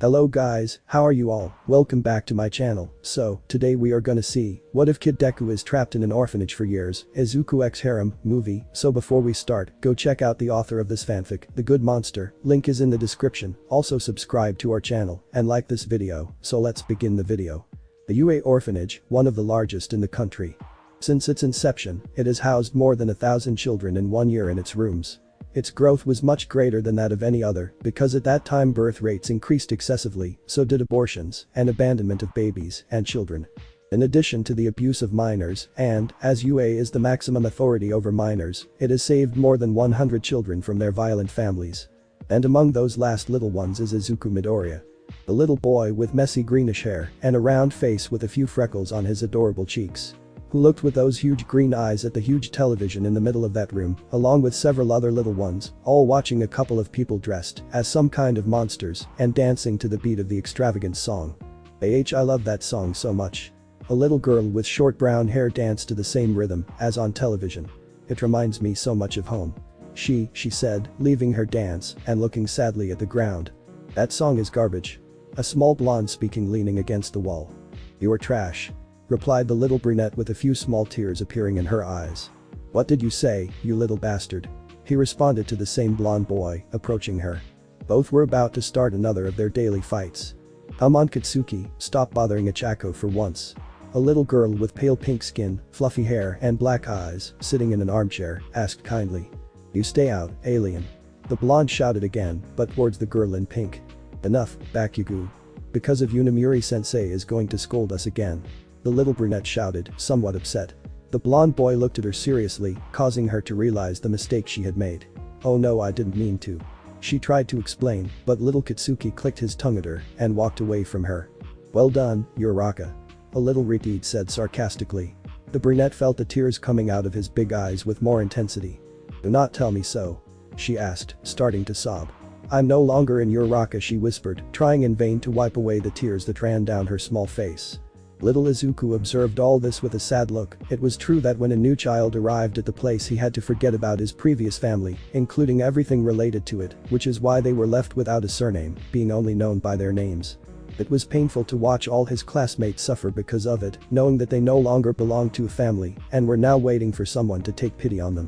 Hello guys, how are you all? Welcome back to my channel. So, today we are gonna see, what if Kid Deku is trapped in an orphanage for years, Izuku X Harem, movie. So before we start, go check out the author of this fanfic, TheGoodMonster, link is in the description, also subscribe to our channel, and like this video. So let's begin the video. The UA orphanage, one of the largest in the country. Since its inception, it has housed more than 1,000 children in 1 year in its rooms. Its growth was much greater than that of any other, because at that time birth rates increased excessively, so did abortions, and abandonment of babies and children. In addition to the abuse of minors, and, as UA is the maximum authority over minors, it has saved more than 100 children from their violent families. And among those last little ones is Izuku Midoriya. The little boy with messy greenish hair and a round face with a few freckles on his adorable cheeks, who looked with those huge green eyes at the huge television in the middle of that room, along with several other little ones, all watching a couple of people dressed as some kind of monsters and dancing to the beat of the extravagant song. I love that song so much. A little girl with short brown hair danced to the same rhythm as on television. It reminds me so much of home. She said, leaving her dance and looking sadly at the ground. That song is garbage. A small blonde speaking leaning against the wall. "You're trash," replied the little brunette with a few small tears appearing in her eyes. "What did you say, you little bastard?" he responded to the same blonde boy, approaching her. Both were about to start another of their daily fights. "Come on Katsuki, stop bothering Ichako for once." A little girl with pale pink skin, fluffy hair and black eyes, sitting in an armchair, asked kindly. "You stay out, alien." The blonde shouted again, but towards the girl in pink. "Enough, Bakugo. Because of Yunamuri-sensei is going to scold us again." The little brunette shouted, somewhat upset. The blonde boy looked at her seriously, causing her to realize the mistake she had made. "Oh no, I didn't mean to." She tried to explain, but little Katsuki clicked his tongue at her and walked away from her. "Well done, Uraraka," a little retard said sarcastically. The brunette felt the tears coming out of his big eyes with more intensity. "Do not tell me so," she asked, starting to sob. "I'm no longer in Uraraka," she whispered, trying in vain to wipe away the tears that ran down her small face. Little Izuku observed all this with a sad look. It was true that when a new child arrived at the place he had to forget about his previous family, including everything related to it, which is why they were left without a surname, being only known by their names. It was painful to watch all his classmates suffer because of it, knowing that they no longer belonged to a family and were now waiting for someone to take pity on them.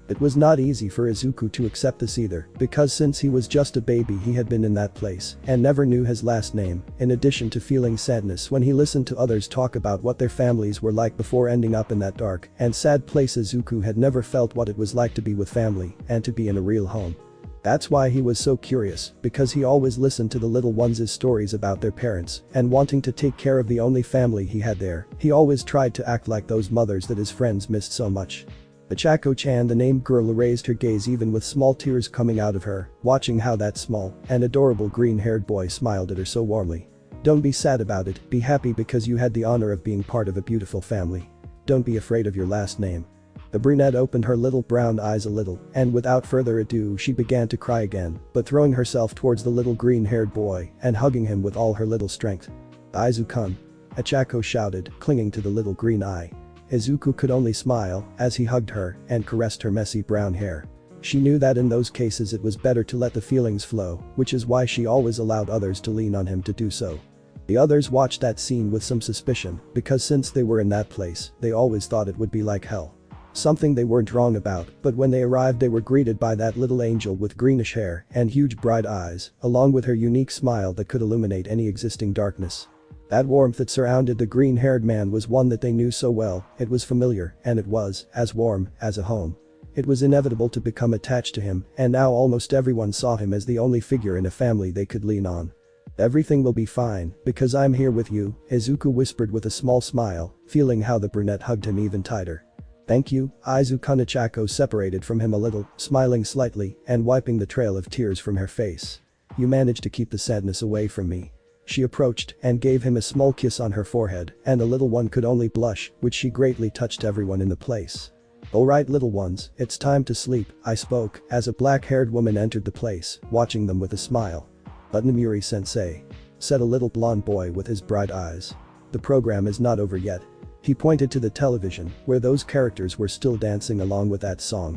It was not easy for Izuku to accept this either, because since he was just a baby he had been in that place and never knew his last name, in addition to feeling sadness when he listened to others talk about what their families were like before ending up in that dark and sad place. Izuku had never felt what it was like to be with family and to be in a real home. That's why he was so curious, because he always listened to the little ones' stories about their parents and wanting to take care of the only family he had there. He always tried to act like those mothers that his friends missed so much. Ichako-chan, the named girl, raised her gaze even with small tears coming out of her, watching how that small and adorable green-haired boy smiled at her so warmly. "Don't be sad about it, be happy because you had the honor of being part of a beautiful family. Don't be afraid of your last name." The brunette opened her little brown eyes a little, and without further ado she began to cry again, but throwing herself towards the little green-haired boy and hugging him with all her little strength. "Izuku-kun," Ichako shouted, clinging to the little green eye. Izuku could only smile as he hugged her and caressed her messy brown hair. She knew that in those cases it was better to let the feelings flow, which is why she always allowed others to lean on him to do so. The others watched that scene with some suspicion, because since they were in that place, they always thought it would be like hell. Something they weren't wrong about, but when they arrived they were greeted by that little angel with greenish hair and huge bright eyes, along with her unique smile that could illuminate any existing darkness. That warmth that surrounded the green-haired man was one that they knew so well. It was familiar, and it was as warm as a home. It was inevitable to become attached to him, and now almost everyone saw him as the only figure in a family they could lean on. "Everything will be fine, because I'm here with you," Izuku whispered with a small smile, feeling how the brunette hugged him even tighter. "Thank you, Izuku." Ichako separated from him a little, smiling slightly and wiping the trail of tears from her face. "You managed to keep the sadness away from me." She approached and gave him a small kiss on her forehead, and the little one could only blush, which she greatly touched everyone in the place. "Alright little ones, it's time to sleep," I spoke as a black-haired woman entered the place, watching them with a smile. "But Namuri-sensei," said a little blonde boy with his bright eyes. "The program is not over yet." He pointed to the television, where those characters were still dancing along with that song.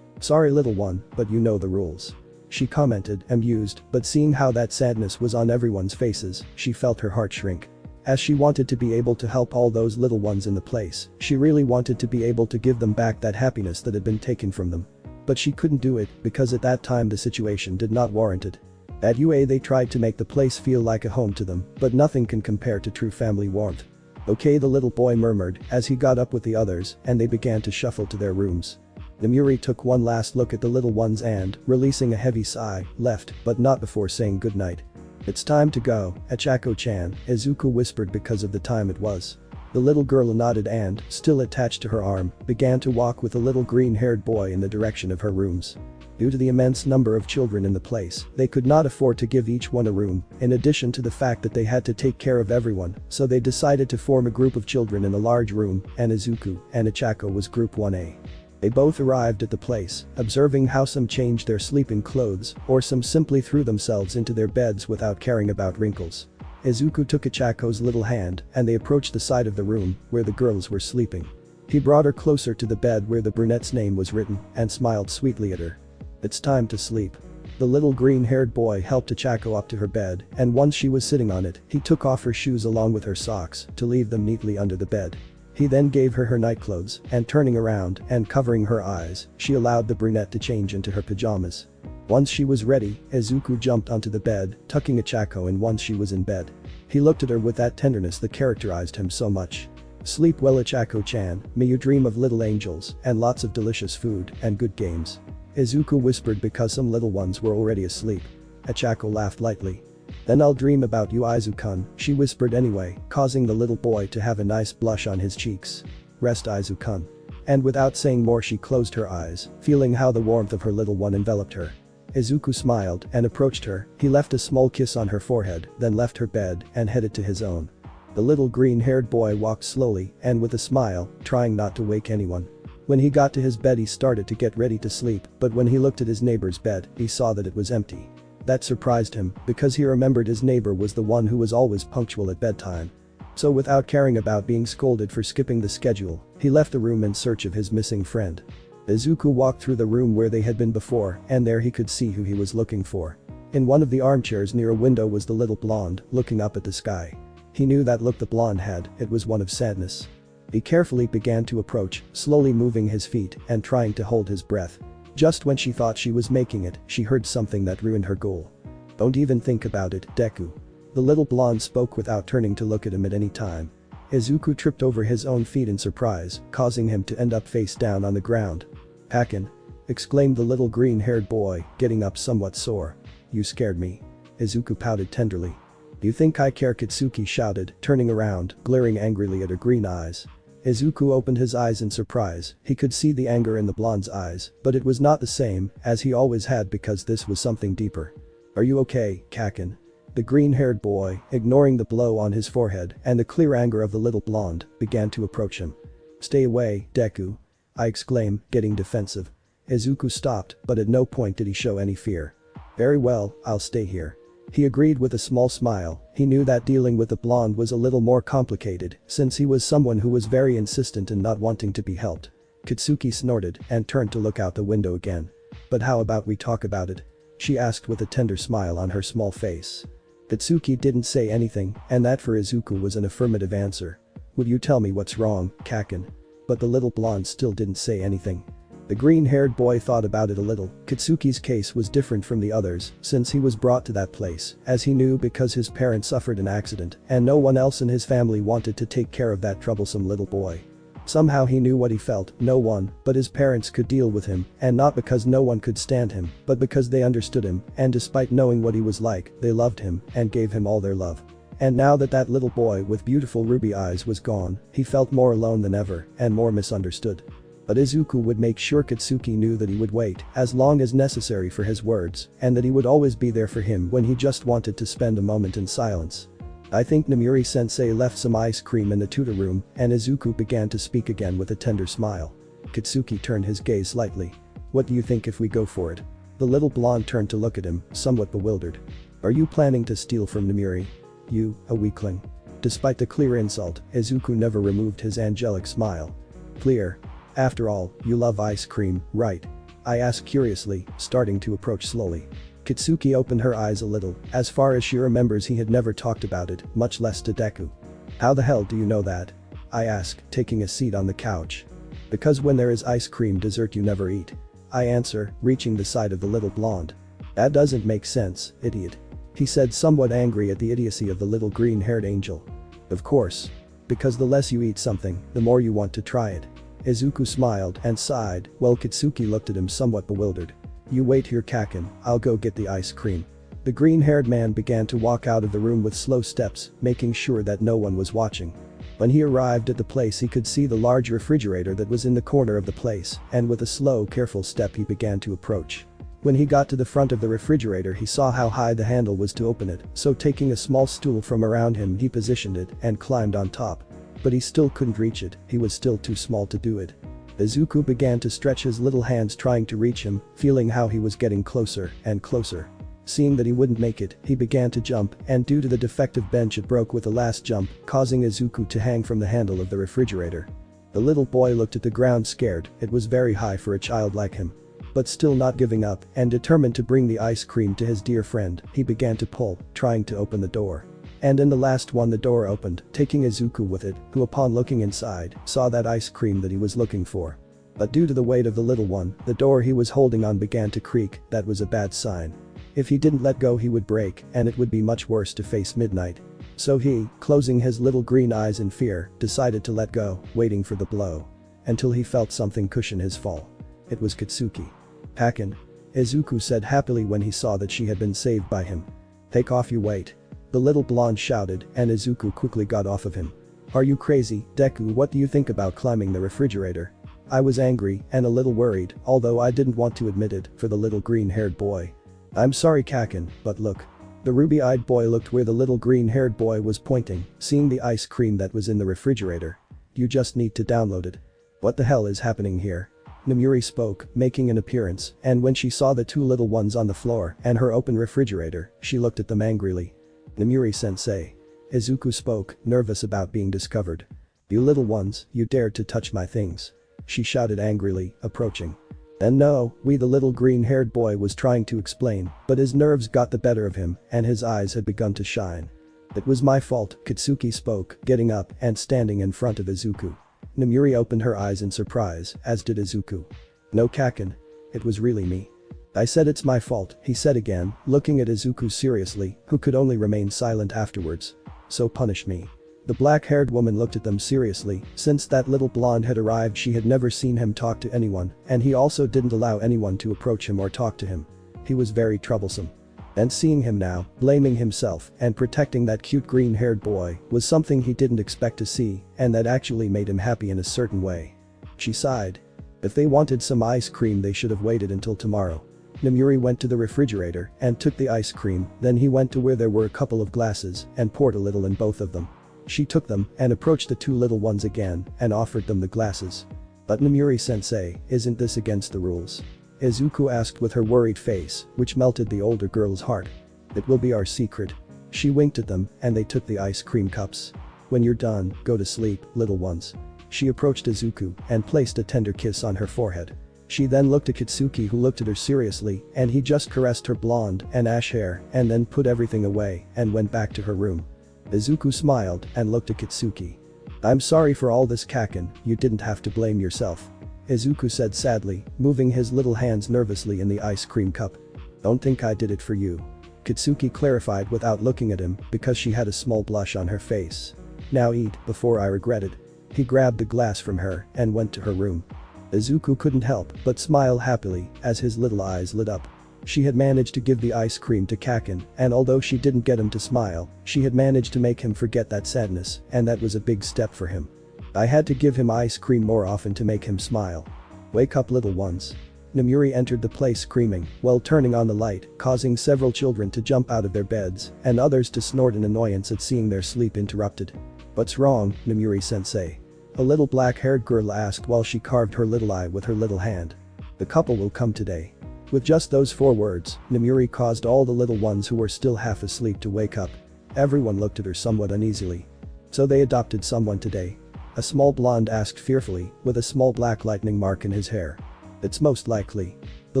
"Sorry little one, but you know the rules." she commented, amused, but seeing how that sadness was on everyone's faces, she felt her heart shrink. As she wanted to be able to help all those little ones in the place, she really wanted to be able to give them back that happiness that had been taken from them. But she couldn't do it because at that time the situation did not warrant it. At UA they tried to make the place feel like a home to them, but nothing can compare to true family warmth. Okay, the little boy murmured as he got up with the others and they began to shuffle to their rooms. Namuri took one last look at the little ones and, releasing a heavy sigh, left, but not before saying goodnight. It's time to go, Achako-chan, Izuku whispered because of the time it was. The little girl nodded and, still attached to her arm, began to walk with the little green-haired boy in the direction of her rooms. Due to the immense number of children in the place, they could not afford to give each one a room, in addition to the fact that they had to take care of everyone, so they decided to form a group of children in a large room, and Izuku and Achako was Group 1A. They both arrived at the place, observing how some changed their sleeping clothes, or some simply threw themselves into their beds without caring about wrinkles. Izuku took Achako's little hand and they approached the side of the room where the girls were sleeping. He brought her closer to the bed where the brunette's name was written and smiled sweetly at her. It's time to sleep. The little green-haired boy helped Achako up to her bed and once she was sitting on it, he took off her shoes along with her socks to leave them neatly under the bed. He then gave her her nightclothes and turning around and covering her eyes, she allowed the brunette to change into her pajamas. Once she was ready, Izuku jumped onto the bed, tucking Achako in once she was in bed. He looked at her with that tenderness that characterized him so much. Sleep well, Achako-chan, may you dream of little angels and lots of delicious food and good games. Izuku whispered because some little ones were already asleep. Achako laughed lightly. Then I'll dream about you, Izuku-kun, she whispered anyway, causing the little boy to have a nice blush on his cheeks. Rest, Izuku-kun. And without saying more she closed her eyes, feeling how the warmth of her little one enveloped her. Izuku smiled and approached her, he left a small kiss on her forehead, then left her bed and headed to his own. The little green-haired boy walked slowly and with a smile, trying not to wake anyone. When he got to his bed he started to get ready to sleep, but when he looked at his neighbor's bed, he saw that it was empty. That surprised him, because he remembered his neighbor was the one who was always punctual at bedtime. So without caring about being scolded for skipping the schedule, he left the room in search of his missing friend. Izuku walked through the room where they had been before, and there he could see who he was looking for. In one of the armchairs near a window was the little blonde, looking up at the sky. He knew that look the blonde had, it was one of sadness. He carefully began to approach, slowly moving his feet and trying to hold his breath. Just when she thought she was making it, she heard something that ruined her goal. Don't even think about it, Deku. The little blonde spoke without turning to look at him at any time. Izuku tripped over his own feet in surprise, causing him to end up face down on the ground. Hakken! Exclaimed the little green-haired boy, getting up somewhat sore. You scared me. Izuku pouted tenderly. Do you think I care? Kitsuki shouted, turning around, glaring angrily at her green eyes. Izuku opened his eyes in surprise, he could see the anger in the blonde's eyes, but it was not the same as he always had because this was something deeper. Are you okay, Hakken? The green-haired boy, ignoring the blow on his forehead and the clear anger of the little blonde, began to approach him. Stay away, Deku. I exclaimed, getting defensive. Izuku stopped, but at no point did he show any fear. Very well, I'll stay here. He agreed with a small smile, he knew that dealing with the blonde was a little more complicated since he was someone who was very insistent in not wanting to be helped. Kitsuki snorted and turned to look out the window again. But how about we talk about it? She asked with a tender smile on her small face. Kitsuki didn't say anything and that for Izuku was an affirmative answer. Would you tell me what's wrong, Hakken? But the little blonde still didn't say anything. The green-haired boy thought about it a little. Kitsuki's case was different from the others since he was brought to that place, as he knew because his parents suffered an accident and no one else in his family wanted to take care of that troublesome little boy. Somehow he knew what he felt, no one but his parents could deal with him, and not because no one could stand him, but because they understood him, and despite knowing what he was like, they loved him and gave him all their love. And now that that little boy with beautiful ruby eyes was gone, he felt more alone than ever and more misunderstood. But Izuku would make sure Kitsuki knew that he would wait as long as necessary for his words and that he would always be there for him when he just wanted to spend a moment in silence. I think Namuri-sensei left some ice cream in the tutor room and Izuku began to speak again with a tender smile. Kitsuki turned his gaze slightly. What do you think if we go for it? The little blonde turned to look at him, somewhat bewildered. Are you planning to steal from Namuri? You, a weakling. Despite the clear insult, Izuku never removed his angelic smile. Clear. After all, you love ice cream, right? I asked curiously, starting to approach slowly. Kitsuki opened her eyes a little. As far as she remembers, he had never talked about it, much less to Deku. How the hell do you know that? I asked, taking a seat on the couch. Because when there is ice cream dessert you never eat. I answer, reaching the side of the little blonde. That doesn't make sense, idiot. He said, somewhat angry at the idiocy of the little green-haired angel. Of course. Because the less you eat something, the more you want to try it. Izuku smiled and sighed, while Kitsuki looked at him somewhat bewildered. You wait here, Kaken, I'll go get the ice cream. The green-haired man began to walk out of the room with slow steps, making sure that no one was watching. When he arrived at the place, he could see the large refrigerator that was in the corner of the place, and with a slow, careful step he began to approach. When he got to the front of the refrigerator, he saw how high the handle was to open it, so taking a small stool from around him, he positioned it and climbed on top. But he still couldn't reach it, he was still too small to do it. Izuku began to stretch his little hands trying to reach him, feeling how he was getting closer and closer. Seeing that he wouldn't make it, he began to jump, and due to the defective bench it broke with the last jump, causing Izuku to hang from the handle of the refrigerator. The little boy looked at the ground scared, it was very high for a child like him. But still not giving up, and determined to bring the ice cream to his dear friend, he began to pull, trying to open the door. And in the last one the door opened, taking Izuku with it, who upon looking inside, saw that ice cream that he was looking for. But due to the weight of the little one, the door he was holding on began to creak, that was a bad sign. If he didn't let go he would break, and it would be much worse to face midnight. So he, closing his little green eyes in fear, decided to let go, waiting for the blow. Until he felt something cushion his fall. It was Kitsuki. Kaken. Izuku said happily when he saw that she had been saved by him. Take off, you wait. The little blonde shouted, and Izuku quickly got off of him. Are you crazy, Deku? What do you think about climbing the refrigerator? I was angry and a little worried, although I didn't want to admit it, for the little green-haired boy. I'm sorry, Kaken, but look. The ruby-eyed boy looked where the little green-haired boy was pointing, seeing the ice cream that was in the refrigerator. You just need to download it. What the hell is happening here? Nomuri spoke, making an appearance, and when she saw the two little ones on the floor and her open refrigerator, she looked at them angrily. Nomuri-sensei. Izuku spoke, nervous about being discovered. You little ones, you dared to touch my things. She shouted angrily, approaching. And no, the little green-haired boy was trying to explain, but his nerves got the better of him and his eyes had begun to shine. It was my fault, Kitsuki spoke, getting up and standing in front of Izuku. Nomuri opened her eyes in surprise, as did Izuku. No, Kaken. It was really me. I said it's my fault, he said again, looking at Izuku seriously, who could only remain silent afterwards. So punish me. The black-haired woman looked at them seriously, since that little blonde had arrived she had never seen him talk to anyone, and he also didn't allow anyone to approach him or talk to him. He was very troublesome. And seeing him now, blaming himself and protecting that cute green-haired boy was something he didn't expect to see, and that actually made him happy in a certain way. She sighed. If they wanted some ice cream they should have waited until tomorrow. Nomuri went to the refrigerator and took the ice cream, then he went to where there were a couple of glasses and poured a little in both of them. She took them and approached the two little ones again and offered them the glasses. But Nomuri-sensei, isn't this against the rules? Izuku asked with her worried face, which melted the older girl's heart. It will be our secret. She winked at them and they took the ice cream cups. When you're done, go to sleep, little ones. She approached Izuku and placed a tender kiss on her forehead. She then looked at Kitsuki, who looked at her seriously, and he just caressed her blonde and ash hair and then put everything away and went back to her room. Izuku smiled and looked at Kitsuki. I'm sorry for all this, Kaken, you didn't have to blame yourself. Izuku said sadly, moving his little hands nervously in the ice cream cup. Don't think I did it for you. Kitsuki clarified without looking at him because she had a small blush on her face. Now eat before I regret it. He grabbed the glass from her and went to her room. Izuku couldn't help but smile happily as his little eyes lit up. She had managed to give the ice cream to Kaken, and although she didn't get him to smile, she had managed to make him forget that sadness, and that was a big step for him. I had to give him ice cream more often to make him smile. Wake up, little ones. Nomuri entered the place screaming while turning on the light, causing several children to jump out of their beds and others to snort in annoyance at seeing their sleep interrupted. What's wrong, Nomuri-sensei? A little black-haired girl asked while she carved her little eye with her little hand. The couple will come today. With just those 4 words, Nomuri caused all the little ones who were still half asleep to wake up. Everyone looked at her somewhat uneasily. So they adopted someone today? A small blonde asked fearfully, with a small black lightning mark in his hair. It's most likely. The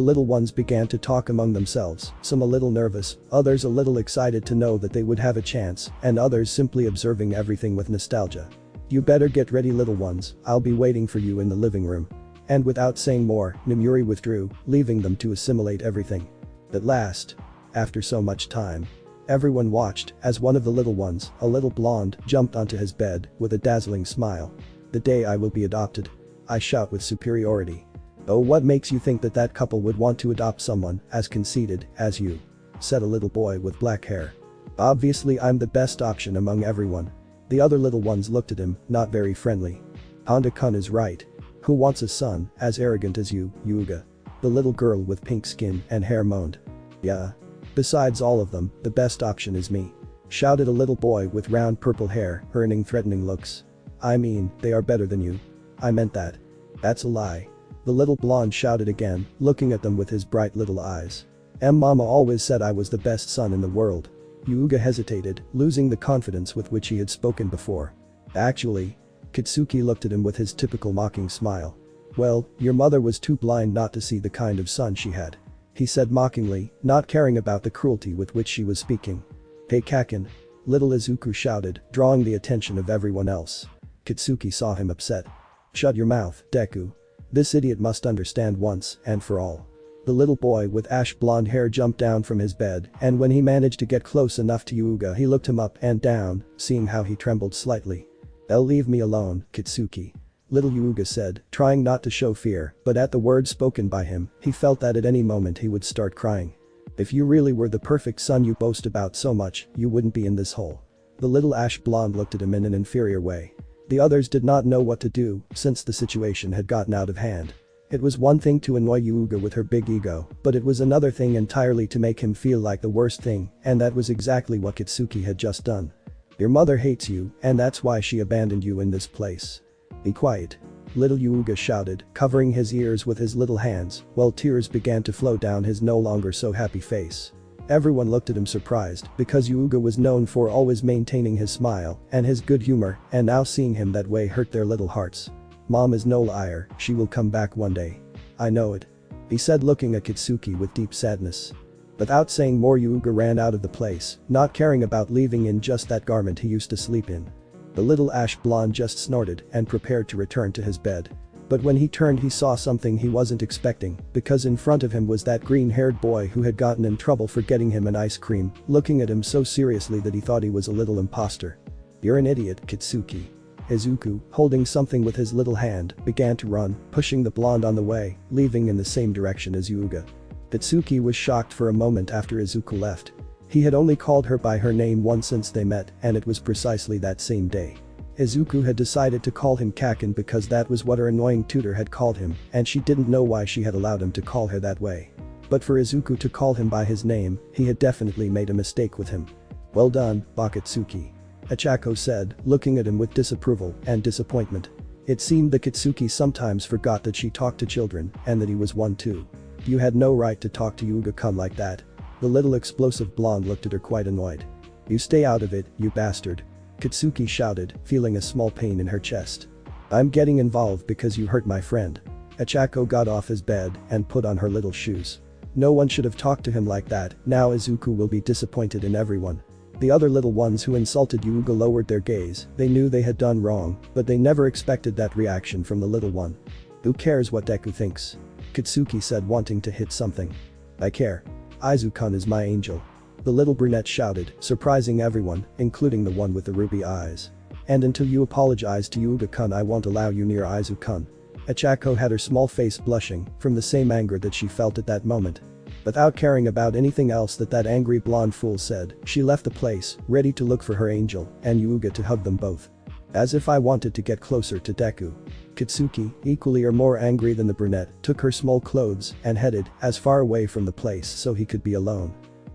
little ones began to talk among themselves, some a little nervous, others a little excited to know that they would have a chance, and others simply observing everything with nostalgia. You better get ready, little ones, I'll be waiting for you in the living room. And without saying more, Nomuri withdrew, leaving them to assimilate everything. At last, after so much time, everyone watched as one of the little ones, a little blonde, jumped onto his bed with a dazzling smile. The day I will be adopted. I shout with superiority. Oh, what makes you think that that couple would want to adopt someone as conceited as you? Said a little boy with black hair. Obviously I'm the best option among everyone. The other little ones looked at him, not very friendly. Honda-kun is right. Who wants a son as arrogant as you, Yuga? The little girl with pink skin and hair moaned. Yeah. Besides all of them, the best option is me. Shouted a little boy with round purple hair, earning threatening looks. I mean, they are better than you. I meant that. That's a lie. The little blonde shouted again, looking at them with his bright little eyes. Mama always said I was the best son in the world. Yuga hesitated, losing the confidence with which he had spoken before. Actually. Kitsuki looked at him with his typical mocking smile. Well, your mother was too blind not to see the kind of son she had. He said mockingly, not caring about the cruelty with which she was speaking. Hey Kaken. Little Izuku shouted, drawing the attention of everyone else. Kitsuki saw him upset. Shut your mouth, Deku. This idiot must understand once and for all. The little boy with ash blonde hair jumped down from his bed, and when he managed to get close enough to Yuga, he looked him up and down, seeing how he trembled slightly. Leave me alone, Kitsuki. Little Yuga said, trying not to show fear, but at the words spoken by him, he felt that at any moment he would start crying. If you really were the perfect son you boast about so much, you wouldn't be in this hole. The little ash blonde looked at him in an inferior way. The others did not know what to do, since the situation had gotten out of hand. It was one thing to annoy Yuga with her big ego, but it was another thing entirely to make him feel like the worst thing, and that was exactly what Kitsuki had just done. Your mother hates you, and that's why she abandoned you in this place. Be quiet. Little Yuga shouted, covering his ears with his little hands, while tears began to flow down his no longer so happy face. Everyone looked at him surprised, because Yuga was known for always maintaining his smile and his good humor, and now seeing him that way hurt their little hearts. Mom is no liar, she will come back one day. I know it. He said, looking at Kitsuki with deep sadness. Without saying more, Yuga ran out of the place, not caring about leaving in just that garment he used to sleep in. The little ash blonde just snorted and prepared to return to his bed. But when he turned, he saw something he wasn't expecting, because in front of him was that green-haired boy who had gotten in trouble for getting him an ice cream, looking at him so seriously that he thought he was a little imposter. You're an idiot, Kitsuki. Izuku, holding something with his little hand, began to run, pushing the blonde on the way, leaving in the same direction as Yuga. Kitsuki was shocked for a moment after Izuku left. He had only called her by her name once since they met, and it was precisely that same day. Izuku had decided to call him Kaken because that was what her annoying tutor had called him, and she didn't know why she had allowed him to call her that way. But for Izuku to call him by his name, he had definitely made a mistake with him. Well done, Bakatsuki. Achako said, looking at him with disapproval and disappointment. It seemed that Kitsuki sometimes forgot that she talked to children and that he was one too. You had no right to talk to Yuga-kun like that. The little explosive blonde looked at her quite annoyed. You stay out of it, you bastard. Kitsuki shouted, feeling a small pain in her chest. I'm getting involved because you hurt my friend. Achako got off his bed and put on her little shoes. No one should have talked to him like that, now Izuku will be disappointed in everyone. The other little ones who insulted Yuga lowered their gaze, they knew they had done wrong, but they never expected that reaction from the little one. Who cares what Deku thinks? Kitsuki said, wanting to hit something. I care. Izuku is my angel. The little brunette shouted, surprising everyone, including the one with the ruby eyes. And until you apologize to Yuga-kun, I won't allow you near Izuku. Achako had her small face blushing from the same anger that she felt at that moment. Without caring about anything else that angry blonde fool said, she left the place, ready to look for her angel and Yuga to hug them both. As if I wanted to get closer to Deku. Kitsuki, equally or more angry than the brunette, took her small clothes and headed as far away from the place so he could be alone.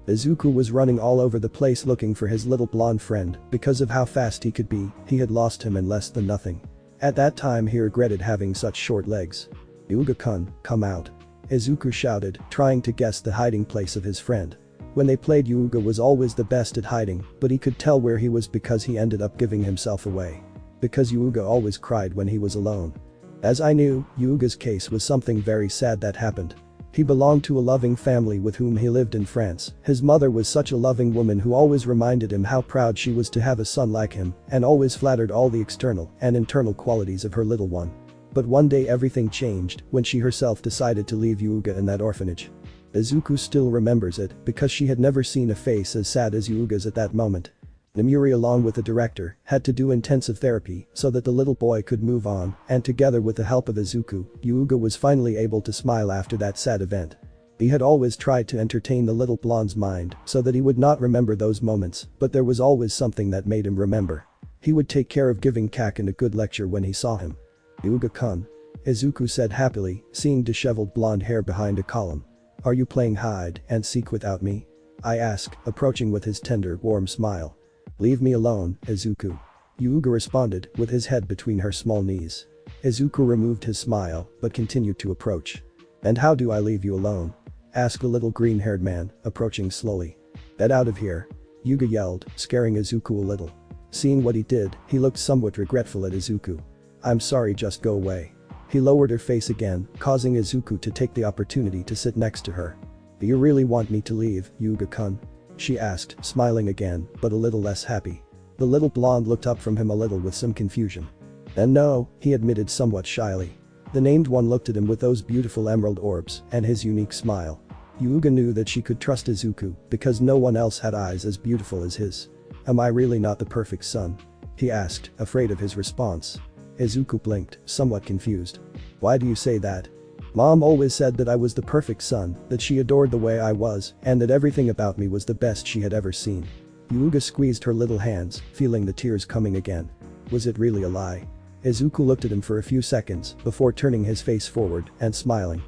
Izuku was running all over the place looking for his little blonde friend, because of how fast he could be, he had lost him in less than nothing. At that time he regretted having such short legs. Yuga-kun, come out. Izuku shouted, trying to guess the hiding place of his friend. When they played, Yuga was always the best at hiding, but he could tell where he was because he ended up giving himself away. Because Yuga always cried when he was alone. As I knew, Yuga's case was something very sad that happened. He belonged to a loving family with whom he lived in France. His mother was such a loving woman who always reminded him how proud she was to have a son like him and always flattered all the external and internal qualities of her little one. But one day everything changed when she herself decided to leave Yuga in that orphanage. Izuku still remembers it because she had never seen a face as sad as Yuga's at that moment. Namuri along with the director had to do intensive therapy so that the little boy could move on, and together with the help of Izuku, Yuga was finally able to smile after that sad event. He had always tried to entertain the little blonde's mind so that he would not remember those moments, but there was always something that made him remember. He would take care of giving Kaken a good lecture when he saw him. "Yuga-kun," Izuku said happily, seeing disheveled blonde hair behind a column. "Are you playing hide and seek without me?" I asked, approaching with his tender, warm smile. "Leave me alone, Izuku." Yuga responded, with his head between her small knees. Izuku removed his smile, but continued to approach. "And how do I leave you alone?" asked the little green-haired man, approaching slowly. "Get out of here," Yuga yelled, scaring Izuku a little. Seeing what he did, he looked somewhat regretful at Izuku. "I'm sorry, just go away." He lowered her face again, causing Izuku to take the opportunity to sit next to her. "Do you really want me to leave, Yuga-kun?" she asked, smiling again, but a little less happy. The little blonde looked up from him a little with some confusion. "Then no," he admitted somewhat shyly. The named one looked at him with those beautiful emerald orbs and his unique smile. Yuga knew that she could trust Izuku because no one else had eyes as beautiful as his. "Am I really not the perfect son?" he asked, afraid of his response. Izuku blinked, somewhat confused. "Why do you say that?" "Mom always said that I was the perfect son, that she adored the way I was, and that everything about me was the best she had ever seen." Yuga squeezed her little hands, feeling the tears coming again. Was it really a lie? Izuku looked at him for a few seconds before turning his face forward and smiling.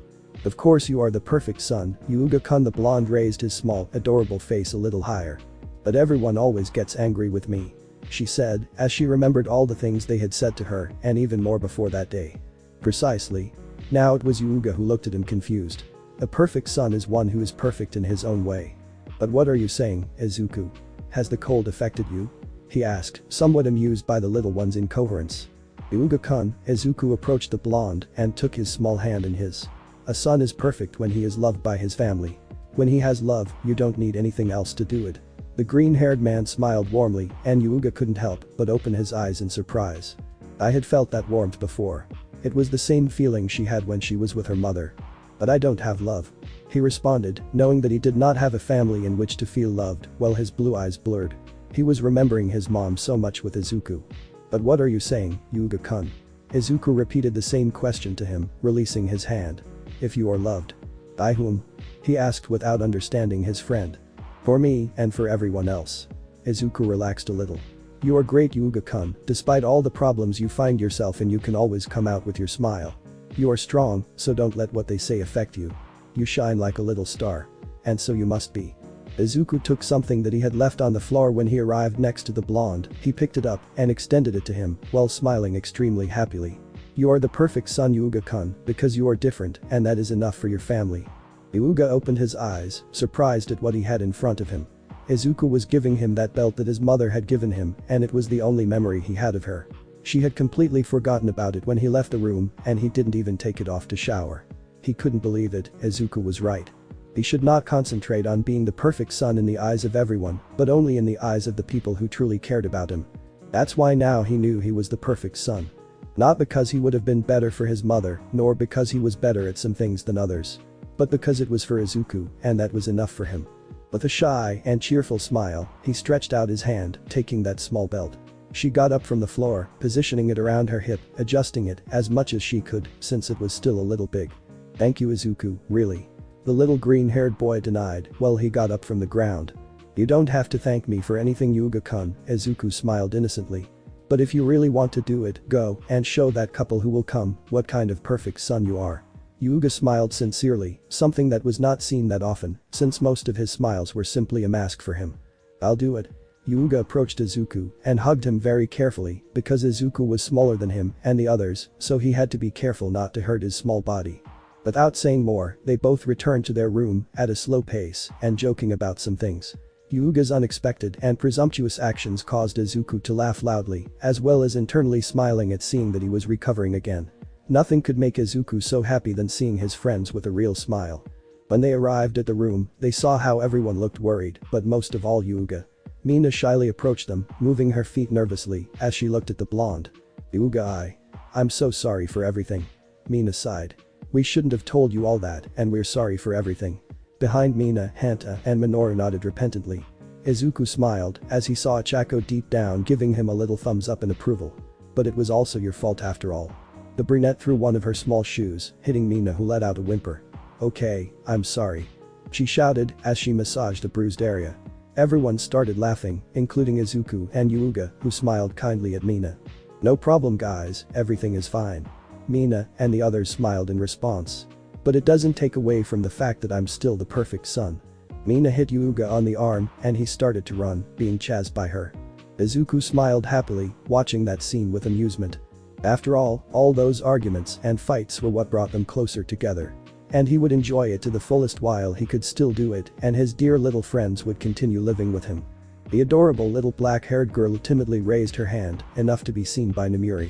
"Of course you are the perfect son, Yuga-kun." The blonde raised his small, adorable face a little higher. "But everyone always gets angry with me," she said, as she remembered all the things they had said to her and even more before that day. "Precisely." Now it was Yuga who looked at him confused. "A perfect son is one who is perfect in his own way." "But what are you saying, Izuku? Has the cold affected you?" he asked, somewhat amused by the little one's incoherence. "Yuga-kun," Izuku approached the blonde and took his small hand in his. "A son is perfect when he is loved by his family. When he has love, you don't need anything else to do it." The green-haired man smiled warmly, and Yuga couldn't help but open his eyes in surprise. I had felt that warmth before. It was the same feeling she had when she was with her mother. "But I don't have love," he responded, knowing that he did not have a family in which to feel loved, while his blue eyes blurred. He was remembering his mom so much with Izuku. "But what are you saying, Yuga-kun?" Izuku repeated the same question to him, releasing his hand. "If you are loved." "By whom?" he asked without understanding his friend. "For me and for everyone else." Izuku relaxed a little. "You are great, Yuga-kun. Despite all the problems you find yourself in, you can always come out with your smile. You are strong, so don't let what they say affect you. You shine like a little star. And so you must be." Izuku took something that he had left on the floor when he arrived next to the blonde. He picked it up and extended it to him while smiling extremely happily. "You are the perfect son, Yuga-kun, because you are different, and that is enough for your family." Yuga opened his eyes, surprised at what he had in front of him. Izuku was giving him that belt that his mother had given him, and it was the only memory he had of her. She had completely forgotten about it when he left the room, and he didn't even take it off to shower. He couldn't believe it. Izuku was right. He should not concentrate on being the perfect son in the eyes of everyone, but only in the eyes of the people who truly cared about him. That's why now he knew he was the perfect son. Not because he would have been better for his mother, nor because he was better at some things than others. But because it was for Izuku, and that was enough for him. With a shy and cheerful smile, he stretched out his hand, taking that small belt. She got up from the floor, positioning it around her hip, adjusting it as much as she could, since it was still a little big. "Thank you, Izuku, really." The little green-haired boy denied while he got up from the ground. "You don't have to thank me for anything, Yuga-kun," Izuku smiled innocently. "But if you really want to do it, go and show that couple who will come what kind of perfect son you are." Yuga smiled sincerely, something that was not seen that often, since most of his smiles were simply a mask for him. "I'll do it." Yuga approached Izuku and hugged him very carefully because Izuku was smaller than him and the others, so he had to be careful not to hurt his small body. Without saying more, they both returned to their room at a slow pace and joking about some things. Yuga's unexpected and presumptuous actions caused Izuku to laugh loudly, as well as internally smiling at seeing that he was recovering again. Nothing could make Izuku so happy than seeing his friends with a real smile. When they arrived at the room, they saw how everyone looked worried, but most of all Yuga. Mina shyly approached them, moving her feet nervously as she looked at the blonde. Yuga, I'm so sorry for everything. Mina sighed. We shouldn't have told you all that, and we're sorry for everything. Behind Mina, Hanta and Minoru nodded repentantly. Izuku smiled as he saw Chako deep down giving him a little thumbs up in approval. But it was also your fault after all. The brunette threw one of her small shoes, hitting Mina, who let out a whimper. Okay, I'm sorry. She shouted as she massaged a bruised area. Everyone started laughing, including Izuku and Yuga, who smiled kindly at Mina. No problem guys, everything is fine. Mina and the others smiled in response. But it doesn't take away from the fact that I'm still the perfect son. Mina hit Yuga on the arm and he started to run, being chased by her. Izuku smiled happily, watching that scene with amusement. After all those arguments and fights were what brought them closer together. And he would enjoy it to the fullest while he could still do it and his dear little friends would continue living with him. The adorable little black-haired girl timidly raised her hand, enough to be seen by Nomuri.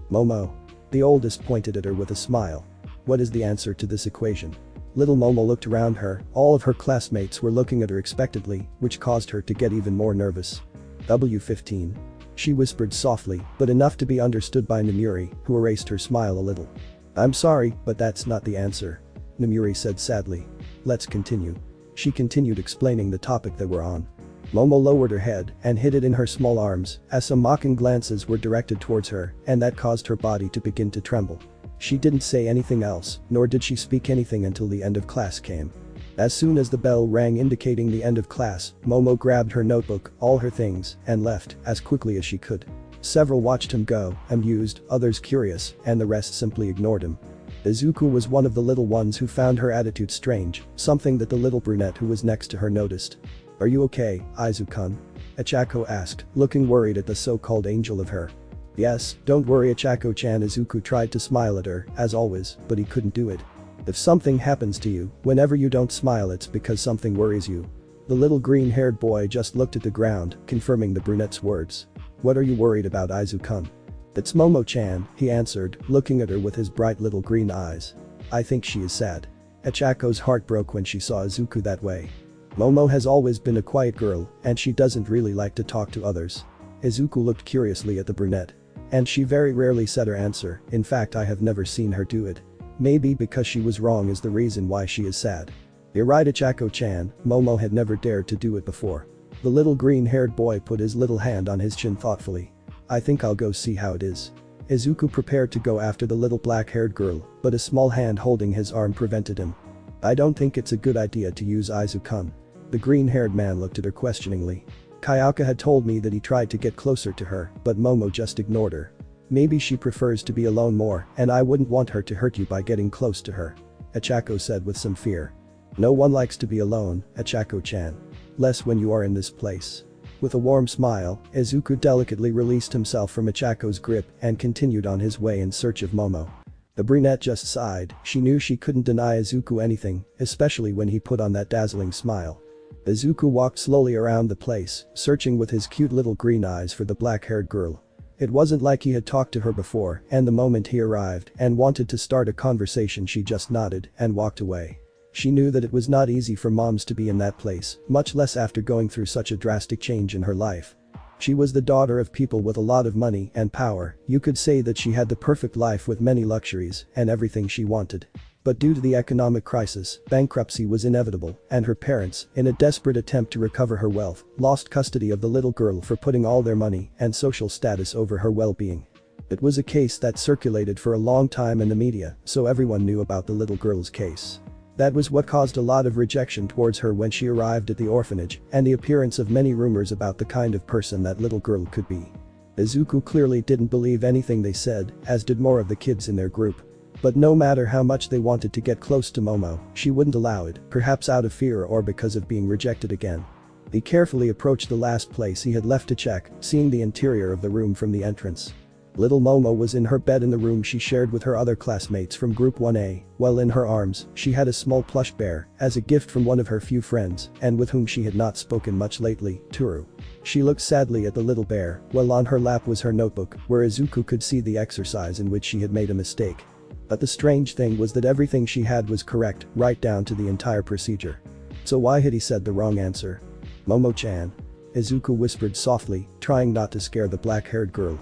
Momo. The oldest pointed at her with a smile. What is the answer to this equation? Little Momo looked around her, all of her classmates were looking at her expectantly, which caused her to get even more nervous. W15. She whispered softly, but enough to be understood by Nomuri, who erased her smile a little. I'm sorry, but that's not the answer. Nomuri said sadly. Let's continue. She continued explaining the topic that we're on. Momo lowered her head and hid it in her small arms as some mocking glances were directed towards her and that caused her body to begin to tremble. She didn't say anything else, nor did she speak anything until the end of class came. As soon as the bell rang indicating the end of class, Momo grabbed her notebook, all her things, and left as quickly as she could. Several watched him go, amused, others curious, and the rest simply ignored him. Izuku was one of the little ones who found her attitude strange, something that the little brunette who was next to her noticed. Are you okay, Izuku-kun? Achako asked, looking worried at the so-called angel of her. Yes, don't worry Achako-chan. Izuku tried to smile at her, as always, but he couldn't do it. If something happens to you, whenever you don't smile it's because something worries you. The little green-haired boy just looked at the ground, confirming the brunette's words. What are you worried about, Izuku-kun? It's Momo-chan, he answered, looking at her with his bright little green eyes. I think she is sad. Achako's heart broke when she saw Izuku that way. Momo has always been a quiet girl, and she doesn't really like to talk to others. Izuku looked curiously at the brunette. And she very rarely said her answer, in fact I have never seen her do it. Maybe because she was wrong is the reason why she is sad. You're right Achako-chan, Momo had never dared to do it before. The little green-haired boy put his little hand on his chin thoughtfully. I think I'll go see how it is. Izuku prepared to go after the little black-haired girl, but a small hand holding his arm prevented him. I don't think it's a good idea to use Izuku-kun. The green-haired man looked at her questioningly. Kyoka had told me that he tried to get closer to her, but Momo just ignored her. Maybe she prefers to be alone more, and I wouldn't want her to hurt you by getting close to her. Achako said with some fear. No one likes to be alone, Achako-chan. Less when you are in this place. With a warm smile, Izuku delicately released himself from Achako's grip and continued on his way in search of Momo. The brunette just sighed, she knew she couldn't deny Izuku anything, especially when he put on that dazzling smile. Izuku walked slowly around the place, searching with his cute little green eyes for the black-haired girl. It wasn't like he had talked to her before, and the moment he arrived and wanted to start a conversation she just nodded and walked away. She knew that it was not easy for moms to be in that place, much less after going through such a drastic change in her life. She was the daughter of people with a lot of money and power, you could say that she had the perfect life with many luxuries and everything she wanted. But due to the economic crisis, bankruptcy was inevitable, and her parents, in a desperate attempt to recover her wealth, lost custody of the little girl for putting all their money and social status over her well-being. It was a case that circulated for a long time in the media, so everyone knew about the little girl's case. That was what caused a lot of rejection towards her when she arrived at the orphanage, and the appearance of many rumors about the kind of person that little girl could be. Izuku clearly didn't believe anything they said, as did more of the kids in their group. But no matter how much they wanted to get close to Momo, she wouldn't allow it, perhaps out of fear or because of being rejected again. He carefully approached the last place he had left to check, seeing the interior of the room from the entrance. Little Momo was in her bed in the room she shared with her other classmates from Group 1A, while in her arms, she had a small plush bear, as a gift from one of her few friends, and with whom she had not spoken much lately, Toru. She looked sadly at the little bear, while on her lap was her notebook, where Izuku could see the exercise in which she had made a mistake. But the strange thing was that everything she had was correct, right down to the entire procedure. So why had he said the wrong answer? Momo-chan. Izuku whispered softly, trying not to scare the black-haired girl.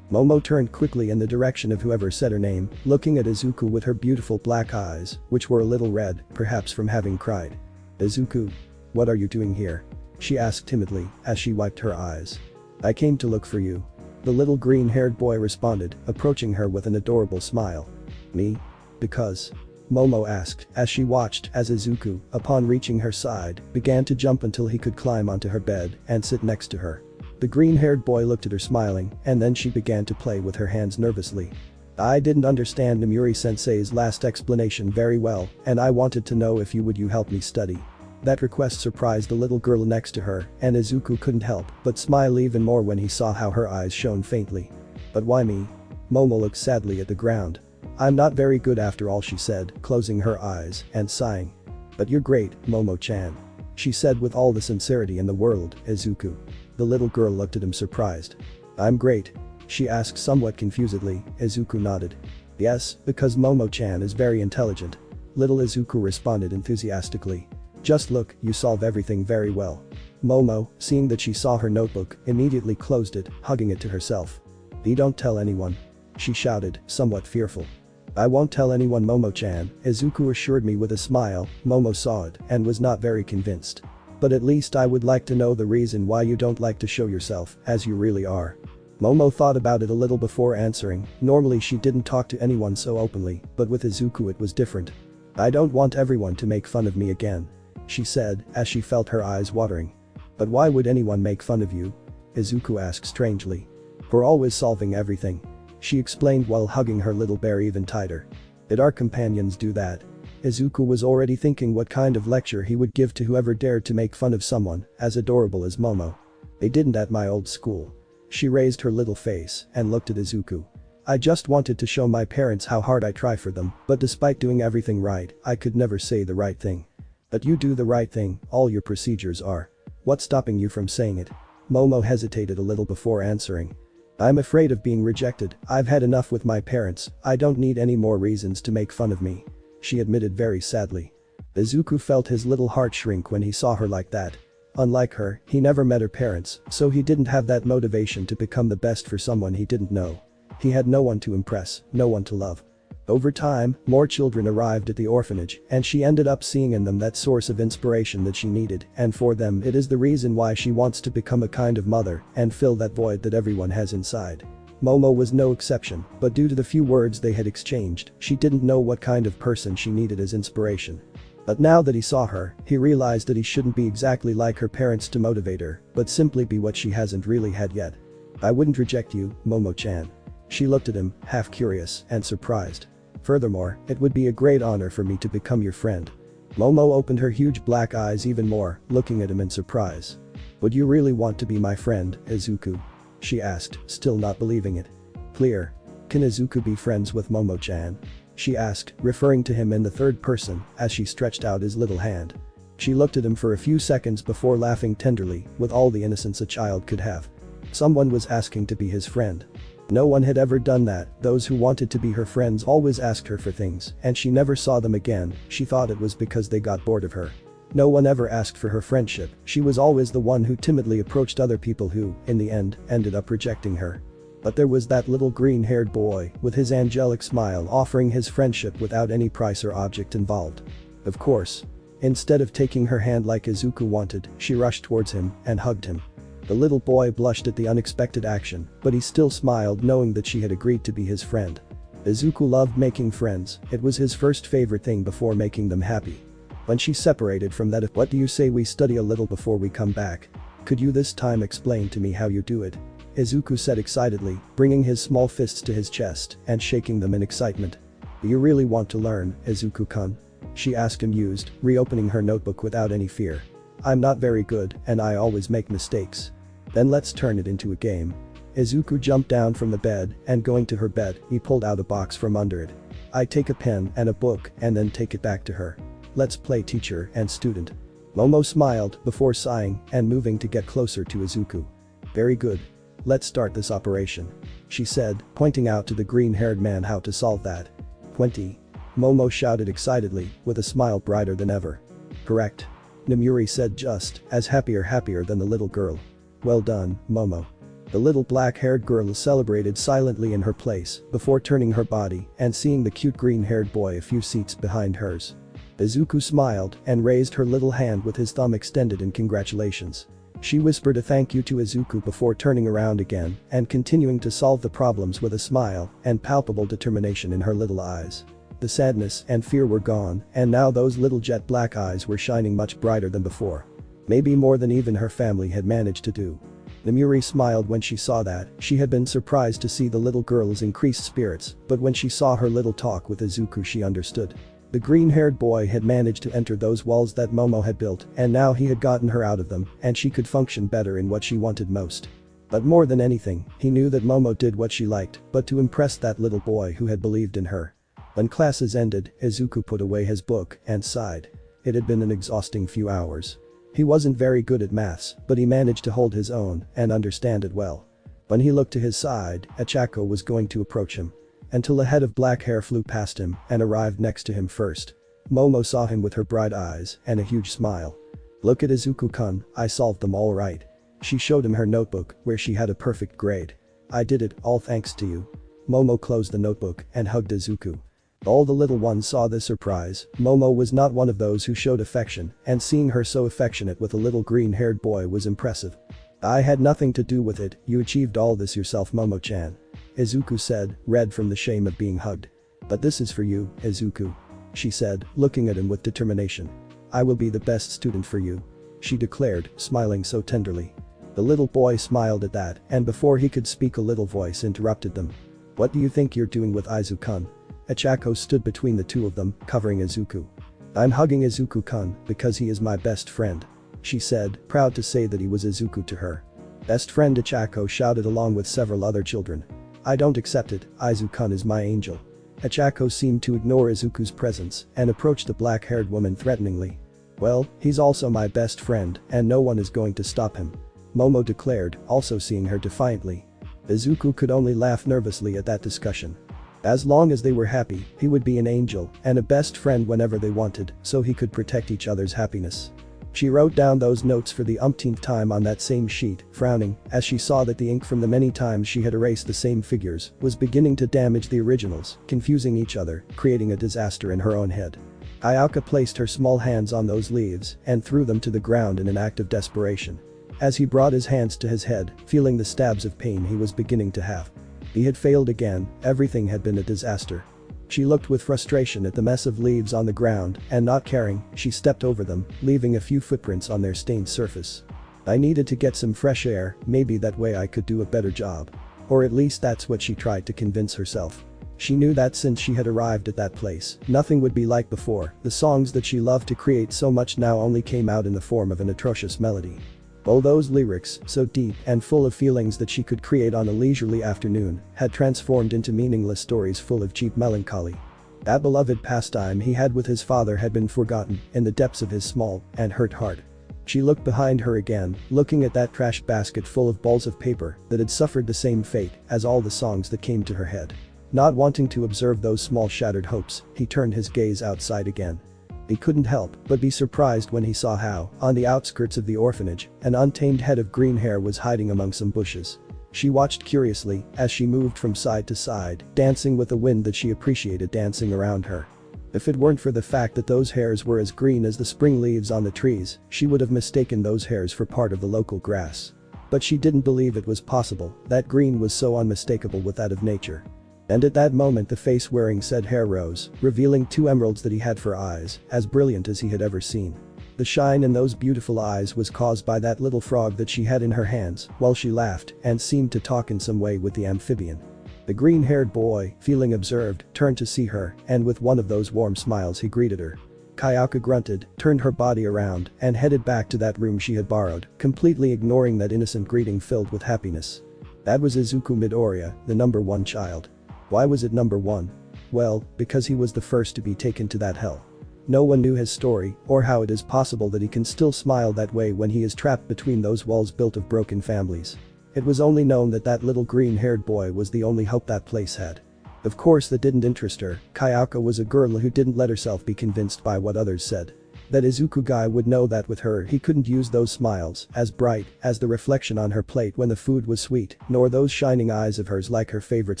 Momo turned quickly in the direction of whoever said her name, looking at Izuku with her beautiful black eyes, which were a little red, perhaps from having cried. Izuku. What are you doing here? She asked timidly, as she wiped her eyes. I came to look for you. The little green-haired boy responded, approaching her with an adorable smile. Me? Because? Momo asked, as she watched as Izuku, upon reaching her side, began to jump until he could climb onto her bed and sit next to her. The green-haired boy looked at her smiling, and then she began to play with her hands nervously. I didn't understand Namuri-sensei's last explanation very well, and I wanted to know if you help me study. That request surprised the little girl next to her, and Izuku couldn't help but smile even more when he saw how her eyes shone faintly. But why me? Momo looked sadly at the ground. I'm not very good after all, she said, closing her eyes and sighing. But you're great, Momo-chan. She said with all the sincerity in the world, Izuku. The little girl looked at him surprised. I'm great? She asked somewhat confusedly. Izuku nodded. Yes, because Momo-chan is very intelligent. Little Izuku responded enthusiastically. Just look, you solve everything very well. Momo, seeing that she saw her notebook, immediately closed it, hugging it to herself. You don't tell anyone. She shouted, somewhat fearful. I won't tell anyone, Momo-chan, Izuku assured me with a smile. Momo saw it and was not very convinced. But at least I would like to know the reason why you don't like to show yourself as you really are. Momo thought about it a little before answering. Normally she didn't talk to anyone so openly, but with Izuku it was different. I don't want everyone to make fun of me again, she said as she felt her eyes watering. But why would anyone make fun of you? Izuku asked strangely. For always solving everything, she explained while hugging her little bear even tighter. Did our companions do that? Izuku was already thinking what kind of lecture he would give to whoever dared to make fun of someone as adorable as Momo. They didn't at my old school. She raised her little face and looked at Izuku. I just wanted to show my parents how hard I try for them, but despite doing everything right, I could never say the right thing. But you do the right thing, all your procedures are. What's stopping you from saying it? Momo hesitated a little before answering. I'm afraid of being rejected. I've had enough with my parents. I don't need any more reasons to make fun of me, she admitted very sadly. Izuku felt his little heart shrink when he saw her like that. Unlike her, he never met her parents, so he didn't have that motivation to become the best for someone he didn't know. He had no one to impress, no one to love. Over time, more children arrived at the orphanage, and she ended up seeing in them that source of inspiration that she needed, and for them it is the reason why she wants to become a kind of mother and fill that void that everyone has inside. Momo was no exception, but due to the few words they had exchanged, she didn't know what kind of person she needed as inspiration. But now that he saw her, he realized that he shouldn't be exactly like her parents to motivate her, but simply be what she hasn't really had yet. I wouldn't reject you, Momo-chan. She looked at him, half curious and surprised. Furthermore, it would be a great honor for me to become your friend. Momo opened her huge black eyes even more, looking at him in surprise. Would you really want to be my friend, Izuku? She asked, still not believing it. Clear. Can Izuku be friends with Momo-chan? She asked, referring to him in the third person as she stretched out his little hand. She looked at him for a few seconds before laughing tenderly, with all the innocence a child could have. Someone was asking to be his friend. No one had ever done that. Those who wanted to be her friends always asked her for things, and she never saw them again. She thought it was because they got bored of her. No one ever asked for her friendship. She was always the one who timidly approached other people who, in the end, ended up rejecting her. But there was that little green-haired boy, with his angelic smile offering his friendship without any price or object involved. Of course. Instead of taking her hand like Izuku wanted, she rushed towards him and hugged him. The little boy blushed at the unexpected action, but he still smiled knowing that she had agreed to be his friend. Izuku loved making friends. It was his first favorite thing before making them happy. When she separated from that, what do you say we study a little before we come back? Could you this time explain to me how you do it? Izuku said excitedly, bringing his small fists to his chest and shaking them in excitement. Do you really want to learn, Izuku-kun? She asked amused, reopening her notebook without any fear. I'm not very good and I always make mistakes. Then let's turn it into a game. Izuku jumped down from the bed and going to her bed, he pulled out a box from under it. I take a pen and a book and then take it back to her. Let's play teacher and student. Momo smiled before sighing and moving to get closer to Izuku. Very good. Let's start this operation, she said, pointing out to the green-haired man how to solve that. 20. Momo shouted excitedly, with a smile brighter than ever. Correct. Namuri said, just as happier than the little girl. Well done, Momo. The little black-haired girl celebrated silently in her place before turning her body and seeing the cute green-haired boy a few seats behind hers. Izuku smiled and raised her little hand with his thumb extended in congratulations. She whispered a thank you to Izuku before turning around again and continuing to solve the problems with a smile and palpable determination in her little eyes. The sadness and fear were gone, and now those little jet black eyes were shining much brighter than before. Maybe more than even her family had managed to do. Namuri smiled when she saw that. She had been surprised to see the little girl's increased spirits, but when she saw her little talk with Izuku she understood. The green-haired boy had managed to enter those walls that Momo had built, and now he had gotten her out of them, and she could function better in what she wanted most. But more than anything, he knew that Momo did what she liked, but to impress that little boy who had believed in her. When classes ended, Izuku put away his book and sighed. It had been an exhausting few hours. He wasn't very good at maths, but he managed to hold his own and understand it well. When he looked to his side, Achako was going to approach him. Until a head of black hair flew past him and arrived next to him first. Momo saw him with her bright eyes and a huge smile. Look at Izuku-kun, I solved them all right. She showed him her notebook where she had a perfect grade. I did it, all thanks to you. Momo closed the notebook and hugged Izuku. All the little ones saw this surprise. Momo was not one of those who showed affection, and seeing her so affectionate with a little green-haired boy was impressive. I had nothing to do with it, you achieved all this yourself, Momo-chan. Izuku said, red from the shame of being hugged. But this is for you, Izuku. She said, looking at him with determination. I will be the best student for you. She declared, smiling so tenderly. The little boy smiled at that, and before he could speak a little voice interrupted them. What do you think you're doing with Izuku-kun? Achako stood between the two of them, covering Izuku. I'm hugging Izuku-kun because he is my best friend. She said, proud to say that he was Izuku to her. Best friend, Achako shouted along with several other children. I don't accept it, Izuku-kun is my angel. Achako seemed to ignore Izuku's presence and approached the black-haired woman threateningly. Well, he's also my best friend and no one is going to stop him. Momo declared, also seeing her defiantly. Izuku could only laugh nervously at that discussion. As long as they were happy, he would be an angel and a best friend whenever they wanted, so he could protect each other's happiness. She wrote down those notes for the umpteenth time on that same sheet, frowning, as she saw that the ink from the many times she had erased the same figures was beginning to damage the originals, confusing each other, creating a disaster in her own head. Ayaka placed her small hands on those leaves and threw them to the ground in an act of desperation. As he brought his hands to his head, feeling the stabs of pain he was beginning to have. He had failed again, everything had been a disaster. She looked with frustration at the mess of leaves on the ground, and not caring, she stepped over them, leaving a few footprints on their stained surface. I needed to get some fresh air, maybe that way I could do a better job. Or at least that's what she tried to convince herself. She knew that since she had arrived at that place, nothing would be like before. The songs that she loved to create so much now only came out in the form of an atrocious melody. All those lyrics, so deep and full of feelings that she could create on a leisurely afternoon, had transformed into meaningless stories full of cheap melancholy. That beloved pastime he had with his father had been forgotten in the depths of his small and hurt heart. She looked behind her again, looking at that trash basket full of balls of paper that had suffered the same fate as all the songs that came to her head. Not wanting to observe those small shattered hopes, he turned his gaze outside again. He couldn't help but be surprised when he saw how, on the outskirts of the orphanage, an untamed head of green hair was hiding among some bushes. She watched curiously as she moved from side to side, dancing with the wind that she appreciated dancing around her. If it weren't for the fact that those hairs were as green as the spring leaves on the trees, she would have mistaken those hairs for part of the local grass. But she didn't believe it was possible, that green was so unmistakable with that of nature. And at that moment the face wearing said hair rose, revealing two emeralds that he had for eyes, as brilliant as he had ever seen. The shine in those beautiful eyes was caused by that little frog that she had in her hands, while she laughed and seemed to talk in some way with the amphibian. The green-haired boy, feeling observed, turned to see her, and with one of those warm smiles he greeted her. Kyoka grunted, turned her body around, and headed back to that room she had borrowed, completely ignoring that innocent greeting filled with happiness. That was Izuku Midoriya, the number one child. Why was it number one? Well, because he was the first to be taken to that hell. No one knew his story, or how it is possible that he can still smile that way when he is trapped between those walls built of broken families. It was only known that that little green-haired boy was the only hope that place had. Of course that didn't interest her. Kyoka was a girl who didn't let herself be convinced by what others said. That Izuku guy would know that with her he couldn't use those smiles as bright as the reflection on her plate when the food was sweet, nor those shining eyes of hers like her favorite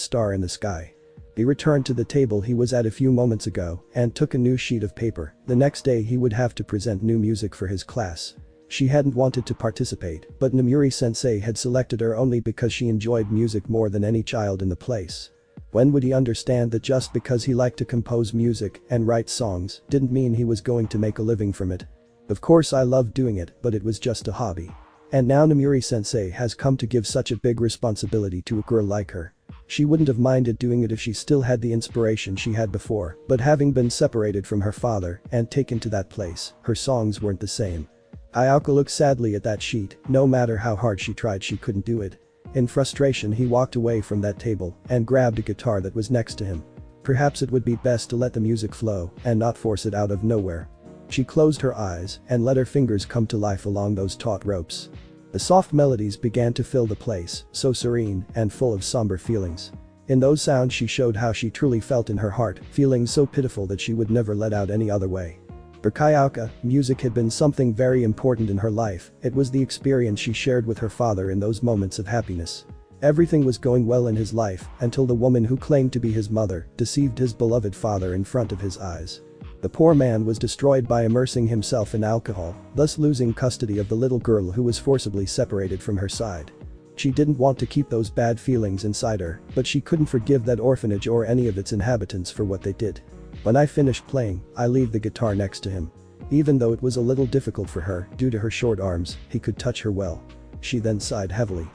star in the sky. He returned to the table he was at a few moments ago and took a new sheet of paper. The next day he would have to present new music for his class. She hadn't wanted to participate, but Namuri-sensei had selected her only because she enjoyed music more than any child in the place. When would he understand that just because he liked to compose music and write songs didn't mean he was going to make a living from it? Of course I loved doing it, but it was just a hobby. And now Namuri-sensei has come to give such a big responsibility to a girl like her. She wouldn't have minded doing it if she still had the inspiration she had before, but having been separated from her father and taken to that place, her songs weren't the same. Ayaka looked sadly at that sheet. No matter how hard she tried, she couldn't do it. In frustration he walked away from that table and grabbed a guitar that was next to him. Perhaps it would be best to let the music flow and not force it out of nowhere. She closed her eyes and let her fingers come to life along those taut ropes. The soft melodies began to fill the place, so serene and full of somber feelings. In those sounds she showed how she truly felt in her heart, feelings so pitiful that she would never let out any other way. For Kyoka, music had been something very important in her life. It was the experience she shared with her father in those moments of happiness. Everything was going well in his life until the woman who claimed to be his mother deceived his beloved father in front of his eyes. The poor man was destroyed by immersing himself in alcohol, thus losing custody of the little girl who was forcibly separated from her side. She didn't want to keep those bad feelings inside her, but she couldn't forgive that orphanage or any of its inhabitants for what they did. When I finished playing, I leave the guitar next to him. Even though it was a little difficult for her due to her short arms, he could touch her well. She then sighed heavily.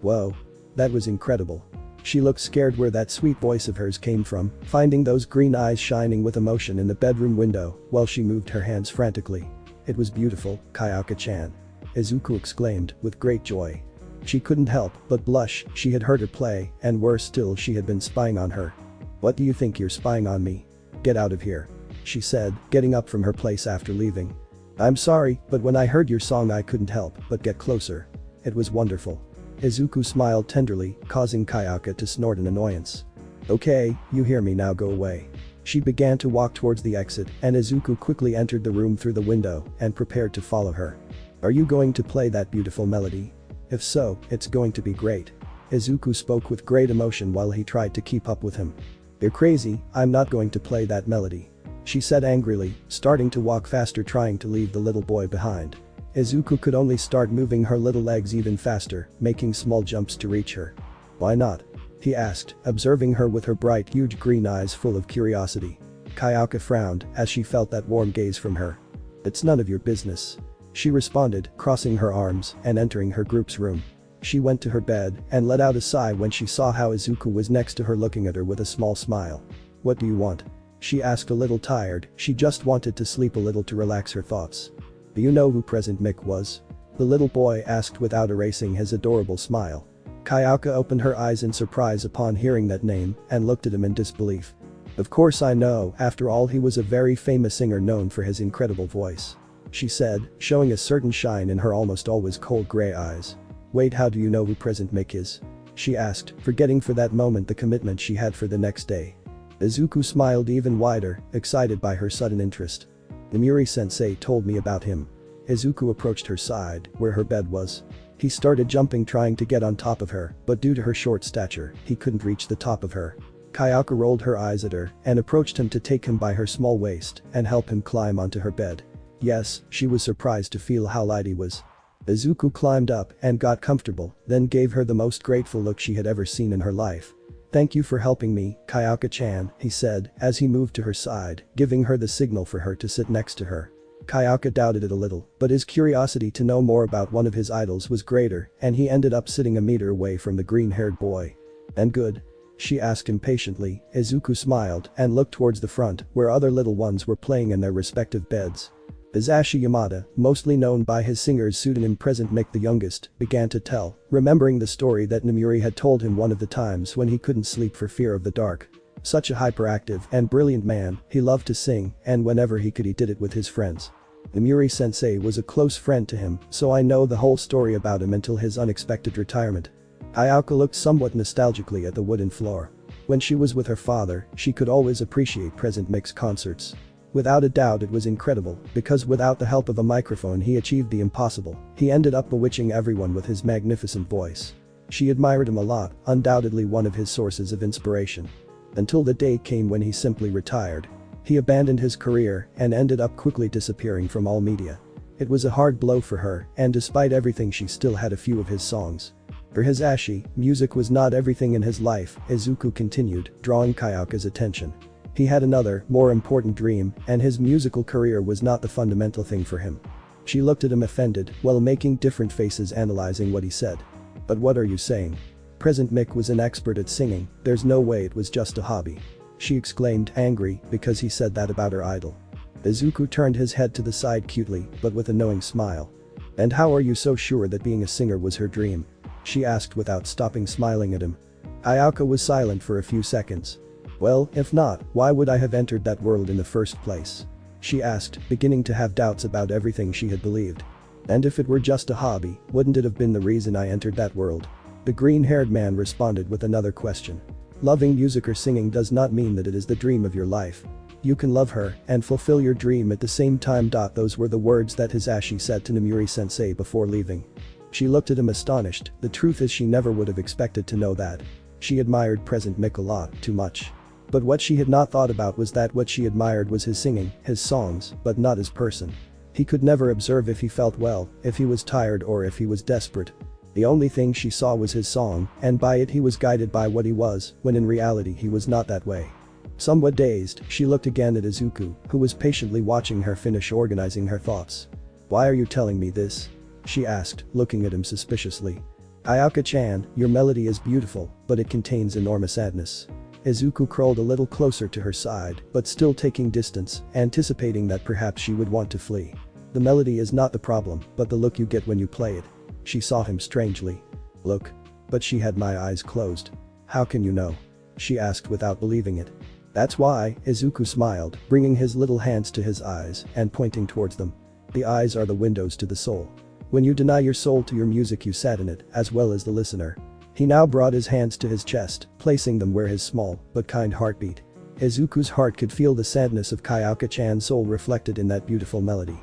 Whoa. That was incredible. She looked scared where that sweet voice of hers came from, finding those green eyes shining with emotion in the bedroom window while she moved her hands frantically. It was beautiful, Kyoka-chan. Izuku exclaimed with great joy. She couldn't help but blush. She had heard her play, and worse still, she had been spying on her. What do you think you're spying on me? Get out of here. She said, getting up from her place after leaving. I'm sorry, but when I heard your song I couldn't help but get closer. It was wonderful. Izuku smiled tenderly, causing Kyoka to snort in annoyance. Okay, you hear me now, go away. She began to walk towards the exit and Izuku quickly entered the room through the window and prepared to follow her. Are you going to play that beautiful melody? If so, it's going to be great. Izuku spoke with great emotion while he tried to keep up with him. You're crazy, I'm not going to play that melody. She said angrily, starting to walk faster trying to leave the little boy behind. Izuku could only start moving her little legs even faster, making small jumps to reach her. Why not? He asked, observing her with her bright huge green eyes full of curiosity. Kyoka frowned as she felt that warm gaze from her. It's none of your business. She responded, crossing her arms and entering her group's room. She went to her bed and let out a sigh when she saw how Izuku was next to her looking at her with a small smile. What do you want? She asked, a little tired. She just wanted to sleep a little to relax her thoughts. Do you know who President Mick was? The little boy asked without erasing his adorable smile. Kyoka opened her eyes in surprise upon hearing that name and looked at him in disbelief. Of course I know, after all he was a very famous singer known for his incredible voice. She said, showing a certain shine in her almost always cold gray eyes. Wait, how do you know who President Mick is? She asked, forgetting for that moment the commitment she had for the next day. Izuku smiled even wider, excited by her sudden interest. Namuri-sensei told me about him. Izuku approached her side, where her bed was. He started jumping trying to get on top of her, but due to her short stature, he couldn't reach the top of her. Kyoka rolled her eyes at her and approached him to take him by her small waist and help him climb onto her bed. Yes, she was surprised to feel how light he was. Izuku climbed up and got comfortable, then gave her the most grateful look she had ever seen in her life. Thank you for helping me, Kyoka-chan, he said as he moved to her side, giving her the signal for her to sit next to her. Kyoka doubted it a little, but his curiosity to know more about one of his idols was greater and he ended up sitting a meter away from the green-haired boy. And good? She asked impatiently. Izuku smiled and looked towards the front where other little ones were playing in their respective beds. Izashi Yamada, mostly known by his singer's pseudonym President Mick the youngest, began to tell, remembering the story that Namuri had told him one of the times when he couldn't sleep for fear of the dark. Such a hyperactive and brilliant man, he loved to sing, and whenever he could he did it with his friends. Namuri-sensei was a close friend to him, so I know the whole story about him until his unexpected retirement. Ayaka looked somewhat nostalgically at the wooden floor. When she was with her father, she could always appreciate Present Mic's concerts. Without a doubt it was incredible, because without the help of a microphone he achieved the impossible. He ended up bewitching everyone with his magnificent voice. She admired him a lot, undoubtedly one of his sources of inspiration. Until the day came when he simply retired. He abandoned his career and ended up quickly disappearing from all media. It was a hard blow for her, and despite everything she still had a few of his songs. For Hisashi, music was not everything in his life, Izuku continued, drawing Kyoka's attention. He had another, more important dream, and his musical career was not the fundamental thing for him. She looked at him offended, while making different faces analyzing what he said. But what are you saying? Present Mic was an expert at singing, there's no way it was just a hobby. She exclaimed, angry, because he said that about her idol. Izuku turned his head to the side cutely, but with a knowing smile. And how are you so sure that being a singer was her dream? She asked without stopping smiling at him. Kyoka was silent for a few seconds. Well, if not, why would I have entered that world in the first place? She asked, beginning to have doubts about everything she had believed. And if it were just a hobby, wouldn't it have been the reason I entered that world? The green-haired man responded with another question. Loving music or singing does not mean that it is the dream of your life. You can love her and fulfill your dream at the same time. Those were the words that Hisashi said to Namuri-sensei before leaving. She looked at him astonished. The truth is she never would have expected to know that. She admired Present Mic a lot, too much. But what she had not thought about was that what she admired was his singing, his songs, but not his person. He could never observe if he felt well, if he was tired or if he was desperate. The only thing she saw was his song, and by it he was guided by what he was, when in reality he was not that way. Somewhat dazed, she looked again at Izuku, who was patiently watching her finish organizing her thoughts. Why are you telling me this? She asked, looking at him suspiciously. Kyoka-chan, your melody is beautiful, but it contains enormous sadness. Izuku crawled a little closer to her side, but still taking distance, anticipating that perhaps she would want to flee. The melody is not the problem, but the look you get when you play it. She saw him strangely. Look. But she had my eyes closed. How can you know? She asked without believing it. That's why, Izuku smiled, bringing his little hands to his eyes and pointing towards them. The eyes are the windows to the soul. When you deny your soul to your music you sadden it, as well as the listener. He now brought his hands to his chest, placing them where his small, but kind heart beat. Izuku's heart could feel the sadness of Kyoka-chan's soul reflected in that beautiful melody.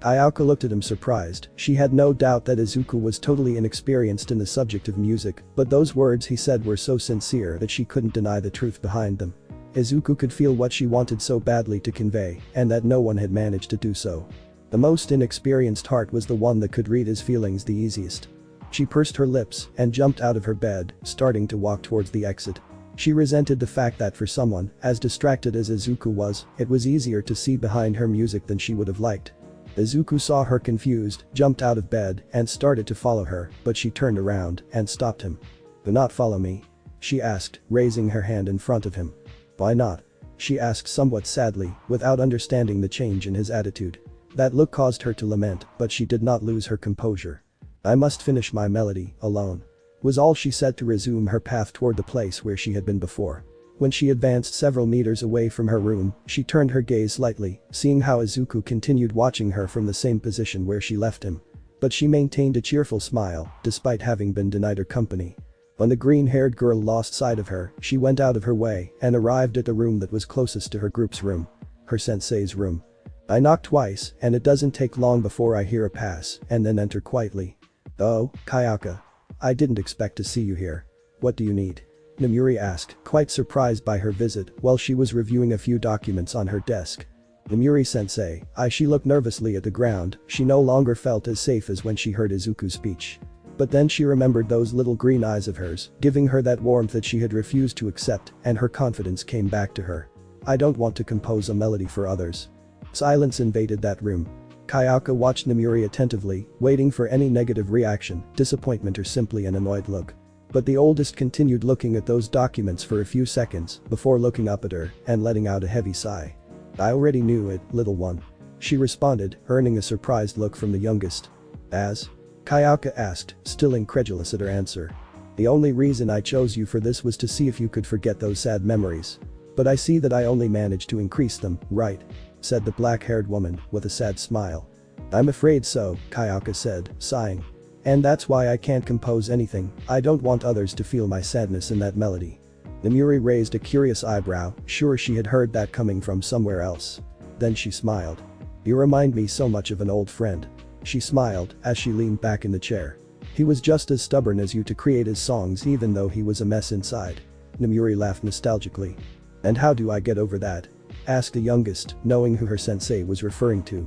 Kyoka looked at him surprised. She had no doubt that Izuku was totally inexperienced in the subject of music, but those words he said were so sincere that she couldn't deny the truth behind them. Izuku could feel what she wanted so badly to convey, and that no one had managed to do so. The most inexperienced heart was the one that could read his feelings the easiest. She pursed her lips and jumped out of her bed, starting to walk towards the exit. She resented the fact that for someone as distracted as Izuku was, it was easier to see behind her music than she would have liked. Izuku saw her confused, jumped out of bed, and started to follow her, but she turned around and stopped him. Do not follow me? She asked, raising her hand in front of him. Why not? She asked somewhat sadly, without understanding the change in his attitude. That look caused her to lament, but she did not lose her composure. I must finish my melody, alone. Was all she said to resume her path toward the place where she had been before. When she advanced several meters away from her room, she turned her gaze slightly, seeing how Izuku continued watching her from the same position where she left him. But she maintained a cheerful smile, despite having been denied her company. When the green-haired girl lost sight of her, she went out of her way and arrived at the room that was closest to her group's room. Her sensei's room. I knock twice, and it doesn't take long before I hear a pass, and then enter quietly. Oh, Kyoka. I didn't expect to see you here. What do you need? Namuri asked, quite surprised by her visit while she was reviewing a few documents on her desk. Namuri-sensei, she looked nervously at the ground. She no longer felt as safe as when she heard Izuku's speech. But then she remembered those little green eyes of hers, giving her that warmth that she had refused to accept, and her confidence came back to her. I don't want to compose a melody for others. Silence invaded that room. Kyoka watched Namuri attentively, waiting for any negative reaction, disappointment or simply an annoyed look. But the oldest continued looking at those documents for a few seconds before looking up at her and letting out a heavy sigh. I already knew it, little one. She responded, earning a surprised look from the youngest. As? Kyoka asked, still incredulous at her answer. The only reason I chose you for this was to see if you could forget those sad memories. But I see that I only managed to increase them, right? Said the black-haired woman, with a sad smile. I'm afraid so, Kyoka said, sighing. And that's why I can't compose anything. I don't want others to feel my sadness in that melody. Namuri raised a curious eyebrow, sure she had heard that coming from somewhere else. Then she smiled. "You remind me so much of an old friend." She smiled as she leaned back in the chair. "He was just as stubborn as you to create his songs even though he was a mess inside." Namuri laughed nostalgically. "And how do I get over that?" asked the youngest, knowing who her sensei was referring to.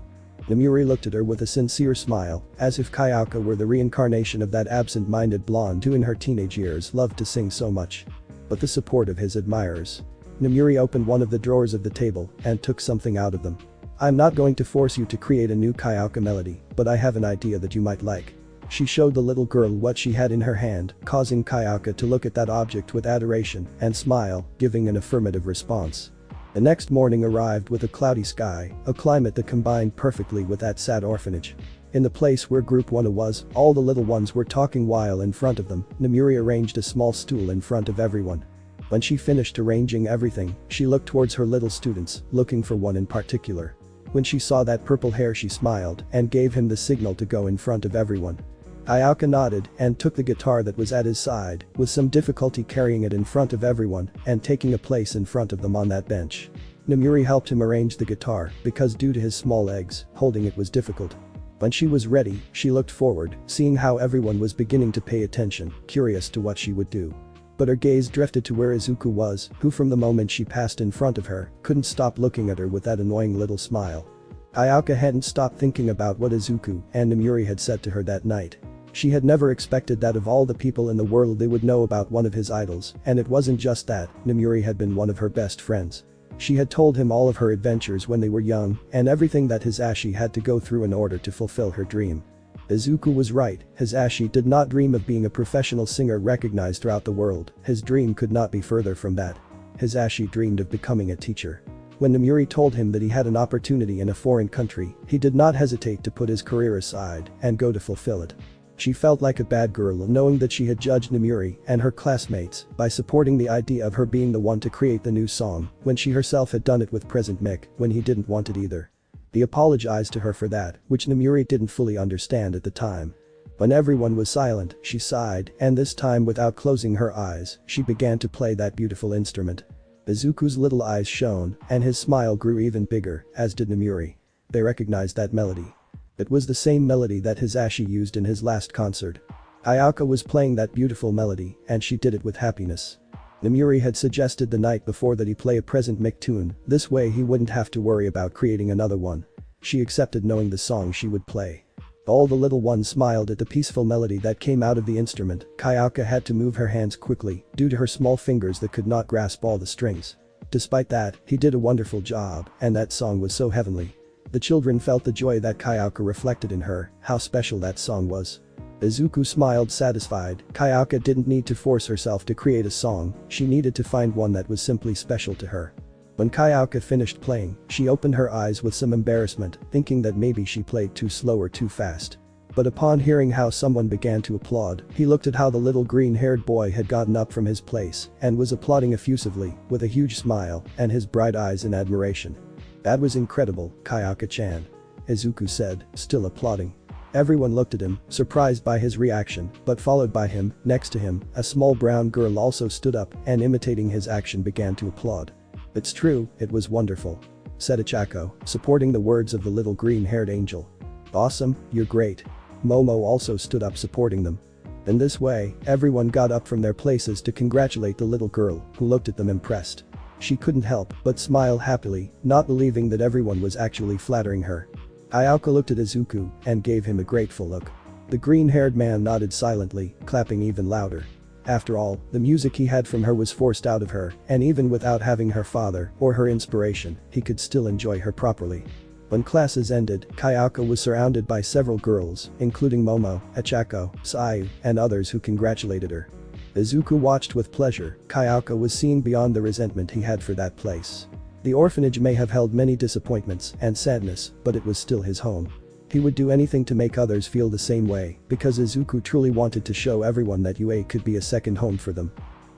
Namuri looked at her with a sincere smile, as if Kyoka were the reincarnation of that absent-minded blonde who in her teenage years loved to sing so much. But the support of his admirers. Namuri opened one of the drawers of the table and took something out of them. "I'm not going to force you to create a new Kyoka melody, but I have an idea that you might like." She showed the little girl what she had in her hand, causing Kyoka to look at that object with adoration and smile, giving an affirmative response. The next morning arrived with a cloudy sky, a climate that combined perfectly with that sad orphanage. In the place where Group 1 was, all the little ones were talking while in front of them, Namuri arranged a small stool in front of everyone. When she finished arranging everything, she looked towards her little students, looking for one in particular. When she saw that purple hair she smiled and gave him the signal to go in front of everyone. Kyoka nodded and took the guitar that was at his side, with some difficulty carrying it in front of everyone and taking a place in front of them on that bench. Namuri helped him arrange the guitar because due to his small legs, holding it was difficult. When she was ready, she looked forward, seeing how everyone was beginning to pay attention, curious to what she would do. But her gaze drifted to where Izuku was, who from the moment she passed in front of her, couldn't stop looking at her with that annoying little smile. Kyoka hadn't stopped thinking about what Izuku and Namuri had said to her that night. She had never expected that of all the people in the world they would know about one of his idols, and it wasn't just that, Namuri had been one of her best friends. She had told him all of her adventures when they were young and everything that Hisashi had to go through in order to fulfill her dream. Izuku was right, Hisashi did not dream of being a professional singer recognized throughout the world, his dream could not be further from that. Hisashi dreamed of becoming a teacher. When Namuri told him that he had an opportunity in a foreign country, he did not hesitate to put his career aside and go to fulfill it. She felt like a bad girl knowing that she had judged Namuri and her classmates by supporting the idea of her being the one to create the new song when she herself had done it with Present Mick when he didn't want it either. He apologized to her for that, which Namuri didn't fully understand at the time. When everyone was silent, she sighed and this time without closing her eyes, she began to play that beautiful instrument. Izuku's little eyes shone and his smile grew even bigger, as did Namuri. They recognized that melody. It was the same melody that Hisashi used in his last concert. Kyoka was playing that beautiful melody and she did it with happiness. Namuri had suggested the night before that he play a Present Mick tune, this way he wouldn't have to worry about creating another one. She accepted knowing the song she would play. All the little ones smiled at the peaceful melody that came out of the instrument. Kyoka had to move her hands quickly due to her small fingers that could not grasp all the strings. Despite that, he did a wonderful job and that song was so heavenly. The children felt the joy that Kyoka reflected in her, how special that song was. Izuku smiled satisfied, Kyoka didn't need to force herself to create a song, she needed to find one that was simply special to her. When Kyoka finished playing, she opened her eyes with some embarrassment, thinking that maybe she played too slow or too fast. But upon hearing how someone began to applaud, he looked at how the little green-haired boy had gotten up from his place and was applauding effusively, with a huge smile and his bright eyes in admiration. "That was incredible, Kyoka-chan," Izuku said, still applauding. Everyone looked at him, surprised by his reaction, but followed by him, next to him, a small brown girl also stood up and imitating his action began to applaud. "It's true, it was wonderful," said Ichako, supporting the words of the little green-haired angel. "Awesome, you're great." Momo also stood up supporting them. In this way, everyone got up from their places to congratulate the little girl, who looked at them impressed. She couldn't help but smile happily, not believing that everyone was actually flattering her. Kyoka looked at Izuku and gave him a grateful look. The green-haired man nodded silently, clapping even louder. After all, the music he had from her was forced out of her, and even without having her father or her inspiration, he could still enjoy her properly. When classes ended, Kyoka was surrounded by several girls, including Momo, Ichako, Sayu, and others who congratulated her. Izuku watched with pleasure, Kyoka was seeing beyond the resentment he had for that place. The orphanage may have held many disappointments and sadness, but it was still his home. He would do anything to make others feel the same way, because Izuku truly wanted to show everyone that UA could be a second home for them.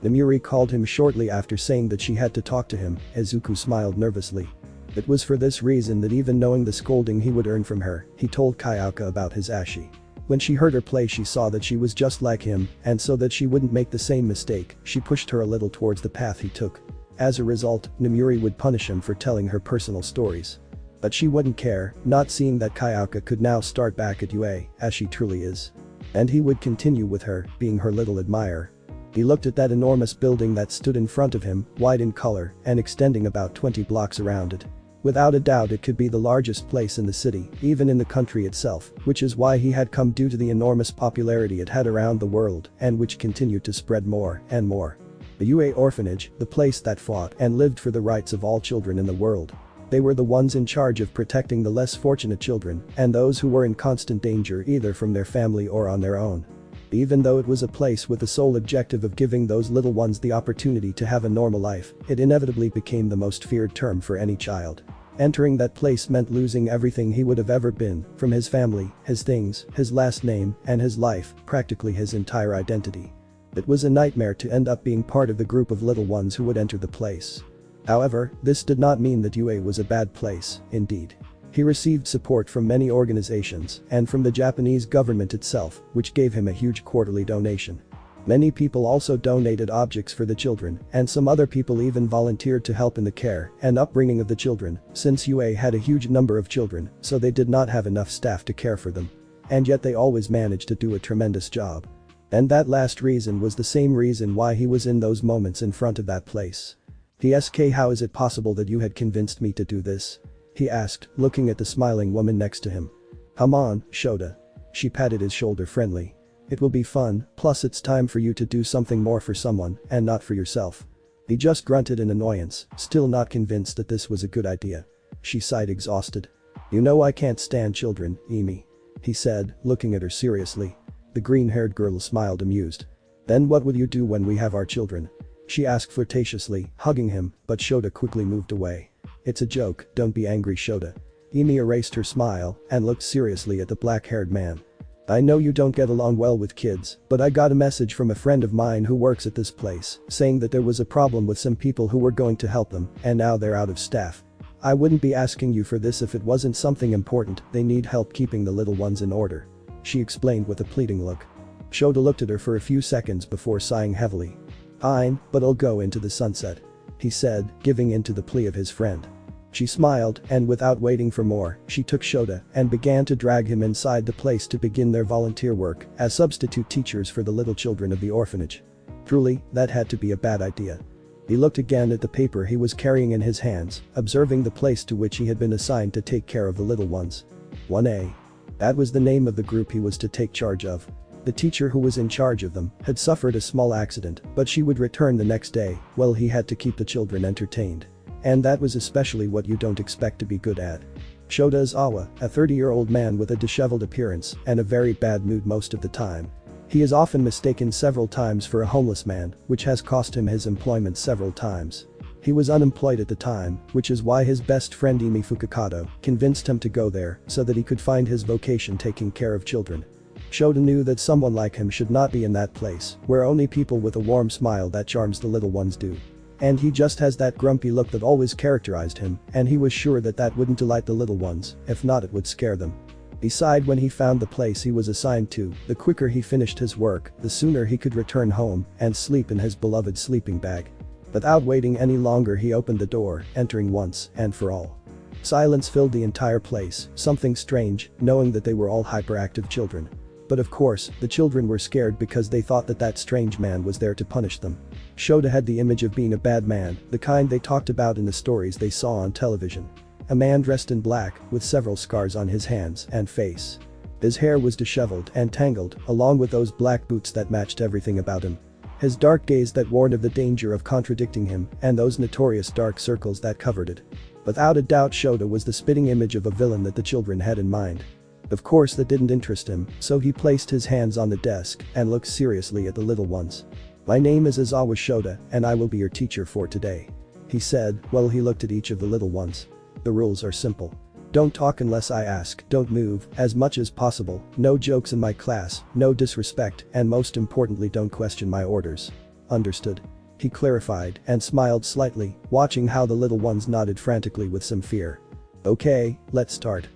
Namuri called him shortly after saying that she had to talk to him, Izuku smiled nervously. It was for this reason that even knowing the scolding he would earn from her, he told Kyoka about Hisashi. When she heard her play she saw that she was just like him, and so that she wouldn't make the same mistake, she pushed her a little towards the path he took. As a result, Namuri would punish him for telling her personal stories. But she wouldn't care, not seeing that Kyoka could now start back at UA, as she truly is. And he would continue with her, being her little admirer. He looked at that enormous building that stood in front of him, white in color, and extending about 20 blocks around it. Without a doubt it could be the largest place in the city, even in the country itself, which is why he had come due to the enormous popularity it had around the world, and which continued to spread more and more. The UA orphanage, the place that fought and lived for the rights of all children in the world. They were the ones in charge of protecting the less fortunate children and those who were in constant danger either from their family or on their own. Even though it was a place with the sole objective of giving those little ones the opportunity to have a normal life, it inevitably became the most feared term for any child. Entering that place meant losing everything he would have ever been, from his family, his things, his last name, and his life, practically his entire identity. It was a nightmare to end up being part of the group of little ones who would enter the place. However, this did not mean that UA was a bad place, indeed. He received support from many organizations and from the Japanese government itself, which gave him a huge quarterly donation. Many people also donated objects for the children, and some other people even volunteered to help in the care and upbringing of the children, since UA had a huge number of children, so they did not have enough staff to care for them. And yet they always managed to do a tremendous job. And that last reason was the same reason why he was in those moments in front of that place. How is it possible that you had convinced me to do this? He asked, looking at the smiling woman next to him. Come on, Shoto. She patted his shoulder friendly. It will be fun, plus it's time for you to do something more for someone and not for yourself. He just grunted in annoyance, still not convinced that this was a good idea. She sighed exhausted. You know I can't stand children, Emi. He said, looking at her seriously. The green-haired girl smiled amused. Then what will you do when we have our children? She asked flirtatiously, hugging him, but Shoto quickly moved away. It's a joke, don't be angry Shoto. Emi erased her smile and looked seriously at the black-haired man. I know you don't get along well with kids, but I got a message from a friend of mine who works at this place, saying that there was a problem with some people who were going to help them, and now they're out of staff. I wouldn't be asking you for this if it wasn't something important, they need help keeping the little ones in order. She explained with a pleading look. Shoto looked at her for a few seconds before sighing heavily. Fine, but I'll go into the sunset. He said, giving in to the plea of his friend. She smiled, and without waiting for more, she took Shoto and began to drag him inside the place to begin their volunteer work as substitute teachers for the little children of the orphanage. Truly, that had to be a bad idea. He looked again at the paper he was carrying in his hands, observing the place to which he had been assigned to take care of the little ones. 1A. That was the name of the group he was to take charge of. The teacher who was in charge of them had suffered a small accident, but she would return the next day, well he had to keep the children entertained. And that was especially what you don't expect to be good at. Shoto Aizawa, a 30-year-old man with a disheveled appearance and a very bad mood most of the time. He is often mistaken several times for a homeless man, which has cost him his employment several times. He was unemployed at the time, which is why his best friend Emi Fukukado convinced him to go there so that he could find his vocation taking care of children. Shoto knew that someone like him should not be in that place, where only people with a warm smile that charms the little ones do. And he just has that grumpy look that always characterized him, and he was sure that that wouldn't delight the little ones, if not it would scare them. Besides, when he found the place he was assigned to, the quicker he finished his work, the sooner he could return home and sleep in his beloved sleeping bag. Without waiting any longer he opened the door, entering once and for all. Silence filled the entire place, something strange, knowing that they were all hyperactive children. But of course, the children were scared because they thought that that strange man was there to punish them. Shoto had the image of being a bad man, the kind they talked about in the stories they saw on television. A man dressed in black, with several scars on his hands and face. His hair was disheveled and tangled, along with those black boots that matched everything about him. His dark gaze that warned of the danger of contradicting him, and those notorious dark circles that covered it. Without a doubt Shoto was the spitting image of a villain that the children had in mind. Of course that didn't interest him, so he placed his hands on the desk and looked seriously at the little ones. My name is Aizawa Shoto, and I will be your teacher for today. He said, while he looked at each of the little ones. The rules are simple. Don't talk unless I ask, don't move, as much as possible, no jokes in my class, no disrespect, and most importantly don't question my orders. Understood? He clarified and smiled slightly, watching how the little ones nodded frantically with some fear. Okay, let's start.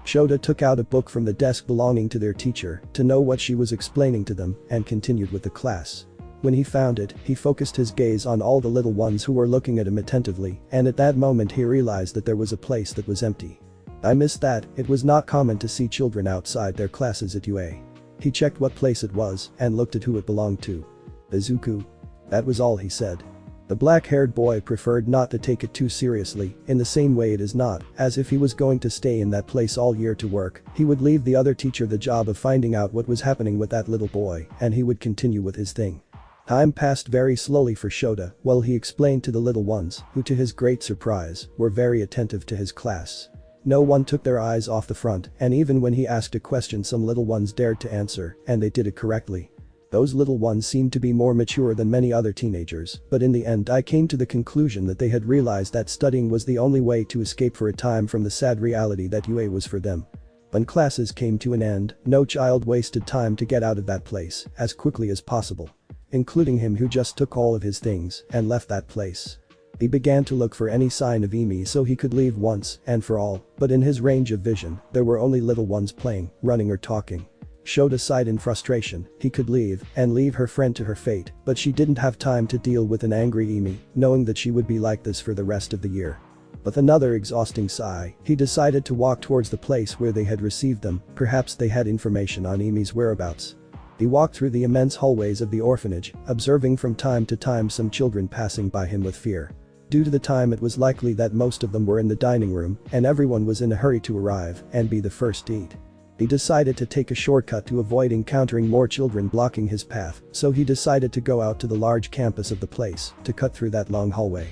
Shoto took out a book from the desk belonging to their teacher to know what she was explaining to them and continued with the class. When he found it, he focused his gaze on all the little ones who were looking at him attentively, and at that moment he realized that there was a place that was empty. I missed that. It was not common to see children outside their classes at UA. He checked what place it was and looked at who it belonged to. Izuku. That was all he said. The black-haired boy preferred not to take it too seriously, in the same way it is not, as if he was going to stay in that place all year to work, he would leave the other teacher the job of finding out what was happening with that little boy, and he would continue with his thing. Time passed very slowly for Shoto while he explained to the little ones, who to his great surprise, were very attentive to his class. No one took their eyes off the front, and even when he asked a question some little ones dared to answer, and they did it correctly. Those little ones seemed to be more mature than many other teenagers, but in the end I came to the conclusion that they had realized that studying was the only way to escape for a time from the sad reality that UA was for them. When classes came to an end, no child wasted time to get out of that place as quickly as possible. Including him who just took all of his things and left that place. He began to look for any sign of Emi so he could leave once and for all, but in his range of vision, there were only little ones playing, running or talking. Shoto sighed in frustration, he could leave and leave her friend to her fate, but she didn't have time to deal with an angry Emi, knowing that she would be like this for the rest of the year. With another exhausting sigh, he decided to walk towards the place where they had received them, perhaps they had information on Emi's whereabouts. He walked through the immense hallways of the orphanage, observing from time to time some children passing by him with fear. Due to the time it was likely that most of them were in the dining room and everyone was in a hurry to arrive and be the first to eat. He decided to take a shortcut to avoid encountering more children blocking his path, so he decided to go out to the large campus of the place to cut through that long hallway.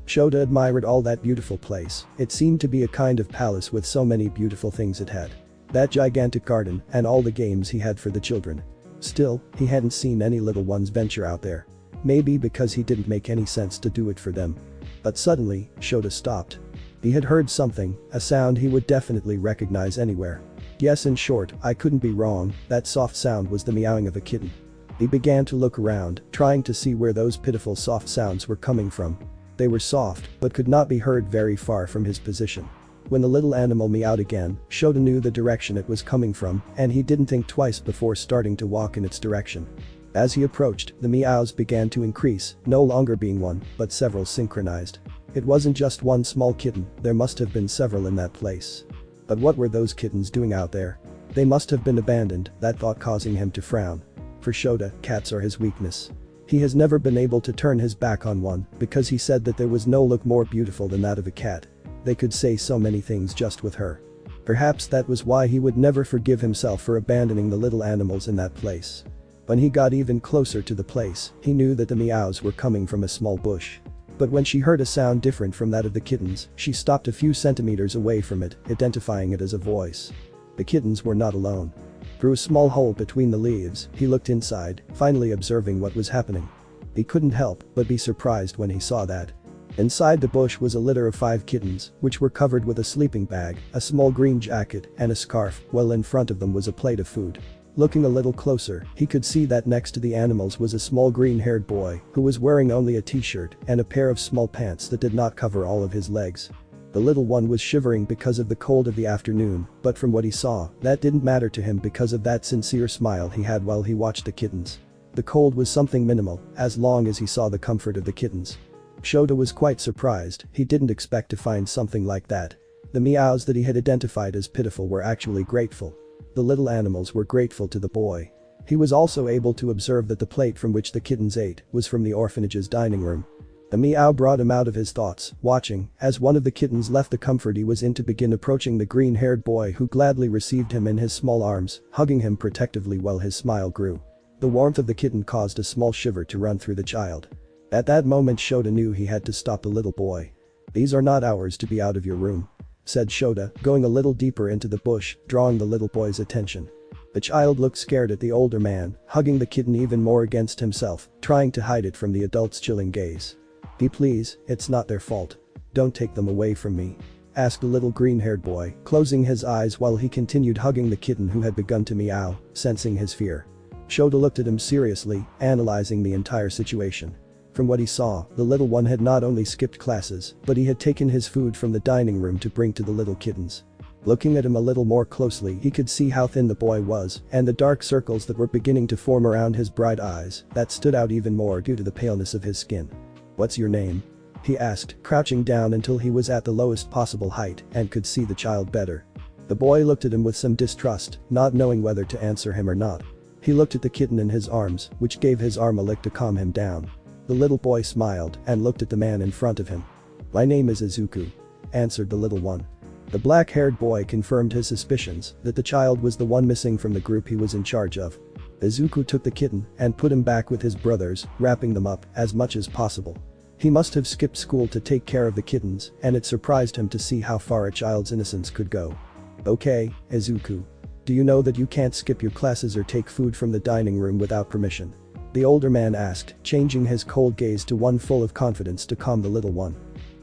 Shoto admired all that beautiful place, it seemed to be a kind of palace with so many beautiful things it had. That gigantic garden and all the games he had for the children. Still, he hadn't seen any little ones venture out there. Maybe because he didn't make any sense to do it for them. But suddenly, Shoto stopped. He had heard something, a sound he would definitely recognize anywhere. Yes, in short, I couldn't be wrong, that soft sound was the meowing of a kitten. He began to look around, trying to see where those pitiful soft sounds were coming from. They were soft, but could not be heard very far from his position. When the little animal meowed again, Shoto knew the direction it was coming from, and he didn't think twice before starting to walk in its direction. As he approached, the meows began to increase, no longer being one, but several synchronized. It wasn't just one small kitten, there must have been several in that place. But what were those kittens doing out there? They must have been abandoned, that thought causing him to frown. For Shoto, cats are his weakness. He has never been able to turn his back on one because he said that there was no look more beautiful than that of a cat. They could say so many things just with her. Perhaps that was why he would never forgive himself for abandoning the little animals in that place. When he got even closer to the place, he knew that the meows were coming from a small bush. But when she heard a sound different from that of the kittens, she stopped a few centimeters away from it, identifying it as a voice. The kittens were not alone. Through a small hole between the leaves, he looked inside, finally observing what was happening. He couldn't help but be surprised when he saw that. Inside the bush was a litter of 5 kittens, which were covered with a sleeping bag, a small green jacket, and a scarf, while in front of them was a plate of food. Looking a little closer, he could see that next to the animals was a small green-haired boy who was wearing only a t-shirt and a pair of small pants that did not cover all of his legs. The little one was shivering because of the cold of the afternoon, but from what he saw, that didn't matter to him because of that sincere smile he had while he watched the kittens. The cold was something minimal, as long as he saw the comfort of the kittens. Shoto was quite surprised, he didn't expect to find something like that. The meows that he had identified as pitiful were actually grateful. The little animals were grateful to the boy. He was also able to observe that the plate from which the kittens ate was from the orphanage's dining room. The meow brought him out of his thoughts, watching as one of the kittens left the comfort he was in to begin approaching the green-haired boy who gladly received him in his small arms, hugging him protectively while his smile grew. The warmth of the kitten caused a small shiver to run through the child. At that moment Shoto knew he had to stop the little boy. "These are not hours to be out of your room," said Shoto, going a little deeper into the bush, drawing the little boy's attention. The child looked scared at the older man, hugging the kitten even more against himself, trying to hide it from the adult's chilling gaze. Please, it's not their fault. Don't take them away from me," asked the little green-haired boy, closing his eyes while he continued hugging the kitten who had begun to meow, sensing his fear. Shoto looked at him seriously, analyzing the entire situation. From what he saw, the little one had not only skipped classes, but he had taken his food from the dining room to bring to the little kittens. Looking at him a little more closely, he could see how thin the boy was and the dark circles that were beginning to form around his bright eyes that stood out even more due to the paleness of his skin. "What's your name?" he asked, crouching down until he was at the lowest possible height and could see the child better. The boy looked at him with some distrust, not knowing whether to answer him or not. He looked at the kitten in his arms, which gave his arm a lick to calm him down. The little boy smiled and looked at the man in front of him. "My name is Izuku," answered the little one. The black-haired boy confirmed his suspicions that the child was the one missing from the group he was in charge of. Izuku took the kitten and put him back with his brothers, wrapping them up as much as possible. He must have skipped school to take care of the kittens, and it surprised him to see how far a child's innocence could go. "Okay, Izuku. Do you know that you can't skip your classes or take food from the dining room without permission?" the older man asked, changing his cold gaze to one full of confidence to calm the little one.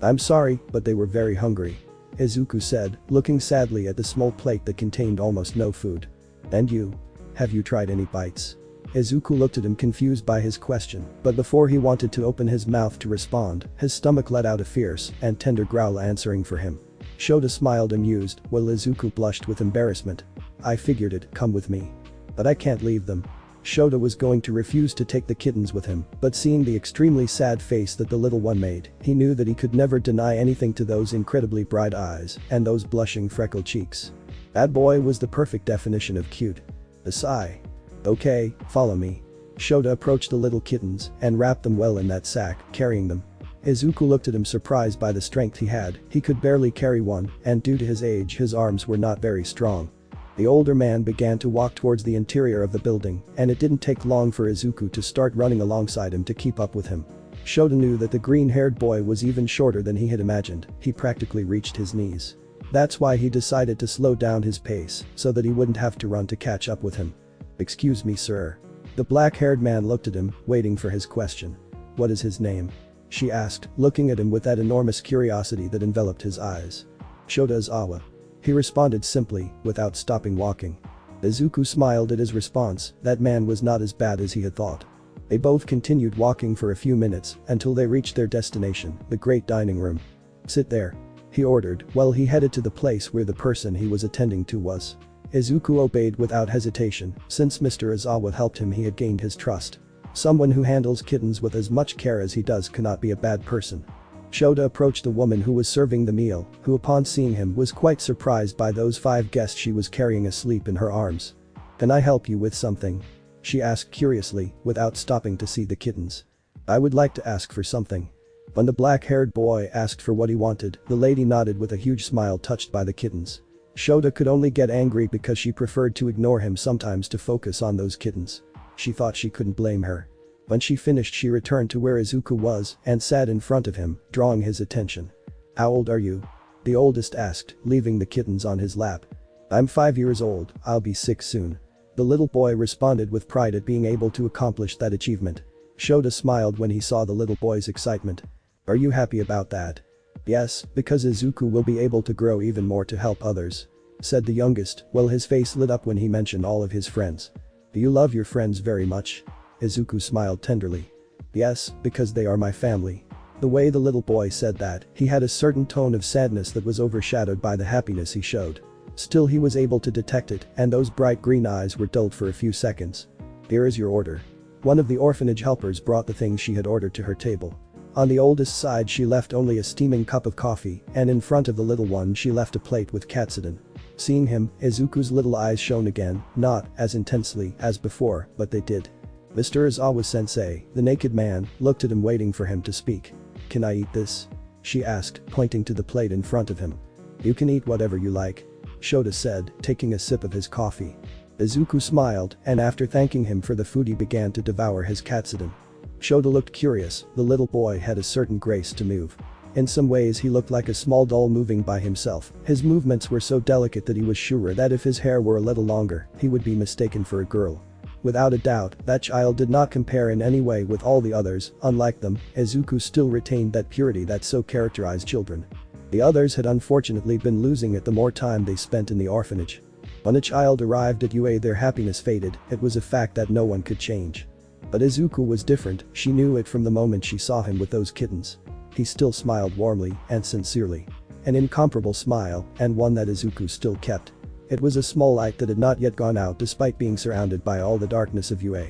"I'm sorry, but they were very hungry," Izuku said, looking sadly at the small plate that contained almost no food. "And you? Have you tried any bites?" Izuku looked at him confused by his question, but before he wanted to open his mouth to respond, his stomach let out a fierce and tender growl answering for him. Shoto smiled amused, while Izuku blushed with embarrassment. "I figured it, come with me. But I can't leave them." Shoto was going to refuse to take the kittens with him, but seeing the extremely sad face that the little one made, he knew that he could never deny anything to those incredibly bright eyes and those blushing freckled cheeks. That boy was the perfect definition of cute. A sigh. "Okay, follow me." Shoto approached the little kittens and wrapped them well in that sack, carrying them. Izuku looked at him surprised by the strength he had. He could barely carry one, and due to his age his arms were not very strong. The older man began to walk towards the interior of the building, and it didn't take long for Izuku to start running alongside him to keep up with him. Shoto knew that the green-haired boy was even shorter than he had imagined. He practically reached his knees. That's why he decided to slow down his pace, so that he wouldn't have to run to catch up with him. "Excuse me, sir." The black-haired man looked at him, waiting for his question. "What is his name?" she asked, looking at him with that enormous curiosity that enveloped his eyes. "Shoto Aizawa." He responded simply, without stopping walking. Izuku smiled at his response. That man was not as bad as he had thought. They both continued walking for a few minutes until they reached their destination, the great dining room. "Sit there," he ordered, while he headed to the place where the person he was attending to was. Izuku obeyed without hesitation. Since Mr. Aizawa helped him, he had gained his trust. Someone who handles kittens with as much care as he does cannot be a bad person. Shoto approached the woman who was serving the meal, who upon seeing him was quite surprised by those 5 guests she was carrying asleep in her arms. "Can I help you with something?" she asked curiously, without stopping to see the kittens. "I would like to ask for something." When the black-haired boy asked for what he wanted, the lady nodded with a huge smile touched by the kittens. Shoto could only get angry because she preferred to ignore him sometimes to focus on those kittens. She thought she couldn't blame her. When she finished, she returned to where Izuku was and sat in front of him, drawing his attention. "How old are you?" the oldest asked, leaving the kittens on his lap. "I'm 5 years old, I'll be 6 soon." The little boy responded with pride at being able to accomplish that achievement. Shoto smiled when he saw the little boy's excitement. "Are you happy about that?" "Yes, because Izuku will be able to grow even more to help others," said the youngest, while his face lit up when he mentioned all of his friends. "Do you love your friends very much?" Izuku smiled tenderly. "Yes, because they are my family." The way the little boy said that, he had a certain tone of sadness that was overshadowed by the happiness he showed. Still, he was able to detect it, and those bright green eyes were dulled for a few seconds. "Here is your order." One of the orphanage helpers brought the things she had ordered to her table. On the oldest side, she left only a steaming cup of coffee, and in front of the little one she left a plate with katsudon. Seeing him, Izuku's little eyes shone again, not as intensely as before, but they did. Mr. Aizawa-sensei, the naked man, looked at him waiting for him to speak. "Can I eat this?" she asked, pointing to the plate in front of him. "You can eat whatever you like," Shoto said, taking a sip of his coffee. Izuku smiled, and after thanking him for the food he began to devour his katsudon. Shoto looked curious. The little boy had a certain grace to move. In some ways he looked like a small doll moving by himself. His movements were so delicate that he was sure that if his hair were a little longer, he would be mistaken for a girl. Without a doubt, that child did not compare in any way with all the others. Unlike them, Izuku still retained that purity that so characterized children. The others had unfortunately been losing it the more time they spent in the orphanage. When a child arrived at UA, their happiness faded. It was a fact that no one could change. But Izuku was different. She knew it from the moment she saw him with those kittens. He still smiled warmly and sincerely. an incomparable smile, and one that Izuku still kept. It was a small light that had not yet gone out despite being surrounded by all the darkness of UA.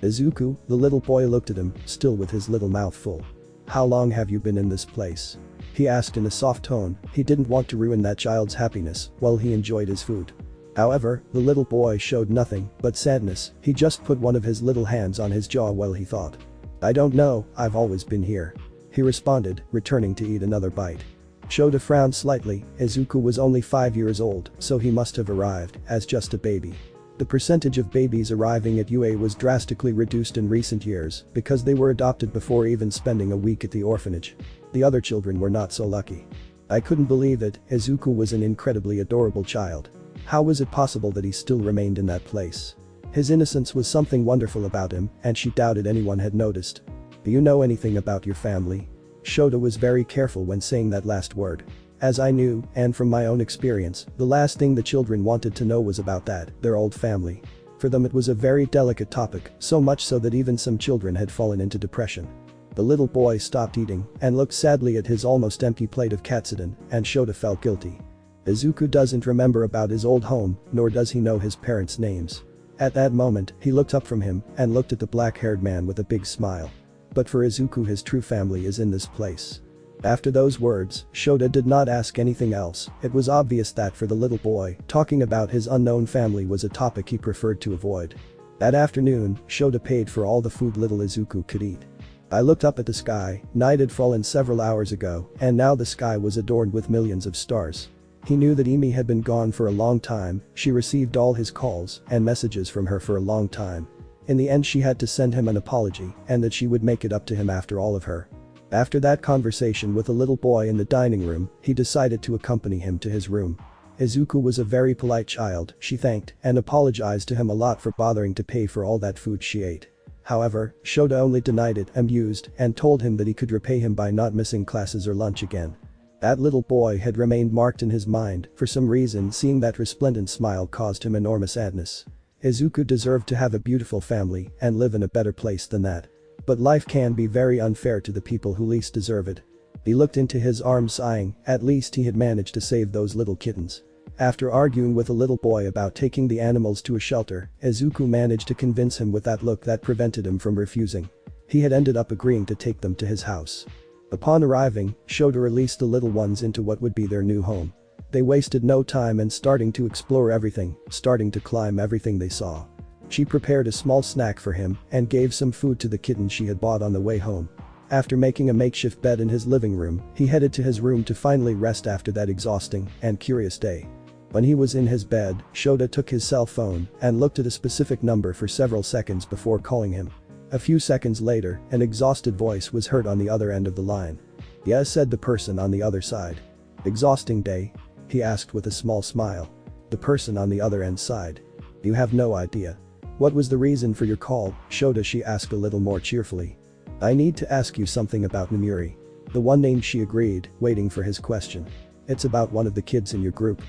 Izuku, the little boy, looked at him, still with his little mouth full. "How long have you been in this place?" he asked in a soft tone. He didn't want to ruin that child's happiness while he enjoyed his food. However, the little boy showed nothing but sadness. He just put one of his little hands on his jaw while he thought. "I don't know, I've always been here," he responded, returning to eat another bite. Shoto frowned slightly. Izuku was only 5 years old, so he must have arrived as just a baby. The percentage of babies arriving at UA was drastically reduced in recent years because they were adopted before even spending a week at the orphanage. The other children were not so lucky. I couldn't believe it. Izuku was an incredibly adorable child. How was it possible that he still remained in that place? His innocence was something wonderful about him, and she doubted anyone had noticed. "Do you know anything about your family?" Shoto was very careful when saying that last word. As I knew, and from my own experience, the last thing the children wanted to know was about their old family. For them it was a very delicate topic, so much so that even some children had fallen into depression. The little boy stopped eating and looked sadly at his almost empty plate of katsudon, and Shoto felt guilty. Izuku doesn't remember about his old home, nor does he know his parents' names. At that moment, he looked up from him and looked at the black-haired man with a big smile. But for Izuku, his true family is in this place. After those words, Shoto did not ask anything else. It was obvious that for the little boy, talking about his unknown family was a topic he preferred to avoid. That afternoon, Shoto paid for all the food little Izuku could eat. I looked up at the sky. Night had fallen several hours ago, and now the sky was adorned with millions of stars. He knew that Emi had been gone for a long time. She received all his calls and messages from her for a long time. In the end, she had to send him an apology and that she would make it up to him after all of her. After that conversation with the little boy in the dining room, he decided to accompany him to his room. Izuku was a very polite child. She thanked and apologized to him a lot for bothering to pay for all that food she ate. However, Shoto only denied it, amused, and told him that he could repay him by not missing classes or lunch again. That little boy had remained marked in his mind. For some reason, seeing that resplendent smile caused him enormous sadness. Izuku deserved to have a beautiful family and live in a better place than that. But life can be very unfair to the people who least deserve it. He looked into his arms, sighing. At least he had managed to save those little kittens. After arguing with a little boy about taking the animals to a shelter, Izuku managed to convince him with that look that prevented him from refusing. He had ended up agreeing to take them to his house. Upon arriving, Shoto released the little ones into what would be their new home. They wasted no time in starting to explore everything, starting to climb everything they saw. She prepared a small snack for him and gave some food to the kitten she had bought on the way home. After making a makeshift bed in his living room, he headed to his room to finally rest after that exhausting and curious day. When he was in his bed, Shoto took his cell phone and looked at a specific number for several seconds before calling him. A few seconds later, an exhausted voice was heard on the other end of the line. "Yes," said the person on the other side. "Exhausting day?" he asked with a small smile. The person on the other end sighed. "You have no idea." "What was the reason for your call, Shoto?" she asked a little more cheerfully. "I need to ask you something about Namuri." The one named she agreed, waiting for his question. "It's about one of the kids in your group."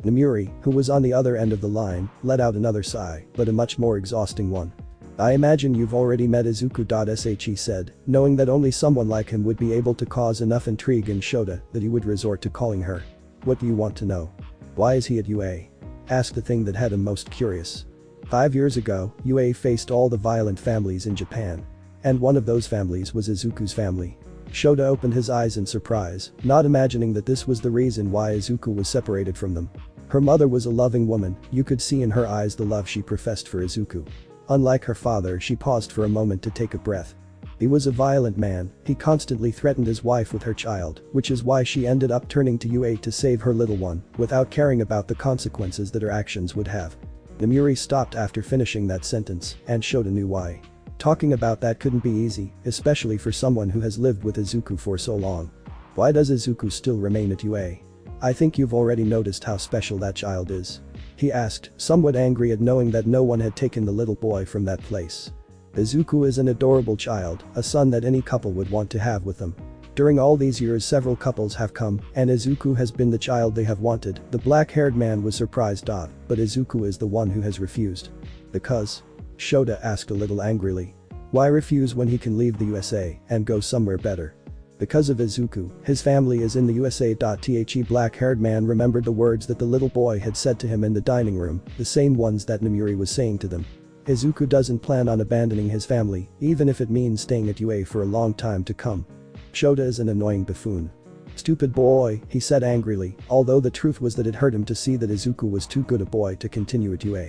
Namuri, who was on the other end of the line, let out another sigh, but a much more exhausting one. "I imagine you've already met Izuku.sh," he said, knowing that only someone like him would be able to cause enough intrigue in Shoto that he would resort to calling her. "What do you want to know?" "Why is he at UA?" asked the thing that had him most curious. 5 years ago, UA faced all the violent families in Japan. And one of those families was Izuku's family. Shoto opened his eyes in surprise, not imagining that this was the reason why Izuku was separated from them. Her mother was a loving woman. You could see in her eyes the love she professed for Izuku. Unlike her father, she paused for a moment to take a breath. He was a violent man. He constantly threatened his wife with her child, which is why she ended up turning to UA to save her little one, without caring about the consequences that her actions would have. Namuri stopped after finishing that sentence, and Shoto knew why. Talking about that couldn't be easy, especially for someone who has lived with Izuku for so long. Why does Izuku still remain at UA? "I think you've already noticed how special that child is," he asked, somewhat angry at knowing that no one had taken the little boy from that place. "Izuku is an adorable child, a son that any couple would want to have with them. During all these years several couples have come, and Izuku has been the child they have wanted." The black-haired man was surprised. But Izuku is the one who has refused. "Because?" Shoto asked a little angrily. "Why refuse when he can leave the USA and go somewhere better?" Because of Izuku, his family is in the USA. The black-haired man remembered the words that the little boy had said to him in the dining room, the same ones that Namuri was saying to them. Izuku doesn't plan on abandoning his family, even if it means staying at UA for a long time to come. Shoto is an annoying buffoon. Stupid boy, he said angrily, although the truth was that it hurt him to see that Izuku was too good a boy to continue at UA.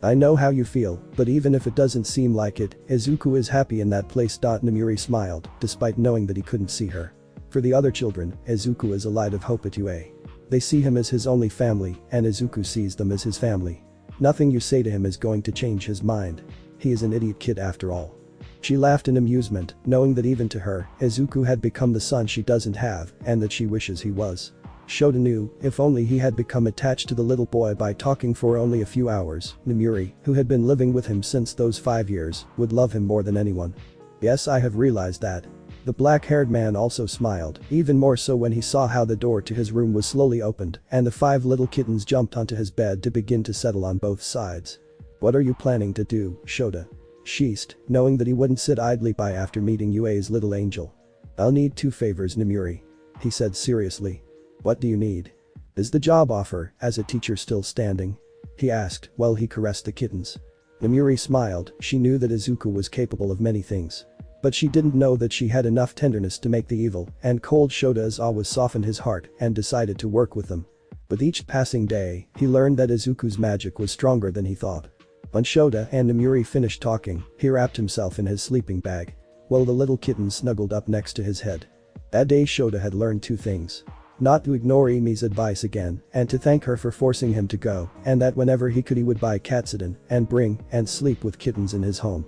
I know how you feel, but even if it doesn't seem like it, Izuku is happy in that place. Namuri smiled, despite knowing that he couldn't see her. For the other children, Izuku is a light of hope at UA. They see him as his only family, and Izuku sees them as his family. Nothing you say to him is going to change his mind. He is an idiot kid after all. She laughed in amusement, knowing that even to her, Izuku had become the son she doesn't have, and that she wishes he was. Shoto knew, if only he had become attached to the little boy by talking for only a few hours, Namuri, who had been living with him since those 5 years, would love him more than anyone. Yes, I have realized that. The black-haired man also smiled, even more so when he saw how the door to his room was slowly opened and the 5 little kittens jumped onto his bed to begin to settle on both sides. What are you planning to do, Shoto? Sheest, knowing that he wouldn't sit idly by after meeting UA's little angel. I'll need 2 favors, Namuri. He said seriously. What do you need? Is the job offer, as a teacher, still standing? He asked while he caressed the kittens. Namuri smiled, she knew that Izuku was capable of many things. But she didn't know that she had enough tenderness to make the evil and cold Shoto Aizawa softened his heart and decided to work with them. With each passing day, he learned that Izuku's magic was stronger than he thought. When Shoto and Namuri finished talking, he wrapped himself in his sleeping bag, while the little kitten snuggled up next to his head. That day Shoto had learned 2 things. Not to ignore Imi's advice again, and to thank her for forcing him to go, and that whenever he could he would buy katsudon and bring and sleep with kittens in his home.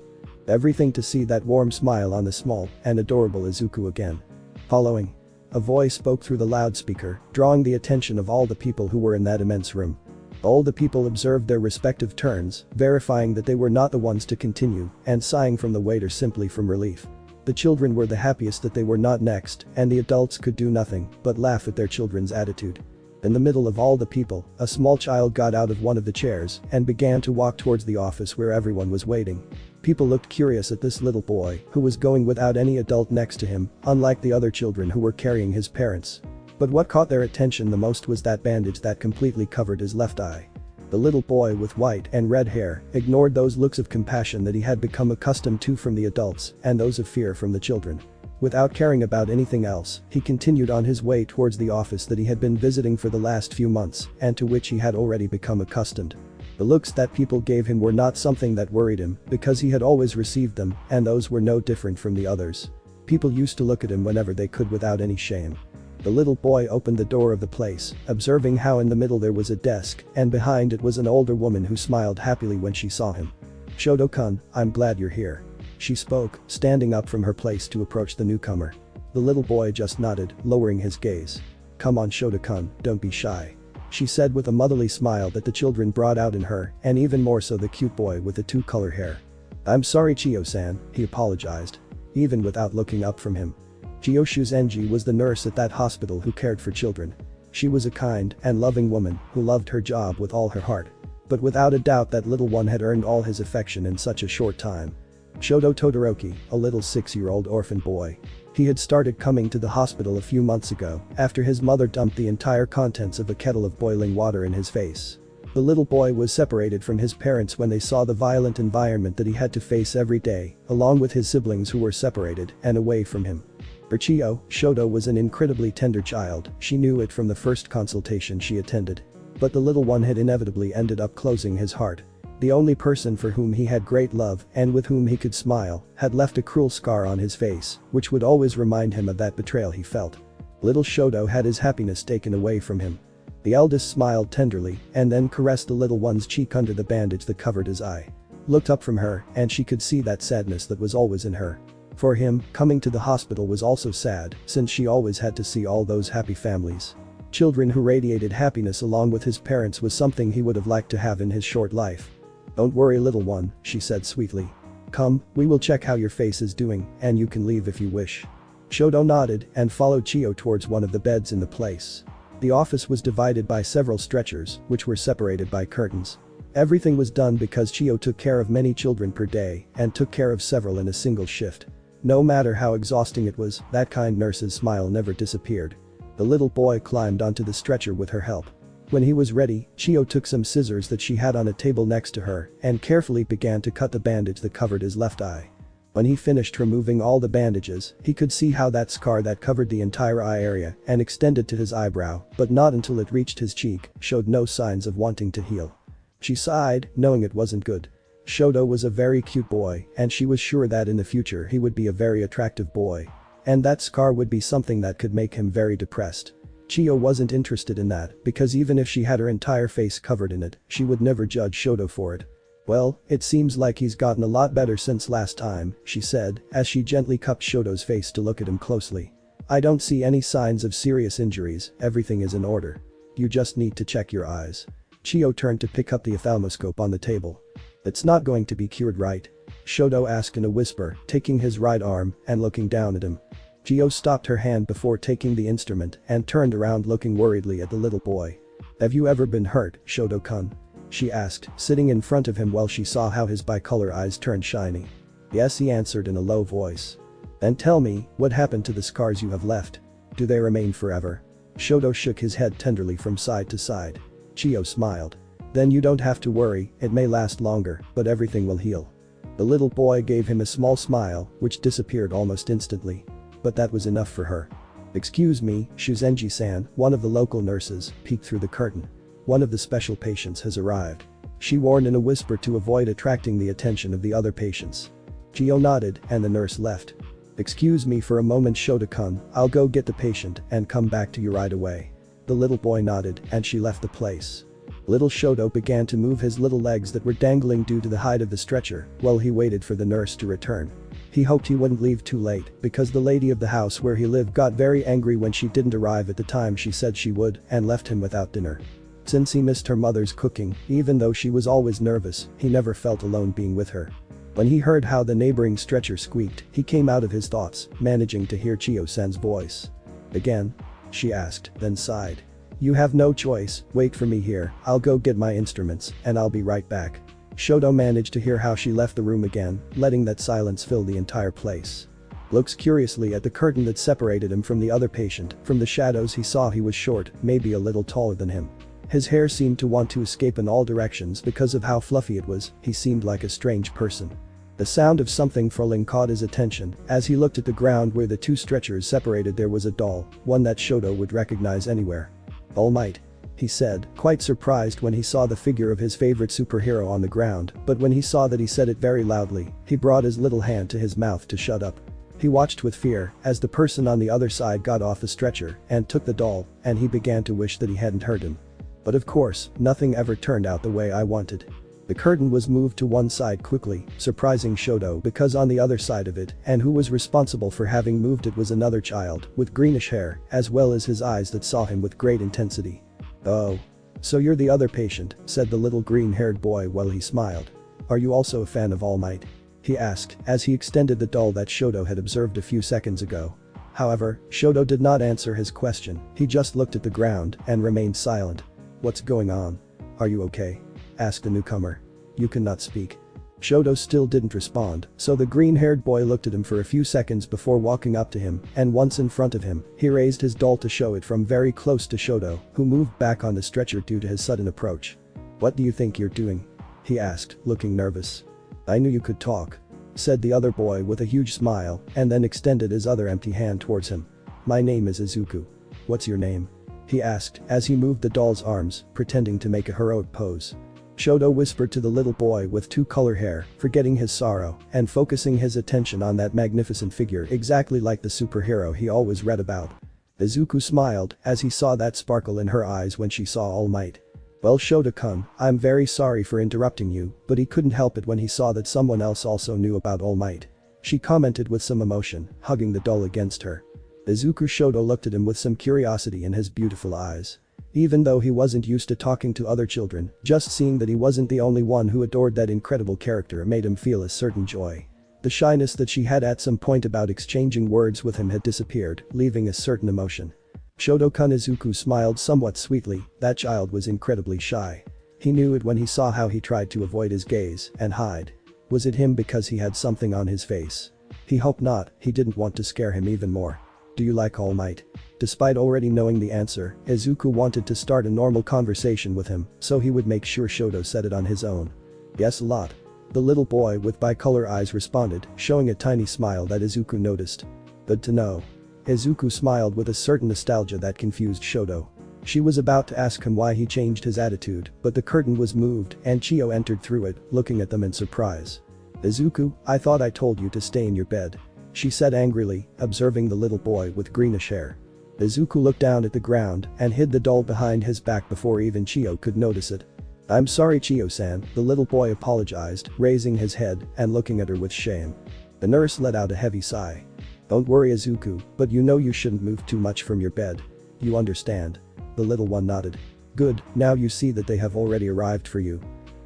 Everything to see that warm smile on the small and adorable Izuku again. Following. A voice spoke through the loudspeaker, drawing the attention of all the people who were in that immense room. All the people observed their respective turns, verifying that they were not the ones to continue, and sighing from the waiter simply from relief. The children were the happiest that they were not next, and the adults could do nothing but laugh at their children's attitude. In the middle of all the people, a small child got out of one of the chairs and began to walk towards the office where everyone was waiting. People looked curious at this little boy who was going without any adult next to him, unlike the other children who were carrying his parents. But what caught their attention the most was that bandage that completely covered his left eye. The little boy with white and red hair ignored those looks of compassion that he had become accustomed to from the adults and those of fear from the children. Without caring about anything else, he continued on his way towards the office that he had been visiting for the last few months and to which he had already become accustomed. The looks that people gave him were not something that worried him because he had always received them and those were no different from the others. People used to look at him whenever they could without any shame. The little boy opened the door of the place, observing how in the middle there was a desk and behind it was an older woman who smiled happily when she saw him. Shoto-kun, I'm glad you're here. She spoke, standing up from her place to approach the newcomer. The little boy just nodded, lowering his gaze. Come on Shoto-kun, don't be shy. She said with a motherly smile that the children brought out in her and even more so the cute boy with the 2-color hair. I'm sorry Chiyo-san, he apologized. Even without looking up from him. Chiyoshi Zenji was the nurse at that hospital who cared for children. She was a kind and loving woman who loved her job with all her heart. But without a doubt that little one had earned all his affection in such a short time. Shoto Todoroki, a little 6-year-old orphan boy. He had started coming to the hospital a few months ago after his mother dumped the entire contents of a kettle of boiling water in his face. The little boy was separated from his parents when they saw the violent environment that he had to face every day, along with his siblings who were separated and away from him. For Chiyo, Shoto was an incredibly tender child, she knew it from the first consultation she attended. But the little one had inevitably ended up closing his heart. The only person for whom he had great love and with whom he could smile had left a cruel scar on his face, which would always remind him of that betrayal he felt. Little Shoto had his happiness taken away from him. The eldest smiled tenderly and then caressed the little one's cheek under the bandage that covered his eye. Looked up from her and she could see that sadness that was always in her. For him, coming to the hospital was also sad since she always had to see all those happy families. Children who radiated happiness along with his parents was something he would have liked to have in his short life. Don't worry little one, she said sweetly. Come, we will check how your face is doing and you can leave if you wish. Shoto nodded and followed Chiyo towards one of the beds in the place. The office was divided by several stretchers which were separated by curtains. Everything was done because Chiyo took care of many children per day and took care of several in a single shift. No matter how exhausting it was, that kind nurse's smile never disappeared. The little boy climbed onto the stretcher with her help. When he was ready, Chio took some scissors that she had on a table next to her and carefully began to cut the bandage that covered his left eye. When he finished removing all the bandages, he could see how that scar that covered the entire eye area and extended to his eyebrow, but not until it reached his cheek, showed no signs of wanting to heal. She sighed, knowing it wasn't good. Shoto was a very cute boy, and she was sure that in the future he would be a very attractive boy. And that scar would be something that could make him very depressed. Chio wasn't interested in that, because even if she had her entire face covered in it, she would never judge Shoto for it. Well, it seems like he's gotten a lot better since last time, she said, as she gently cupped Shoto's face to look at him closely. I don't see any signs of serious injuries, everything is in order. You just need to check your eyes. Chio turned to pick up the ophthalmoscope on the table. It's not going to be cured, right? Shoto asked in a whisper, taking his right arm and looking down at him. Chio stopped her hand before taking the instrument and turned around looking worriedly at the little boy. Have you ever been hurt, Shoto-kun? She asked, sitting in front of him while she saw how his bicolor eyes turned shiny. Yes, he answered in a low voice. Then tell me, what happened to the scars you have left? Do they remain forever? Shoto shook his head tenderly from side to side. Chio smiled. Then you don't have to worry, it may last longer, but everything will heal. The little boy gave him a small smile, which disappeared almost instantly. But that was enough for her. Excuse me, Shuzenji-san, one of the local nurses, peeked through the curtain. One of the special patients has arrived. She warned in a whisper to avoid attracting the attention of the other patients. Chio nodded, and the nurse left. Excuse me for a moment, Shoto-kun, I'll go get the patient and come back to you right away. The little boy nodded, and she left the place. Little Shoto began to move his little legs that were dangling due to the height of the stretcher while he waited for the nurse to return. He hoped he wouldn't leave too late because the lady of the house where he lived got very angry when she didn't arrive at the time she said she would and left him without dinner. Since he missed her mother's cooking, even though she was always nervous, he never felt alone being with her. When he heard how the neighboring stretcher squeaked, he came out of his thoughts, managing to hear Chio-san's voice. Again? She asked, then sighed. You have no choice, wait for me here, I'll go get my instruments, and I'll be right back. Shoto managed to hear how she left the room again, letting that silence fill the entire place. Looks curiously at the curtain that separated him from the other patient. From the shadows he saw he was short, maybe a little taller than him. His hair seemed to want to escape in all directions because of how fluffy it was, he seemed like a strange person. The sound of something falling caught his attention. As he looked at the ground where the two stretchers separated, there was a doll, one that Shoto would recognize anywhere. All Might, he said, quite surprised when he saw the figure of his favorite superhero on the ground, but when he saw that he said it very loudly, he brought his little hand to his mouth to shut up. He watched with fear as the person on the other side got off the stretcher and took the doll, and he began to wish that he hadn't hurt him. But of course, nothing ever turned out the way I wanted. The curtain was moved to one side quickly, surprising Shoto because on the other side of it, and who was responsible for having moved it, was another child with greenish hair, as well as his eyes that saw him with great intensity. Oh. So you're the other patient, said the little green-haired boy while he smiled. Are you also a fan of All Might? He asked as he extended the doll that Shoto had observed a few seconds ago. However, Shoto did not answer his question, he just looked at the ground and remained silent. What's going on? Are you okay? Asked the newcomer. You cannot speak. Shoto still didn't respond, so the green-haired boy looked at him for a few seconds before walking up to him, and once in front of him, he raised his doll to show it from very close to Shoto, who moved back on the stretcher due to his sudden approach. What do you think you're doing? He asked, looking nervous. I knew you could talk, said the other boy with a huge smile, and then extended his other empty hand towards him. My name is Izuku. What's your name? He asked as he moved the doll's arms, pretending to make a heroic pose. Shoto whispered to the little boy with two color hair, forgetting his sorrow and focusing his attention on that magnificent figure exactly like the superhero he always read about. Izuku smiled as he saw that sparkle in her eyes when she saw All Might. Well, Shoto-kun, I'm very sorry for interrupting you, but he couldn't help it when he saw that someone else also knew about All Might. She commented with some emotion, hugging the doll against her. Izuku Shoto looked at him with some curiosity in his beautiful eyes. Even though he wasn't used to talking to other children, just seeing that he wasn't the only one who adored that incredible character made him feel a certain joy. The shyness that she had at some point about exchanging words with him had disappeared, leaving a certain emotion. Shoto-kun. Izuku smiled somewhat sweetly, that child was incredibly shy. He knew it when he saw how he tried to avoid his gaze and hide. Was it him because he had something on his face? He hoped not, he didn't want to scare him even more. Do you like All Might? Despite already knowing the answer, Izuku wanted to start a normal conversation with him, so he would make sure Shoto said it on his own. Yes, a lot. The little boy with bicolor eyes responded, showing a tiny smile that Izuku noticed. Good to know. Izuku smiled with a certain nostalgia that confused Shoto. She was about to ask him why he changed his attitude, but the curtain was moved and Chio entered through it, looking at them in surprise. Izuku, I thought I told you to stay in your bed. She said angrily, observing the little boy with greenish hair. Izuku looked down at the ground and hid the doll behind his back before even Chio could notice it. I'm sorry Chio-san, the little boy apologized, raising his head and looking at her with shame. The nurse let out a heavy sigh. Don't worry Izuku, but you know you shouldn't move too much from your bed. You understand? The little one nodded. Good, now you see that they have already arrived for you.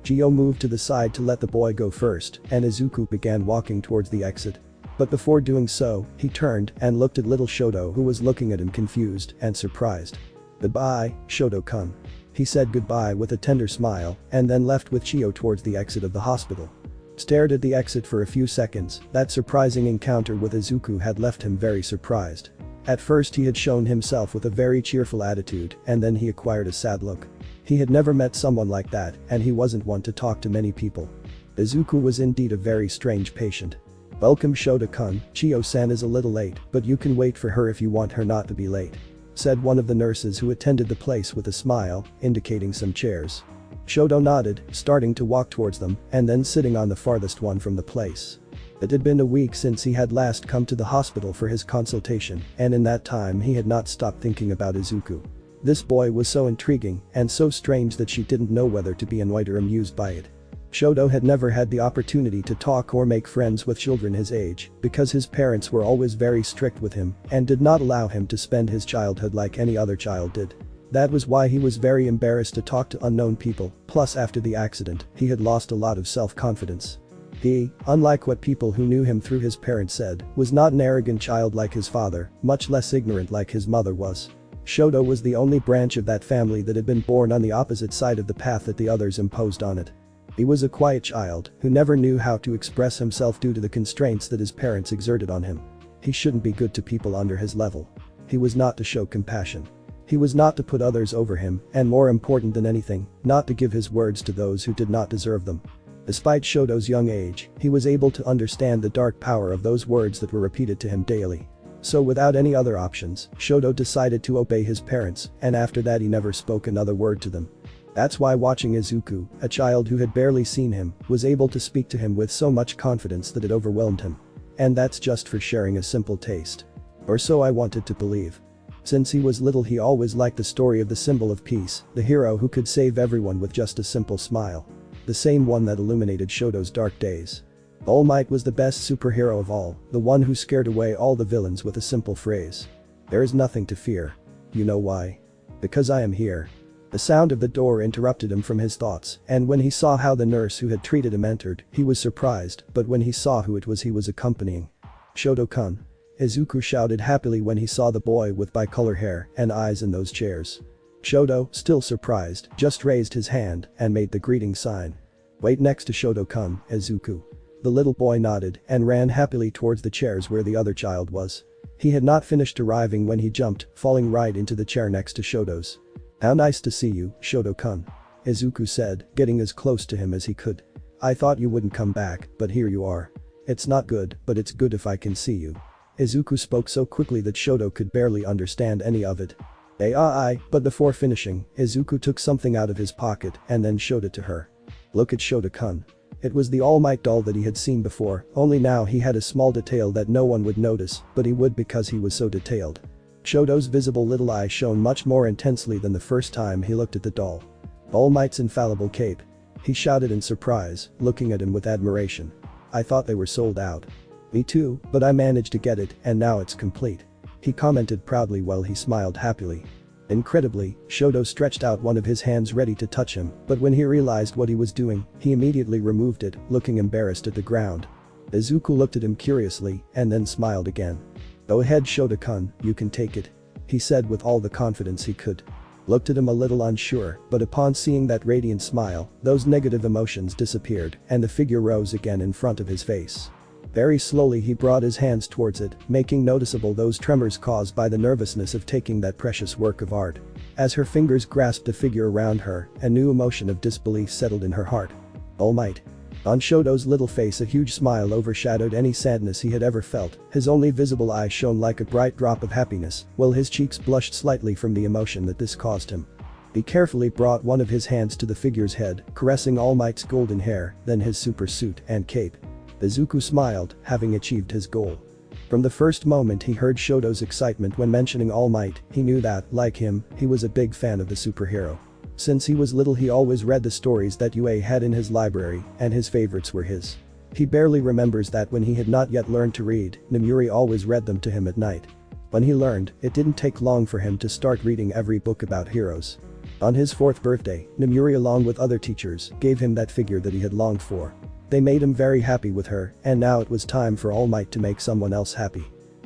Chio moved to the side to let the boy go first, and Izuku began walking towards the exit. But before doing so, he turned and looked at little Shoto who was looking at him confused and surprised. Goodbye, Shoto-kun. He said goodbye with a tender smile and then left with Chio towards the exit of the hospital. Stared at the exit for a few seconds, that surprising encounter with Izuku had left him very surprised. At first he had shown himself with a very cheerful attitude and then he acquired a sad look. He had never met someone like that and he wasn't one to talk to many people. Izuku was indeed a very strange patient. Welcome Shoto-kun, Chio-san is a little late, but you can wait for her if you want her not to be late. Said one of the nurses who attended the place with a smile, indicating some chairs. Shoto nodded, starting to walk towards them and then sitting on the farthest one from the place. It had been a week since he had last come to the hospital for his consultation and in that time he had not stopped thinking about Izuku. This boy was so intriguing and so strange that she didn't know whether to be annoyed or amused by it. Shoto had never had the opportunity to talk or make friends with children his age because his parents were always very strict with him and did not allow him to spend his childhood like any other child did. That was why he was very embarrassed to talk to unknown people, plus after the accident, he had lost a lot of self-confidence. He, unlike what people who knew him through his parents said, was not an arrogant child like his father, much less ignorant like his mother was. Shoto was the only branch of that family that had been born on the opposite side of the path that the others imposed on it. He was a quiet child who never knew how to express himself due to the constraints that his parents exerted on him. He shouldn't be good to people under his level. He was not to show compassion. He was not to put others over him and more important than anything, not to give his words to those who did not deserve them. Despite Shoto's young age, he was able to understand the dark power of those words that were repeated to him daily. So without any other options, Shoto decided to obey his parents and after that he never spoke another word to them. That's why watching Izuku, a child who had barely seen him, was able to speak to him with so much confidence that it overwhelmed him. And that's just for sharing a simple taste. Or so I wanted to believe. Since he was little he always liked the story of the symbol of peace, the hero who could save everyone with just a simple smile. The same one that illuminated Shoto's dark days. All Might was the best superhero of all, the one who scared away all the villains with a simple phrase. There is nothing to fear. You know why? Because I am here. The sound of the door interrupted him from his thoughts, and when he saw how the nurse who had treated him entered, he was surprised, but when he saw who it was he was accompanying. Shoto-kun. Izuku shouted happily when he saw the boy with bicolor hair and eyes in those chairs. Shoto, still surprised, just raised his hand and made the greeting sign. Wait next to Shoto-kun, Izuku. The little boy nodded and ran happily towards the chairs where the other child was. He had not finished arriving when he jumped, falling right into the chair next to Shoto's. How nice to see you, Shoto-kun. Izuku said, getting as close to him as he could. I thought you wouldn't come back, but here you are. It's not good, but it's good if I can see you. Izuku spoke so quickly that Shoto could barely understand any of it. But before finishing, Izuku took something out of his pocket and then showed it to her. Look at Shoto-kun. It was the All Might doll that he had seen before, only now he had a small detail that no one would notice, but he would because he was so detailed. Shoto's visible little eye shone much more intensely than the first time he looked at the doll. All Might's infallible cape. He shouted in surprise, looking at him with admiration. I thought they were sold out. Me too, but I managed to get it and now it's complete. He commented proudly while he smiled happily. Incredibly, Shoto stretched out one of his hands ready to touch him, but when he realized what he was doing, he immediately removed it, looking embarrassed at the ground. Izuku looked at him curiously and then smiled again. Go ahead Shoto-kun, you can take it. He said with all the confidence he could. Looked at him a little unsure, but upon seeing that radiant smile, those negative emotions disappeared and the figure rose again in front of his face. Very slowly he brought his hands towards it, making noticeable those tremors caused by the nervousness of taking that precious work of art. As her fingers grasped the figure around her, a new emotion of disbelief settled in her heart. All Might. On Shoto's little face a huge smile overshadowed any sadness he had ever felt, his only visible eye shone like a bright drop of happiness, while his cheeks blushed slightly from the emotion that this caused him. He carefully brought one of his hands to the figure's head, caressing All Might's golden hair, then his super suit and cape. Izuku smiled, having achieved his goal. From the first moment he heard Shoto's excitement when mentioning All Might, he knew that, like him, he was a big fan of the superhero. Since he was little he always read the stories that UA had in his library, and his favorites were his. He barely remembers that when he had not yet learned to read, Namuri always read them to him at night. When he learned, it didn't take long for him to start reading every book about heroes. On his 4th birthday, Namuri along with other teachers, gave him that figure that he had longed for. They made him very happy with her, and now it was time for All Might to make someone else happy.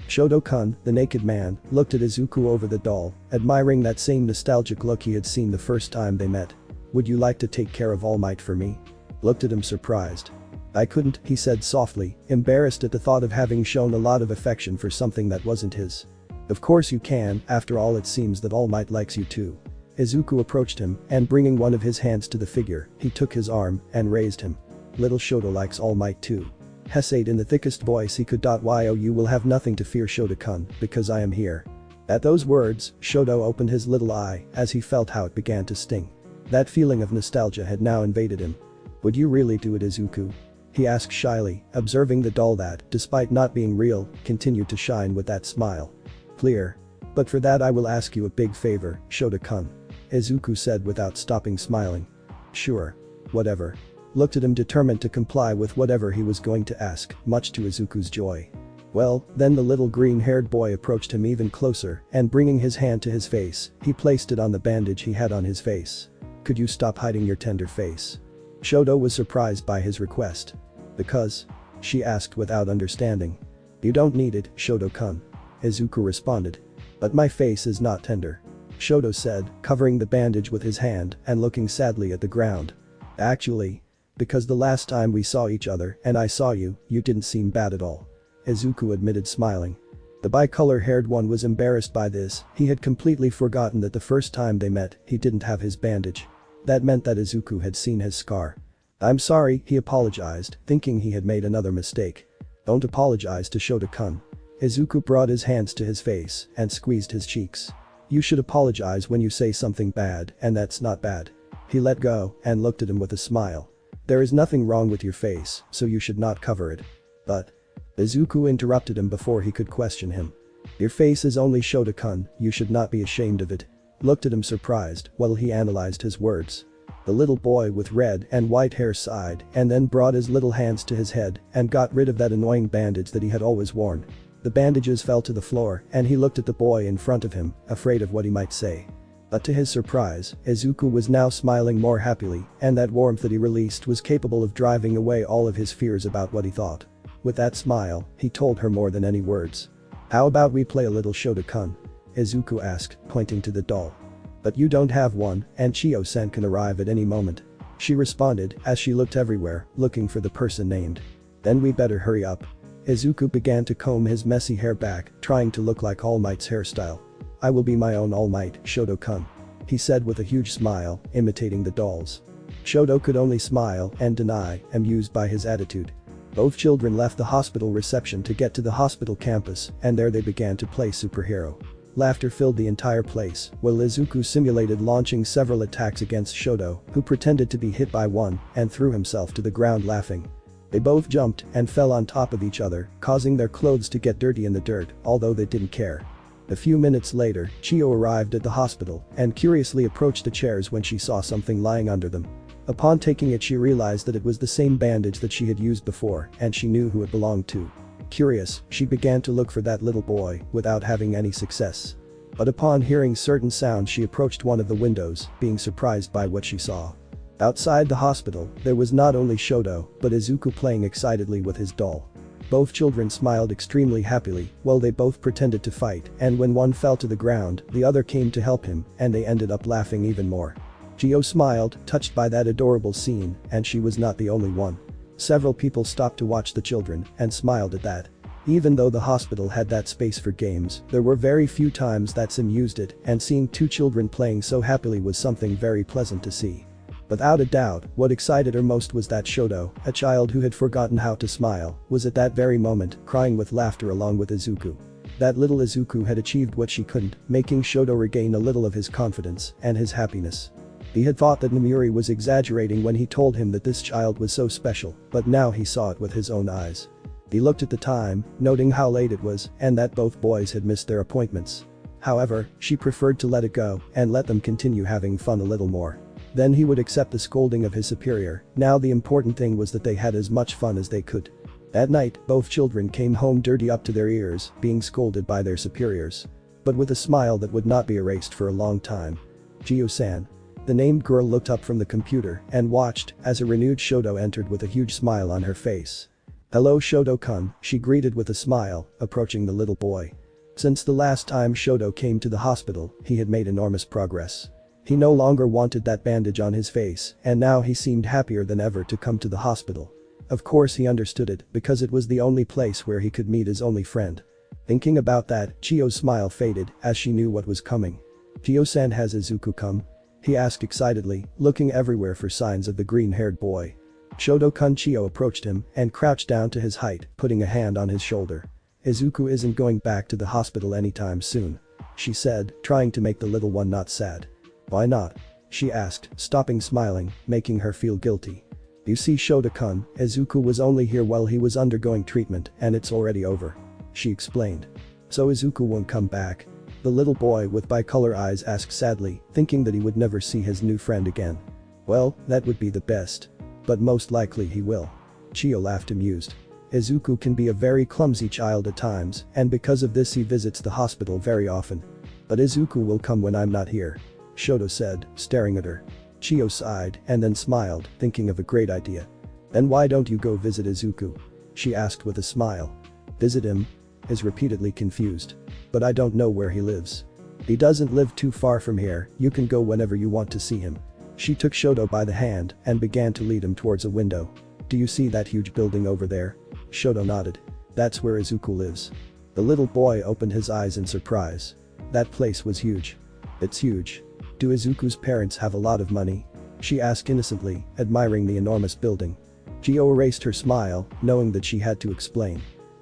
Shoto-kun, the naked man, looked at Izuku over the doll, admiring that same nostalgic look he had seen the first time they met. "Would you like to take care of All Might for me?" Looked at him surprised. "I couldn't," he said softly, embarrassed at the thought of having shown a lot of affection for something that wasn't his. "Of course you can, after all it seems that All Might likes you too." Izuku approached him, and bringing one of his hands to the figure, he took his arm and raised him. "Little Shoto likes All Might too." Hesate in the thickest voice he could. "Yo, you will have nothing to fear, Shoto-kun, because I am here." At those words, Shoto opened his little eye as he felt how it began to sting. That feeling of nostalgia had now invaded him. "Would you really do it, Izuku?" he asked shyly, observing the doll that, despite not being real, continued to shine with that smile. "Clear. But for that I will ask you a big favor, Shoto-kun," Izuku said without stopping smiling. "Sure. Whatever." Looked at him determined to comply with whatever he was going to ask, much to Izuku's joy. Well, then the little green-haired boy approached him even closer and bringing his hand to his face, he placed it on the bandage he had on his face. "Could you stop hiding your tender face?" Shoto was surprised by his request. "Because?" she asked without understanding. "You don't need it, Shoto-kun," Izuku responded. "But my face is not tender," Shoto said, covering the bandage with his hand and looking sadly at the ground. "Actually, because the last time we saw each other and I saw you, you didn't seem bad at all," Izuku admitted smiling. The bicolor-haired one was embarrassed by this, he had completely forgotten that the first time they met, he didn't have his bandage. That meant that Izuku had seen his scar. "I'm sorry," he apologized, thinking he had made another mistake. "Don't apologize to Shoto-kun." Izuku brought his hands to his face and squeezed his cheeks. "You should apologize when you say something bad, and that's not bad." He let go and looked at him with a smile. "There is nothing wrong with your face, so you should not cover it." "But..." Izuku interrupted him before he could question him. "Your face is only Shoto-kun, you should not be ashamed of it." Looked at him surprised while he analyzed his words. The little boy with red and white hair sighed and then brought his little hands to his head and got rid of that annoying bandage that he had always worn. The bandages fell to the floor and he looked at the boy in front of him, afraid of what he might say. But to his surprise, Izuku was now smiling more happily, and that warmth that he released was capable of driving away all of his fears about what he thought. With that smile, he told her more than any words. "How about we play a little Shoto-kun?" Izuku asked, pointing to the doll. "But you don't have one, and Chiyo-san can arrive at any moment," she responded as she looked everywhere, looking for the person named. "Then we better hurry up." Izuku began to comb his messy hair back, trying to look like All Might's hairstyle. "I will be my own All Might, Shoto-kun," he said with a huge smile, imitating the doll's. Shoto could only smile and deny, amused by his attitude. Both children left the hospital reception to get to the hospital campus, and there they began to play superhero. Laughter filled the entire place, while Izuku simulated launching several attacks against Shoto, who pretended to be hit by one and threw himself to the ground laughing. They both jumped and fell on top of each other, causing their clothes to get dirty in the dirt, although they didn't care. A few minutes later, Chiyo arrived at the hospital and curiously approached the chairs when she saw something lying under them. Upon taking it she realized that it was the same bandage that she had used before and she knew who it belonged to. Curious, she began to look for that little boy without having any success. But upon hearing certain sounds she approached one of the windows, being surprised by what she saw. Outside the hospital, there was not only Shoto, but Izuku playing excitedly with his doll. Both children smiled extremely happily while they both pretended to fight, and when one fell to the ground, the other came to help him and they ended up laughing even more. Chiyo smiled, touched by that adorable scene, and she was not the only one. Several people stopped to watch the children and smiled at that. Even though the hospital had that space for games, there were very few times that Sim used it, and seeing two children playing so happily was something very pleasant to see. Without a doubt, what excited her most was that Shoto, a child who had forgotten how to smile, was at that very moment crying with laughter along with Izuku. That little Izuku had achieved what she couldn't, making Shoto regain a little of his confidence and his happiness. He had thought that Namuri was exaggerating when he told him that this child was so special, but now he saw it with his own eyes. He looked at the time, noting how late it was and that both boys had missed their appointments. However, she preferred to let it go and let them continue having fun a little more. Then he would accept the scolding of his superior. Now the important thing was that they had as much fun as they could. At night, both children came home dirty up to their ears, being scolded by their superiors. But with a smile that would not be erased for a long time. Gio-san. The named girl looked up from the computer and watched as a renewed Shoto entered with a huge smile on her face. "Hello Shoto-kun," she greeted with a smile, approaching the little boy. Since the last time Shoto came to the hospital, he had made enormous progress. He no longer wanted that bandage on his face, and now he seemed happier than ever to come to the hospital. Of course he understood it, because it was the only place where he could meet his only friend. Thinking about that, Chio's smile faded as she knew what was coming. "Chio-san, has Izuku come?" he asked excitedly, looking everywhere for signs of the green-haired boy. Shoto-kun. Chio approached him and crouched down to his height, putting a hand on his shoulder. "Izuku isn't going back to the hospital anytime soon," she said, trying to make the little one not sad. "Why not?" she asked, stopping smiling, making her feel guilty. "You see Shoto-kun, Izuku was only here while he was undergoing treatment and it's already over," she explained. "So Izuku won't come back?" the little boy with bicolor eyes asked sadly, thinking that he would never see his new friend again. "Well, that would be the best. But most likely he will." Chio laughed amused. "Izuku can be a very clumsy child at times, and because of this he visits the hospital very often. But Izuku will come when I'm not here," Shoto said, staring at her. Chio sighed and then smiled, thinking of a great idea. "Then why don't you go visit Izuku?" she asked with a smile. "Visit him?" is repeatedly confused. "But I don't know where he lives." "He doesn't live too far from here, you can go whenever you want to see him." She took Shoto by the hand and began to lead him towards a window. "Do you see that huge building over there?" Shoto nodded. "That's where Izuku lives." The little boy opened his eyes in surprise. That place was huge. "It's huge. Do Izuku's parents have a lot of money?" she asked innocently, admiring the enormous building. Chio erased her smile, knowing that she had to explain.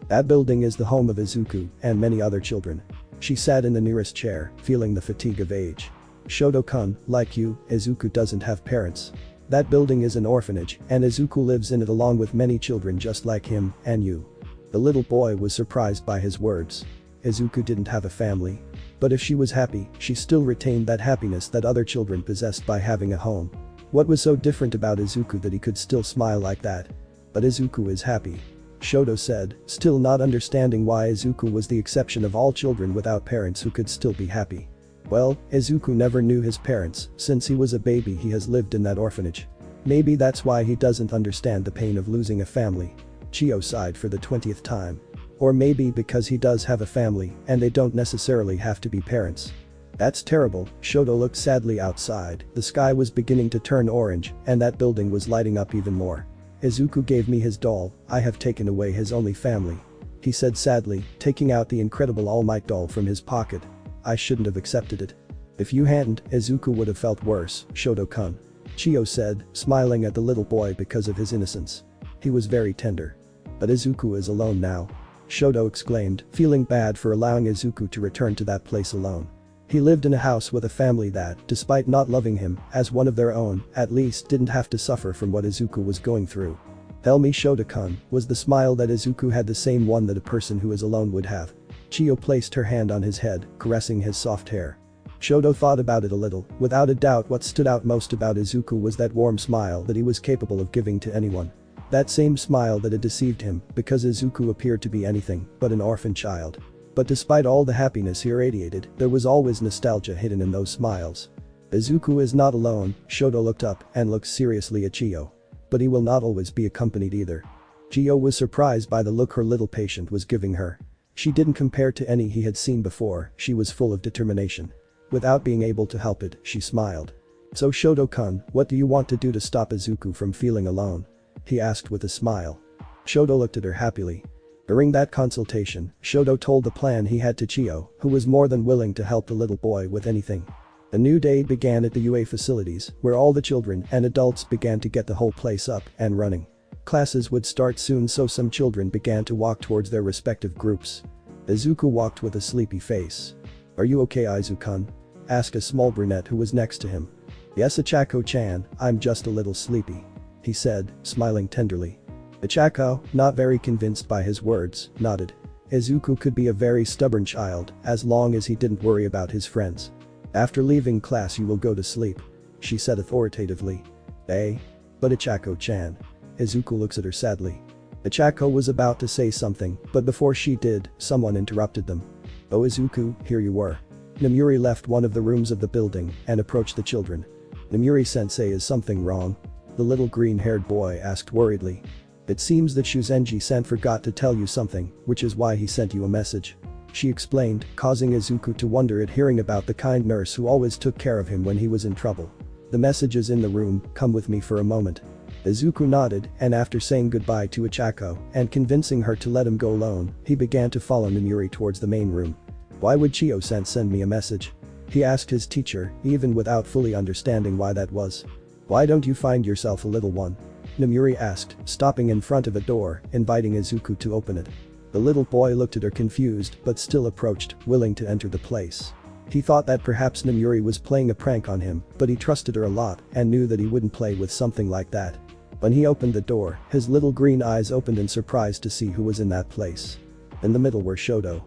"That building is the home of Izuku and many other children." She sat in the nearest chair, feeling the fatigue of age. "Shoto-kun, like you, Izuku doesn't have parents. That building is an orphanage and Izuku lives in it along with many children just like him and you." The little boy was surprised by his words. Izuku didn't have a family. But if she was happy, she still retained that happiness that other children possessed by having a home. What was so different about Izuku that he could still smile like that? "But Izuku is happy," Shoto said, still not understanding why Izuku was the exception of all children without parents who could still be happy. "Well, Izuku never knew his parents, since he was a baby he has lived in that orphanage. Maybe that's why he doesn't understand the pain of losing a family." Chio sighed for the 20th time. "Or maybe because he does have a family and they don't necessarily have to be parents." "That's terrible." Shoto looked sadly outside. The sky was beginning to turn orange and that building was lighting up even more. "Izuku gave me his doll, I have taken away his only family," he said sadly, taking out the incredible All Might doll from his pocket. "I shouldn't have accepted it." "If you hadn't, Izuku would have felt worse, Shoto-kun," Chio said, smiling at the little boy because of his innocence. He was very tender. "But Izuku is alone now," Shoto exclaimed, feeling bad for allowing Izuku to return to that place alone. He lived in a house with a family that, despite not loving him as one of their own, at least didn't have to suffer from what Izuku was going through. "Tell me Shoto-kun," was the smile that Izuku had, the same one that a person who is alone would have. Chio placed her hand on his head, caressing his soft hair. Shoto thought about it a little. Without a doubt, what stood out most about Izuku was that warm smile that he was capable of giving to anyone. That same smile that had deceived him, because Izuku appeared to be anything but an orphan child. But despite all the happiness he radiated, there was always nostalgia hidden in those smiles. "Izuku is not alone," Shoto looked up and looked seriously at Chio. "But he will not always be accompanied either." Chio was surprised by the look her little patient was giving her. She didn't compare to any he had seen before, she was full of determination. Without being able to help it, she smiled. "So Shoto-kun, what do you want to do to stop Izuku from feeling alone?" he asked with a smile. Shoto looked at her happily. During that consultation, Shoto told the plan he had to Chiyo, who was more than willing to help the little boy with anything. A new day began at the UA facilities, where all the children and adults began to get the whole place up and running. Classes would start soon, so some children began to walk towards their respective groups. Izuku walked with a sleepy face. "Are you okay, Izuku-kun?" asked a small brunette who was next to him. "Yes, Ichako-chan, I'm just a little sleepy," he said, smiling tenderly. Ichako, not very convinced by his words, nodded. Izuku could be a very stubborn child as long as he didn't worry about his friends. "After leaving class you will go to sleep," she said authoritatively. "Eh? But Ichako-chan." Izuku looks at her sadly. Ichako was about to say something, but before she did, someone interrupted them. "Oh Izuku, here you were." Namuri left one of the rooms of the building and approached the children. "Namuri-sensei, is something wrong?" the little green-haired boy asked worriedly. "It seems that Shuzenji-san forgot to tell you something, which is why he sent you a message," she explained, causing Izuku to wonder at hearing about the kind nurse who always took care of him when he was in trouble. "The message is in the room, come with me for a moment." Izuku nodded, and after saying goodbye to Ichako and convincing her to let him go alone, he began to follow Namuri towards the main room. "Why would Chiyo-san send me a message?" he asked his teacher, even without fully understanding why that was. "Why don't you find yourself a little one?" Namuri asked, stopping in front of a door, inviting Izuku to open it. The little boy looked at her confused but still approached, willing to enter the place. He thought that perhaps Namuri was playing a prank on him, but he trusted her a lot and knew that he wouldn't play with something like that. When he opened the door, his little green eyes opened in surprise to see who was in that place. In the middle were Shoto.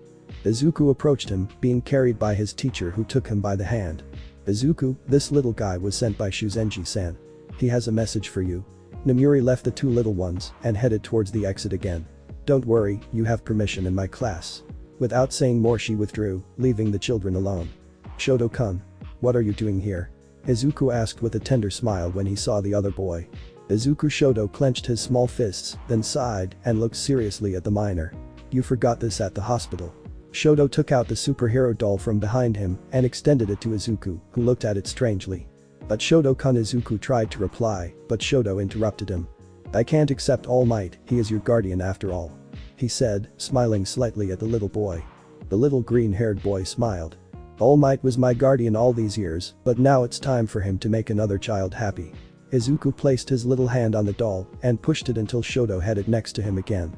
Izuku approached him, being carried by his teacher who took him by the hand. "Izuku, this little guy was sent by Shuzenji-san. He has a message for you." Namuri left the two little ones and headed towards the exit again. "Don't worry, you have permission in my class." Without saying more she withdrew, leaving the children alone. "Shoto-kun, what are you doing here?" Izuku asked with a tender smile when he saw the other boy. Izuku Shoto clenched his small fists, then sighed and looked seriously at the minor. "You forgot this at the hospital." Shoto took out the superhero doll from behind him and extended it to Izuku, who looked at it strangely. "But Shoto-kun," Izuku tried to reply, but Shoto interrupted him. "I can't accept All Might, he is your guardian after all," he said, smiling slightly at the little boy. The little green-haired boy smiled. "All Might was my guardian all these years, but now it's time for him to make another child happy." Izuku placed his little hand on the doll and pushed it until Shoto had it next to him again.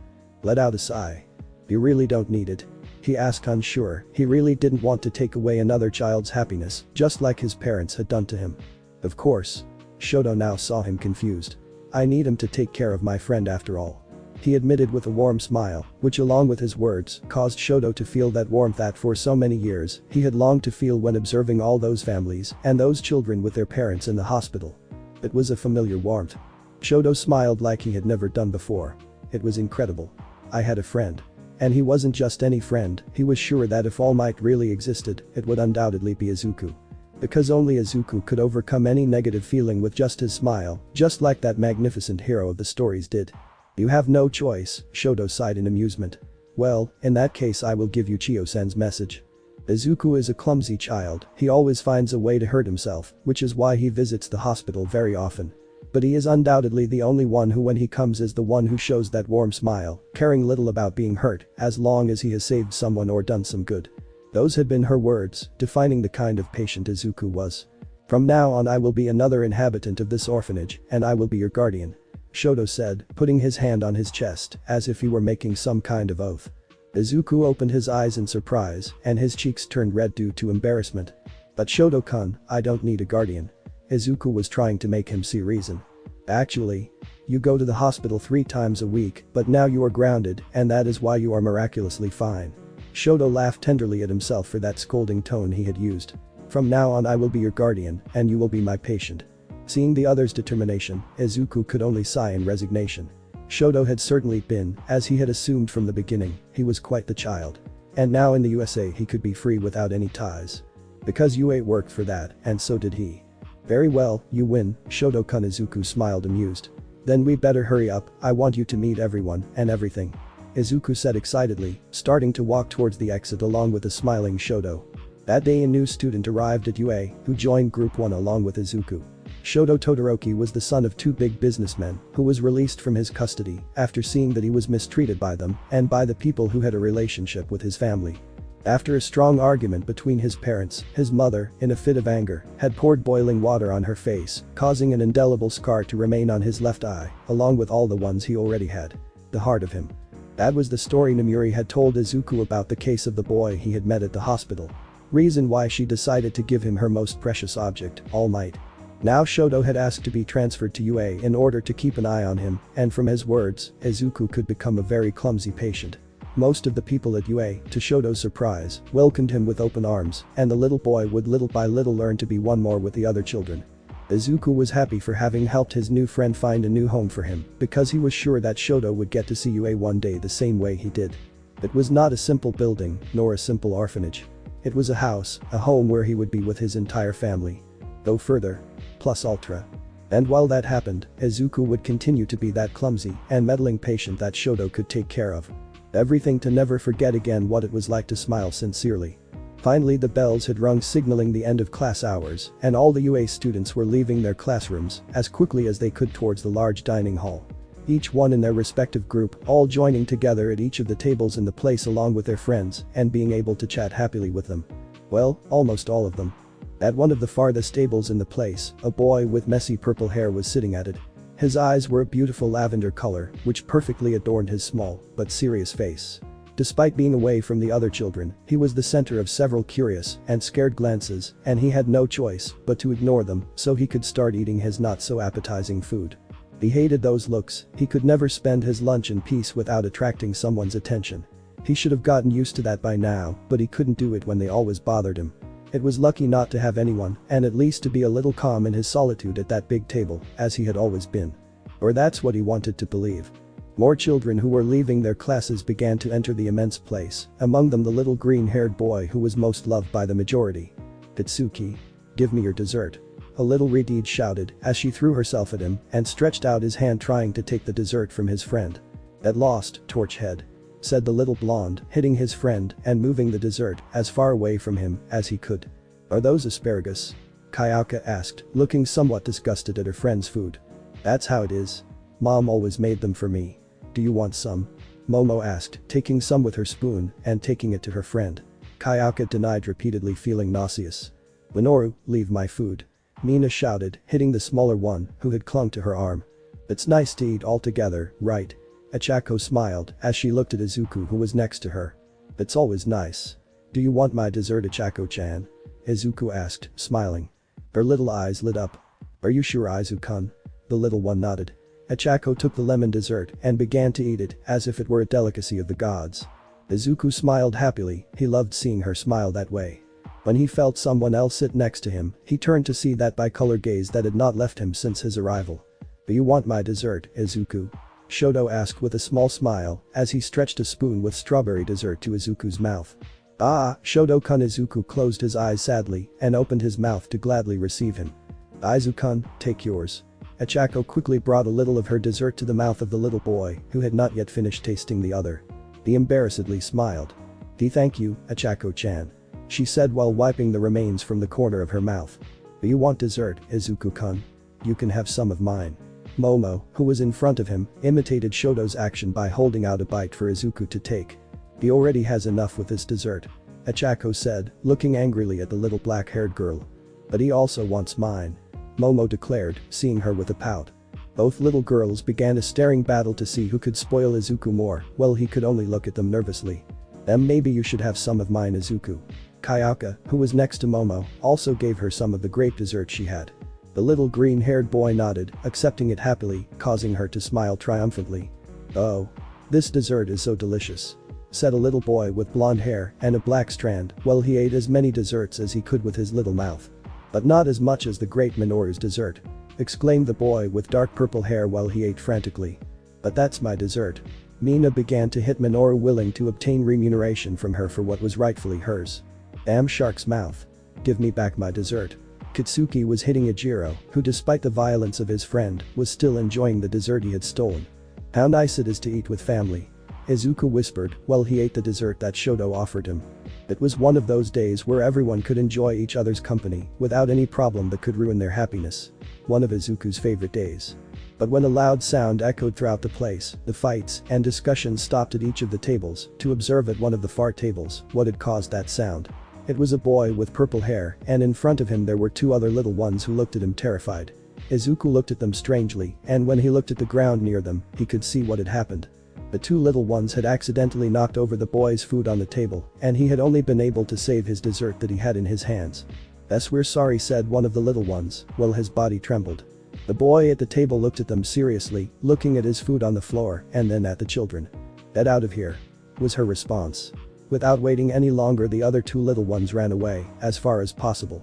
Let out a sigh. "You really don't need it?" he asked, unsure. He really didn't want to take away another child's happiness, just like his parents had done to him. "Of course." Shoto now saw him confused. "I need him to take care of my friend after all," he admitted with a warm smile, which along with his words caused Shoto to feel that warmth that for so many years he had longed to feel when observing all those families and those children with their parents in the hospital. It was a familiar warmth. Shoto smiled like he had never done before. It was incredible. "I had a friend. And he wasn't just any friend, he was sure that if All Might really existed, it would undoubtedly be Izuku. Because only Izuku could overcome any negative feeling with just his smile, just like that magnificent hero of the stories did." "You have no choice," Shoto sighed in amusement. "Well, in that case I will give you Chiyo-san's message. Izuku is a clumsy child, he always finds a way to hurt himself, which is why he visits the hospital very often. But he is undoubtedly the only one who when he comes is the one who shows that warm smile, caring little about being hurt, as long as he has saved someone or done some good." Those had been her words, defining the kind of patient Izuku was. "From now on I will be another inhabitant of this orphanage, and I will be your guardian," Shoto said, putting his hand on his chest, as if he were making some kind of oath. Izuku opened his eyes in surprise, and his cheeks turned red due to embarrassment. "But Shoto-kun, I don't need a guardian." Izuku was trying to make him see reason. "Actually, you go to the hospital 3 times a week, but now you are grounded, and that is why you are miraculously fine." Shoto laughed tenderly at himself for that scolding tone he had used. "From now on I will be your guardian, and you will be my patient." Seeing the other's determination, Izuku could only sigh in resignation. Shoto had certainly been, as he had assumed from the beginning, he was quite the child. And now in the USA he could be free without any ties. Because UA worked for that, and so did he. "Very well, you win," Shoto-kun. Izuku smiled amused. "Then we better hurry up, I want you to meet everyone and everything," Izuku said excitedly, starting to walk towards the exit along with a smiling Shoto. That day a new student arrived at UA, who joined Group 1 along with Izuku. Shoto Todoroki was the son of two big businessmen who was released from his custody after seeing that he was mistreated by them and by the people who had a relationship with his family. After a strong argument between his parents, his mother, in a fit of anger, had poured boiling water on her face, causing an indelible scar to remain on his left eye, along with all the ones he already had. The heart of him. That was the story Namuri had told Izuku about the case of the boy he had met at the hospital. Reason why she decided to give him her most precious object, All Might. Now Shoto had asked to be transferred to UA in order to keep an eye on him, and from his words, Izuku could become a very clumsy patient. Most of the people at UA, to Shoto's surprise, welcomed him with open arms, and the little boy would little by little learn to be one more with the other children. Izuku was happy for having helped his new friend find a new home for him, because he was sure that Shoto would get to see UA one day the same way he did. It was not a simple building, nor a simple orphanage. It was a house, a home where he would be with his entire family. Go further. Plus ultra. And while that happened, Izuku would continue to be that clumsy and meddling patient that Shoto could take care of. Everything to never forget again what it was like to smile sincerely. Finally the bells had rung signaling the end of class hours, and all the UA students were leaving their classrooms as quickly as they could towards the large dining hall. Each one in their respective group, all joining together at each of the tables in the place along with their friends and being able to chat happily with them. Well, almost all of them. At one of the farthest tables in the place, a boy with messy purple hair was sitting at it. His eyes were a beautiful lavender color, which perfectly adorned his small, but serious face. Despite being away from the other children, he was the center of several curious and scared glances, and he had no choice but to ignore them so he could start eating his not so appetizing food. He hated those looks, he could never spend his lunch in peace without attracting someone's attention. He should have gotten used to that by now, but he couldn't do it when they always bothered him. It was lucky not to have anyone, and at least to be a little calm in his solitude at that big table, as he had always been. Or that's what he wanted to believe. More children who were leaving their classes began to enter the immense place, among them the little green-haired boy who was most loved by the majority. Itsuki. Give me your dessert. A little redeed shouted as she threw herself at him and stretched out his hand trying to take the dessert from his friend. At lost, torch head. Said the little blonde, hitting his friend and moving the dessert as far away from him as he could. Are those asparagus? Kyoka asked, looking somewhat disgusted at her friend's food. That's how it is. Mom always made them for me. Do you want some? Momo asked, taking some with her spoon and taking it to her friend. Kyoka denied repeatedly, feeling nauseous. Minoru, leave my food. Mina shouted, hitting the smaller one who had clung to her arm. It's nice to eat all together, right? Achako smiled as she looked at Izuku who was next to her. It's always nice. Do you want my dessert, Achako-chan? Izuku asked, smiling. Her little eyes lit up. Are you sure, Izuku-kun? The little one nodded. Achako took the lemon dessert and began to eat it as if it were a delicacy of the gods. Izuku smiled happily, he loved seeing her smile that way. When he felt someone else sit next to him, he turned to see that bicolor gaze that had not left him since his arrival. Do you want my dessert, Izuku? Shoto asked with a small smile as he stretched a spoon with strawberry dessert to Izuku's mouth. Ah, Shoto-kun. Izuku closed his eyes sadly and opened his mouth to gladly receive him. Izuku-kun, take yours. Achako quickly brought a little of her dessert to the mouth of the little boy who had not yet finished tasting the other. He embarrassedly smiled. Thank you, Achako-chan. She said while wiping the remains from the corner of her mouth. Do you want dessert, Izuku-kun? You can have some of mine. Momo, who was in front of him, imitated Shoto's action by holding out a bite for Izuku to take. He already has enough with this dessert. Achako said, looking angrily at the little black-haired girl. But he also wants mine. Momo declared, seeing her with a pout. Both little girls began a staring battle to see who could spoil Izuku more, while he could only look at them nervously. Maybe you should have some of mine, Izuku. Kyoka, who was next to Momo, also gave her some of the grape dessert she had. The little green-haired boy nodded, accepting it happily, causing her to smile triumphantly. Oh. This dessert is so delicious. Said a little boy with blonde hair and a black strand while he ate as many desserts as he could with his little mouth. But not as much as the great Minoru's dessert. Exclaimed the boy with dark purple hair while he ate frantically. But that's my dessert. Mina began to hit Minoru, willing to obtain remuneration from her for what was rightfully hers. Damn shark's mouth. Give me back my dessert. Katsuki was hitting Ejiro, who despite the violence of his friend, was still enjoying the dessert he had stolen. How nice it is to eat with family. Izuku whispered while he ate the dessert that Shoto offered him. It was one of those days where everyone could enjoy each other's company without any problem that could ruin their happiness. One of Izuku's favorite days. But when a loud sound echoed throughout the place, the fights and discussions stopped at each of the tables to observe at one of the far tables what had caused that sound. It was a boy with purple hair, and in front of him there were two other little ones who looked at him terrified. Izuku looked at them strangely, and when he looked at the ground near them, he could see what had happened. The two little ones had accidentally knocked over the boy's food on the table, and he had only been able to save his dessert that he had in his hands. "Yes, we're sorry," said one of the little ones, while his body trembled. The boy at the table looked at them seriously, looking at his food on the floor and then at the children. "Get out of here," was her response. Without waiting any longer, the other two little ones ran away, as far as possible.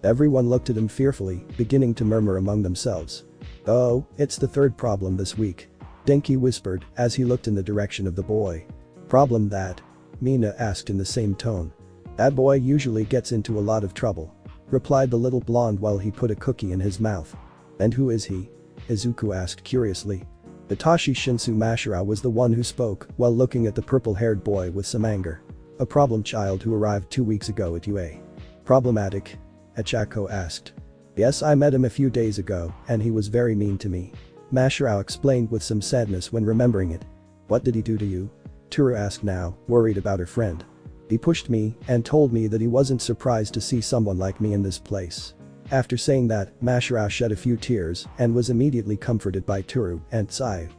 Everyone looked at him fearfully, beginning to murmur among themselves. "Oh, it's the third problem this week," Denki whispered as he looked in the direction of the boy. "Problem that?" Mina asked in the same tone. "That boy usually gets into a lot of trouble," replied the little blonde while he put a cookie in his mouth. "And who is he?" Izuku asked curiously. Hitoshi Shinsu Mashira was the one who spoke while looking at the purple-haired boy with some anger. "A problem child who arrived 2 weeks ago at UA. Problematic?" Achako asked. "Yes, I met him a few days ago, and he was very mean to me," Mashirao explained with some sadness when remembering it. "What did he do to you?" Toru asked now, worried about her friend. "He pushed me and told me that he wasn't surprised to see someone like me in this place." After saying that, Mashirao shed a few tears and was immediately comforted by Toru and Tsuyu.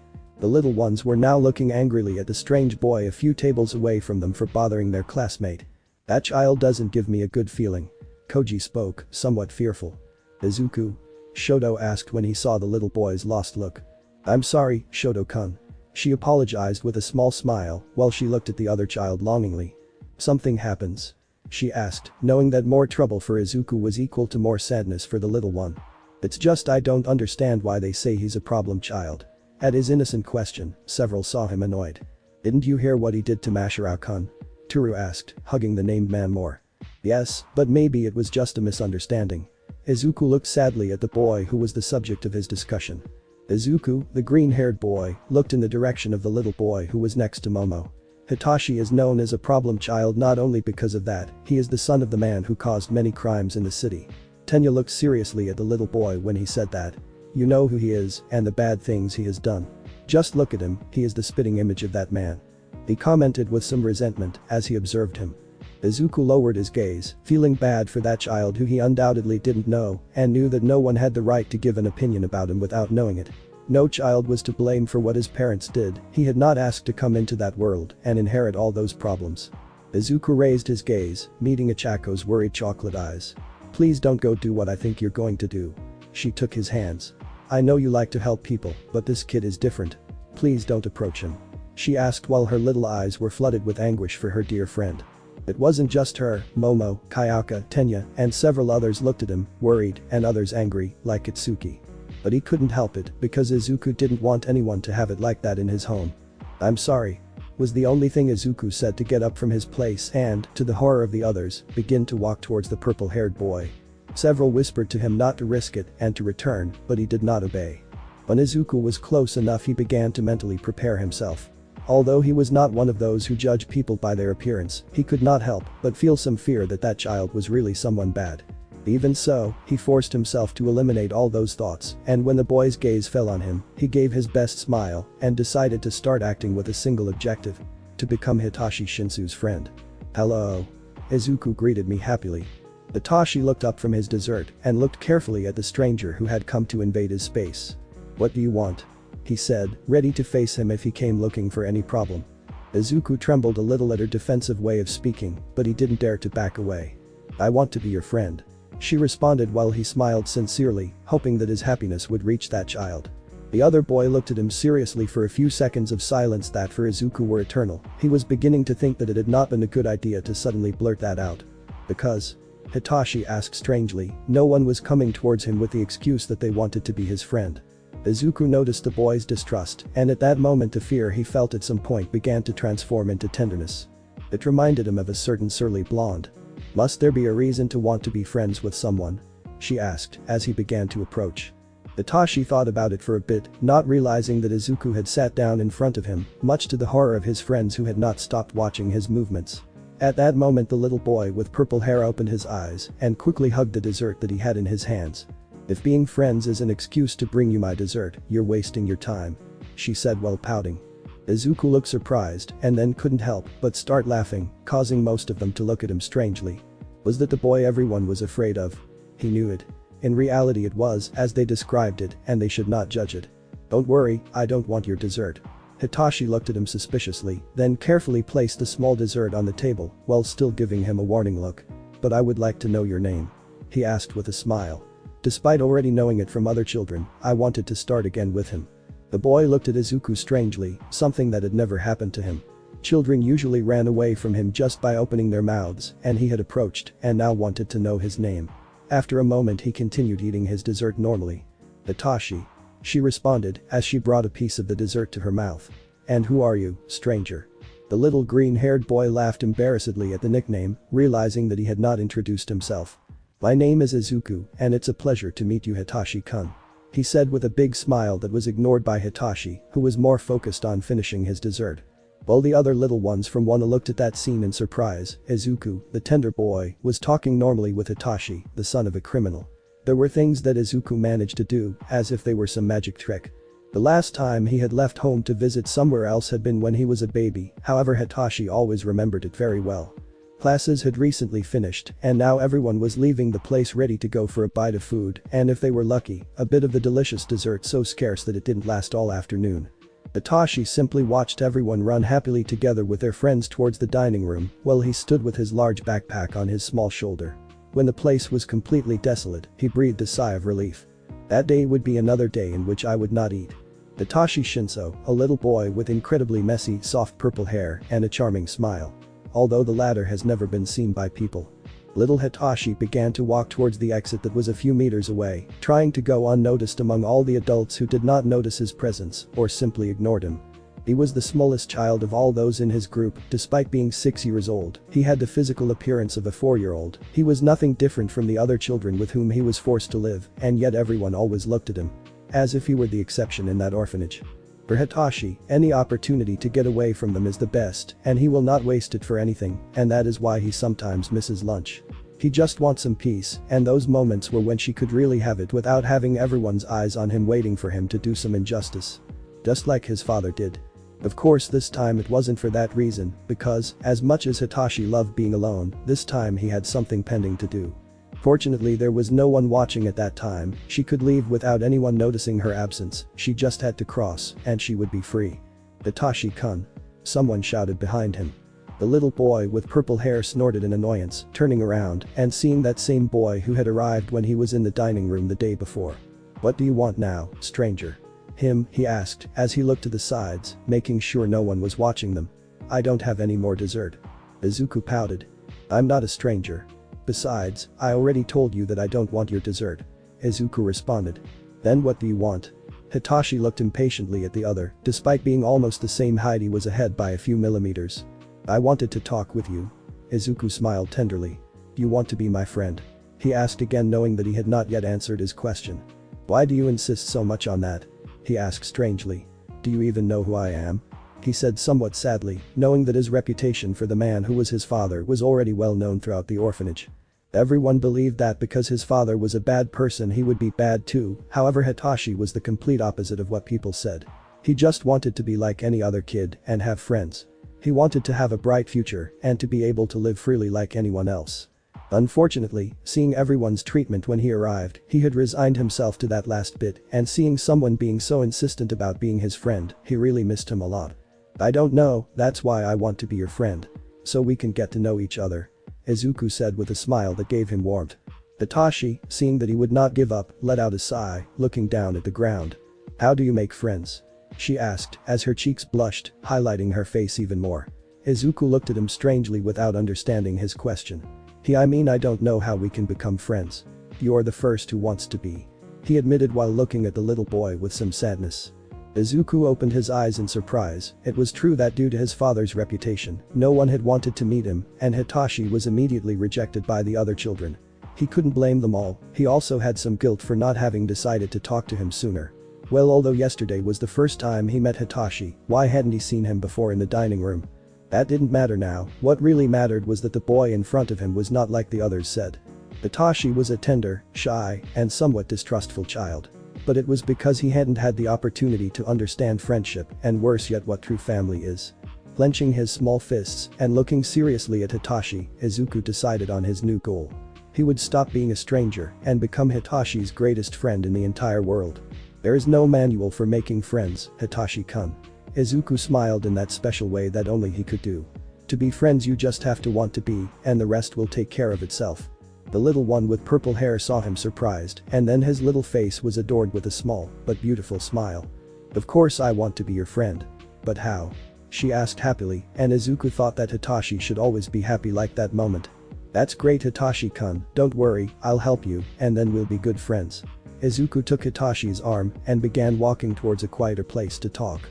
The little ones were now looking angrily at the strange boy a few tables away from them for bothering their classmate. "That child doesn't give me a good feeling," Koji spoke, somewhat fearful. "Izuku?" Shoto asked when he saw the little boy's lost look. "I'm sorry, Shoto-kun." She apologized with a small smile while she looked at the other child longingly. "Something happens?" she asked, knowing that more trouble for Izuku was equal to more sadness for the little one. "It's just I don't understand why they say he's a problem child." At his innocent question, several saw him annoyed. "Didn't you hear what he did to Mashirao-kun?" Toru asked, hugging the named man more. "Yes, but maybe it was just a misunderstanding." Izuku looked sadly at the boy who was the subject of his discussion. Izuku, the green-haired boy, looked in the direction of the little boy who was next to Momo. Hitoshi is known as a problem child not only because of that, he is the son of the man who caused many crimes in the city. Tenya looked seriously at the little boy when he said that. "You know who he is and the bad things he has done. Just look at him, he is the spitting image of that man." He commented with some resentment as he observed him. Izuku lowered his gaze, feeling bad for that child who he undoubtedly didn't know and knew that no one had the right to give an opinion about him without knowing it. No child was to blame for what his parents did, he had not asked to come into that world and inherit all those problems. Izuku raised his gaze, meeting Achako's worried chocolate eyes. "Please don't go do what I think you're going to do." She took his hands. "I know you like to help people, but this kid is different. Please don't approach him," she asked while her little eyes were flooded with anguish for her dear friend. It wasn't just her, Momo, Kyoka, Tenya, and several others looked at him, worried, and others angry, like Itsuki. But he couldn't help it because Izuku didn't want anyone to have it like that in his home. "I'm sorry," was the only thing Izuku said to get up from his place and, to the horror of the others, begin to walk towards the purple-haired boy. Several whispered to him not to risk it and to return, but he did not obey. When Izuku was close enough, he began to mentally prepare himself. Although he was not one of those who judge people by their appearance, he could not help but feel some fear that that child was really someone bad. Even so, he forced himself to eliminate all those thoughts, and when the boy's gaze fell on him, he gave his best smile and decided to start acting with a single objective: to become Hitoshi Shinsu's friend. "Hello." Izuku greeted me happily. Hitoshi looked up from his dessert and looked carefully at the stranger who had come to invade his space. "What do you want?" he said, ready to face him if he came looking for any problem. Izuku trembled a little at her defensive way of speaking, but he didn't dare to back away. "I want to be your friend," she responded while he smiled sincerely, hoping that his happiness would reach that child. The other boy looked at him seriously for a few seconds of silence that for Izuku were eternal. He was beginning to think that it had not been a good idea to suddenly blurt that out. "Because?" Hitoshi asked strangely. No one was coming towards him with the excuse that they wanted to be his friend. Izuku noticed the boy's distrust, and at that moment the fear he felt at some point began to transform into tenderness. It reminded him of a certain surly blonde. "Must there be a reason to want to be friends with someone?" she asked as he began to approach. Hitoshi thought about it for a bit, not realizing that Izuku had sat down in front of him, much to the horror of his friends who had not stopped watching his movements. At that moment the little boy with purple hair opened his eyes and quickly hugged the dessert that he had in his hands. "If being friends is an excuse to bring you my dessert, you're wasting your time," she said while pouting. Izuku looked surprised and then couldn't help but start laughing, causing most of them to look at him strangely. Was that the boy everyone was afraid of? He knew it. In reality it was as they described it and they should not judge it. "Don't worry, I don't want your dessert." Hitoshi looked at him suspiciously, then carefully placed the small dessert on the table while still giving him a warning look. "But I would like to know your name," he asked with a smile. Despite already knowing it from other children, I wanted to start again with him. The boy looked at Izuku strangely, something that had never happened to him. Children usually ran away from him just by opening their mouths, and he had approached and now wanted to know his name. After a moment he continued eating his dessert normally. "Hitoshi," she responded as she brought a piece of the dessert to her mouth. "And who are you, stranger?" The little green-haired boy laughed embarrassedly at the nickname, realizing that he had not introduced himself. "My name is Izuku, and it's a pleasure to meet you, Hitoshi-kun," he said with a big smile that was ignored by Hitoshi, who was more focused on finishing his dessert. While the other little ones from Wano looked at that scene in surprise, Izuku, the tender boy, was talking normally with Hitoshi, the son of a criminal. There were things that Izuku managed to do, as if they were some magic trick. The last time he had left home to visit somewhere else had been when he was a baby, however Hitoshi always remembered it very well. Classes had recently finished, and now everyone was leaving the place ready to go for a bite of food, and if they were lucky, a bit of the delicious dessert so scarce that it didn't last all afternoon. Hitoshi simply watched everyone run happily together with their friends towards the dining room while he stood with his large backpack on his small shoulder. When the place was completely desolate, he breathed a sigh of relief. That day would be another day in which I would not eat. Hitoshi Shinso, a little boy with incredibly messy, soft purple hair and a charming smile. Although the latter has never been seen by people. Little Hitoshi began to walk towards the exit that was a few meters away, trying to go unnoticed among all the adults who did not notice his presence or simply ignored him. He was the smallest child of all those in his group, despite being 6 years old, he had the physical appearance of a 4-year-old, he was nothing different from the other children with whom he was forced to live, and yet everyone always looked at him. As if he were the exception in that orphanage. For Hitoshi, any opportunity to get away from them is the best, and he will not waste it for anything, and that is why he sometimes misses lunch. He just wants some peace, and those moments were when she could really have it without having everyone's eyes on him waiting for him to do some injustice. Just like his father did. Of course this time it wasn't for that reason, because, as much as Hitoshi loved being alone, this time he had something pending to do. Fortunately there was no one watching at that time, she could leave without anyone noticing her absence, she just had to cross, and she would be free. "Hitoshi-kun." Someone shouted behind him. The little boy with purple hair snorted in annoyance, turning around and seeing that same boy who had arrived when he was in the dining room the day before. "What do you want now, stranger?" "Him," he asked as he looked to the sides, making sure no one was watching them. "I don't have any more dessert." Izuku pouted. "I'm not a stranger. Besides, I already told you that I don't want your dessert." Izuku responded. "Then what do you want?" Hitoshi looked impatiently at the other, despite being almost the same height he was ahead by a few millimeters. "I wanted to talk with you." Izuku smiled tenderly. "You want to be my friend?" he asked again knowing that he had not yet answered his question. "Why do you insist so much on that?" he asked strangely. "Do you even know who I am?" he said somewhat sadly, knowing that his reputation for the man who was his father was already well known throughout the orphanage. Everyone believed that because his father was a bad person he would be bad too, however Hitoshi was the complete opposite of what people said. He just wanted to be like any other kid and have friends. He wanted to have a bright future and to be able to live freely like anyone else. Unfortunately, seeing everyone's treatment when he arrived, he had resigned himself to that last bit, and seeing someone being so insistent about being his friend, he really missed him a lot. "I don't know, that's why I want to be your friend. So we can get to know each other," Izuku said with a smile that gave him warmth. Hitoshi, seeing that he would not give up, let out a sigh, looking down at the ground. "How do you make friends?" she asked as her cheeks blushed, highlighting her face even more. Izuku looked at him strangely without understanding his question. I mean I don't know how we can become friends. You're the first who wants to be," he admitted while looking at the little boy with some sadness. Izuku opened his eyes in surprise, it was true that due to his father's reputation, no one had wanted to meet him, and Hitoshi was immediately rejected by the other children. He couldn't blame them all, he also had some guilt for not having decided to talk to him sooner. Well, although yesterday was the first time he met Hitoshi, why hadn't he seen him before in the dining room? That didn't matter now, what really mattered was that the boy in front of him was not like the others said. Hitoshi was a tender, shy, and somewhat distrustful child. But it was because he hadn't had the opportunity to understand friendship and worse yet what true family is. Clenching his small fists and looking seriously at Hitoshi, Izuku decided on his new goal. He would stop being a stranger and become Hitoshi's greatest friend in the entire world. There is no manual for making friends, Hitoshi-kun. Izuku smiled in that special way that only he could do. To be friends you just have to want to be, and the rest will take care of itself. The little one with purple hair saw him surprised, and then his little face was adored with a small but beautiful smile. Of course I want to be your friend. But how? She asked happily, and Izuku thought that Hitoshi should always be happy like that moment. That's great Hitoshi-kun, don't worry, I'll help you, and then we'll be good friends. Izuku took Hitoshi's arm and began walking towards a quieter place to talk.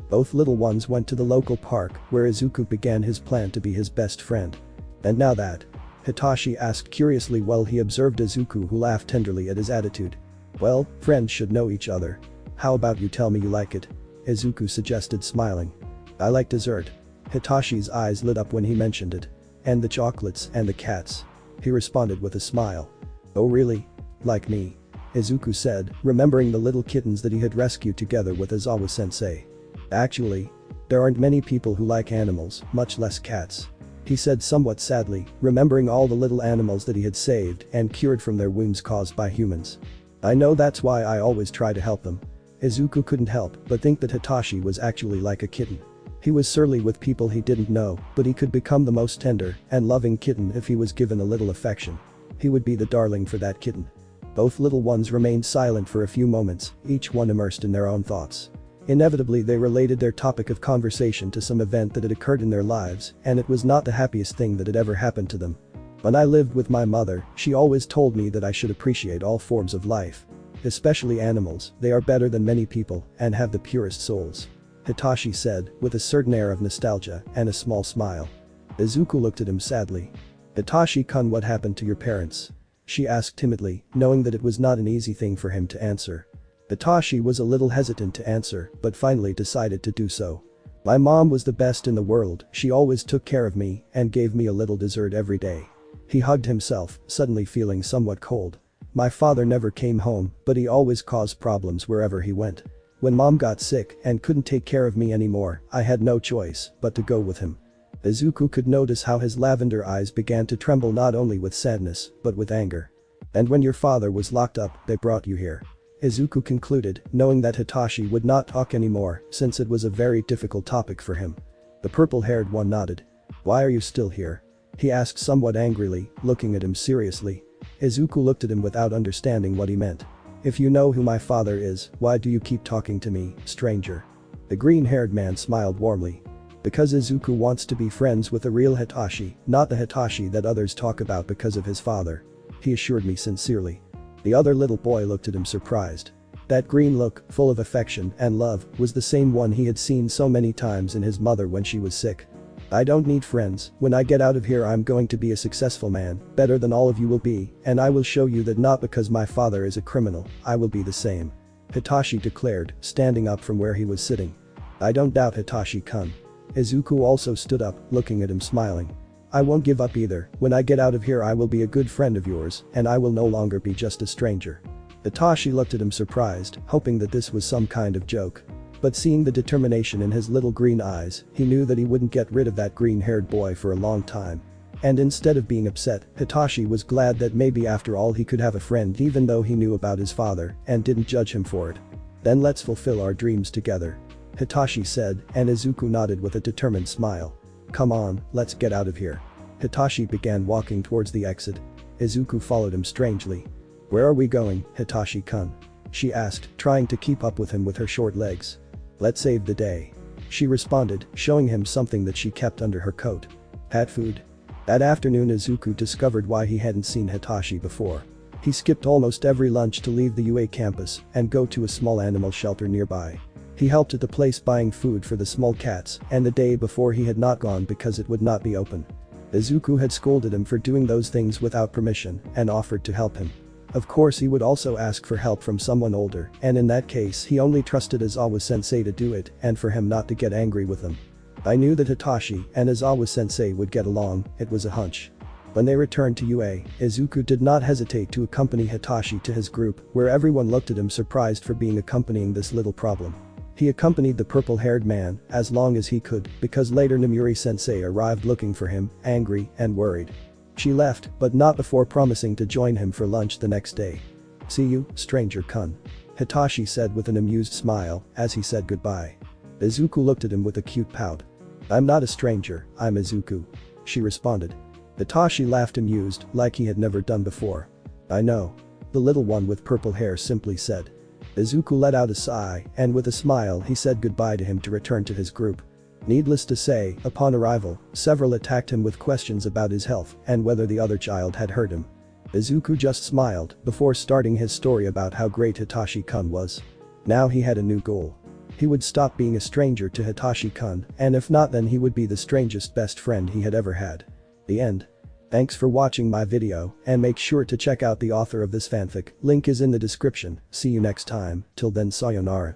Both little ones went to the local park where Izuku began his plan to be his best friend. And now that? Hitoshi asked curiously while he observed Izuku who laughed tenderly at his attitude. Well, friends should know each other. How about you tell me you like it? Izuku suggested smiling. I like dessert. Hitoshi's eyes lit up when he mentioned it. And the chocolates and the cats. He responded with a smile. Oh really? Like me? Izuku said, remembering the little kittens that he had rescued together with Aizawa-sensei. Actually, there aren't many people who like animals, much less cats. He said somewhat sadly, remembering all the little animals that he had saved and cured from their wounds caused by humans. I know that's why I always try to help them. Izuku couldn't help but think that Hitoshi was actually like a kitten. He was surly with people he didn't know, but he could become the most tender and loving kitten if he was given a little affection. He would be the darling for that kitten. Both little ones remained silent for a few moments, each one immersed in their own thoughts. Inevitably they related their topic of conversation to some event that had occurred in their lives, and it was not the happiest thing that had ever happened to them. When I lived with my mother, she always told me that I should appreciate all forms of life. Especially animals, they are better than many people and have the purest souls. Hitoshi said, with a certain air of nostalgia and a small smile. Izuku looked at him sadly. Hitoshi-kun, what happened to your parents? She asked timidly, knowing that it was not an easy thing for him to answer. Hitoshi was a little hesitant to answer, but finally decided to do so. My mom was the best in the world, she always took care of me and gave me a little dessert every day. He hugged himself, suddenly feeling somewhat cold. My father never came home, but he always caused problems wherever he went. When mom got sick and couldn't take care of me anymore, I had no choice but to go with him. Izuku could notice how his lavender eyes began to tremble not only with sadness, but with anger. And when your father was locked up, they brought you here. Izuku concluded, knowing that Hitoshi would not talk anymore since it was a very difficult topic for him. The purple-haired one nodded. Why are you still here? He asked somewhat angrily, looking at him seriously. Izuku looked at him without understanding what he meant. If you know who my father is, why do you keep talking to me, stranger? The green-haired man smiled warmly. Because Izuku wants to be friends with the real Hitoshi, not the Hitoshi that others talk about because of his father. He assured me sincerely. The other little boy looked at him surprised. That green look, full of affection and love, was the same one he had seen so many times in his mother when she was sick. I don't need friends, when I get out of here I'm going to be a successful man, better than all of you will be, and I will show you that not because my father is a criminal, I will be the same. Hitoshi declared, standing up from where he was sitting. I don't doubt Hitoshi-kun. Izuku also stood up, looking at him smiling. I won't give up either, when I get out of here I will be a good friend of yours, and I will no longer be just a stranger. Hitoshi looked at him surprised, hoping that this was some kind of joke. But seeing the determination in his little green eyes, he knew that he wouldn't get rid of that green-haired boy for a long time. And instead of being upset, Hitoshi was glad that maybe after all he could have a friend even though he knew about his father and didn't judge him for it. Then let's fulfill our dreams together. Hitoshi said, and Izuku nodded with a determined smile. Come on, let's get out of here. Hitoshi began walking towards the exit. Izuku followed him strangely. Where are we going, Hitoshi-kun? She asked, trying to keep up with him with her short legs. Let's save the day. She responded, showing him something that she kept under her coat. Hat food? That afternoon Izuku discovered why he hadn't seen Hitoshi before. He skipped almost every lunch to leave the UA campus and go to a small animal shelter nearby. He helped at the place buying food for the small cats, and the day before he had not gone because it would not be open. Izuku had scolded him for doing those things without permission and offered to help him. Of course he would also ask for help from someone older, and in that case he only trusted Aizawa-sensei to do it and for him not to get angry with him. I knew that Hitoshi and Aizawa-sensei would get along, it was a hunch. When they returned to UA, Izuku did not hesitate to accompany Hitoshi to his group, where everyone looked at him surprised for being accompanying this little problem. He accompanied the purple-haired man as long as he could because later Namuri-sensei arrived looking for him, angry and worried. She left, but not before promising to join him for lunch the next day. "See you, stranger-kun," Hitoshi said with an amused smile as he said goodbye. Izuku looked at him with a cute pout. "I'm not a stranger, I'm Izuku," she responded. Hitoshi laughed amused like he had never done before. "I know," the little one with purple hair simply said. Izuku let out a sigh and with a smile he said goodbye to him to return to his group. Needless to say, upon arrival, several attacked him with questions about his health and whether the other child had hurt him. Izuku just smiled before starting his story about how great Hitoshi-kun was. Now he had a new goal. He would stop being a stranger to Hitoshi-kun, and if not then he would be the strangest best friend he had ever had. The end. Thanks for watching my video and make sure to check out the author of this fanfic, link is in the description, see you next time, till then sayonara.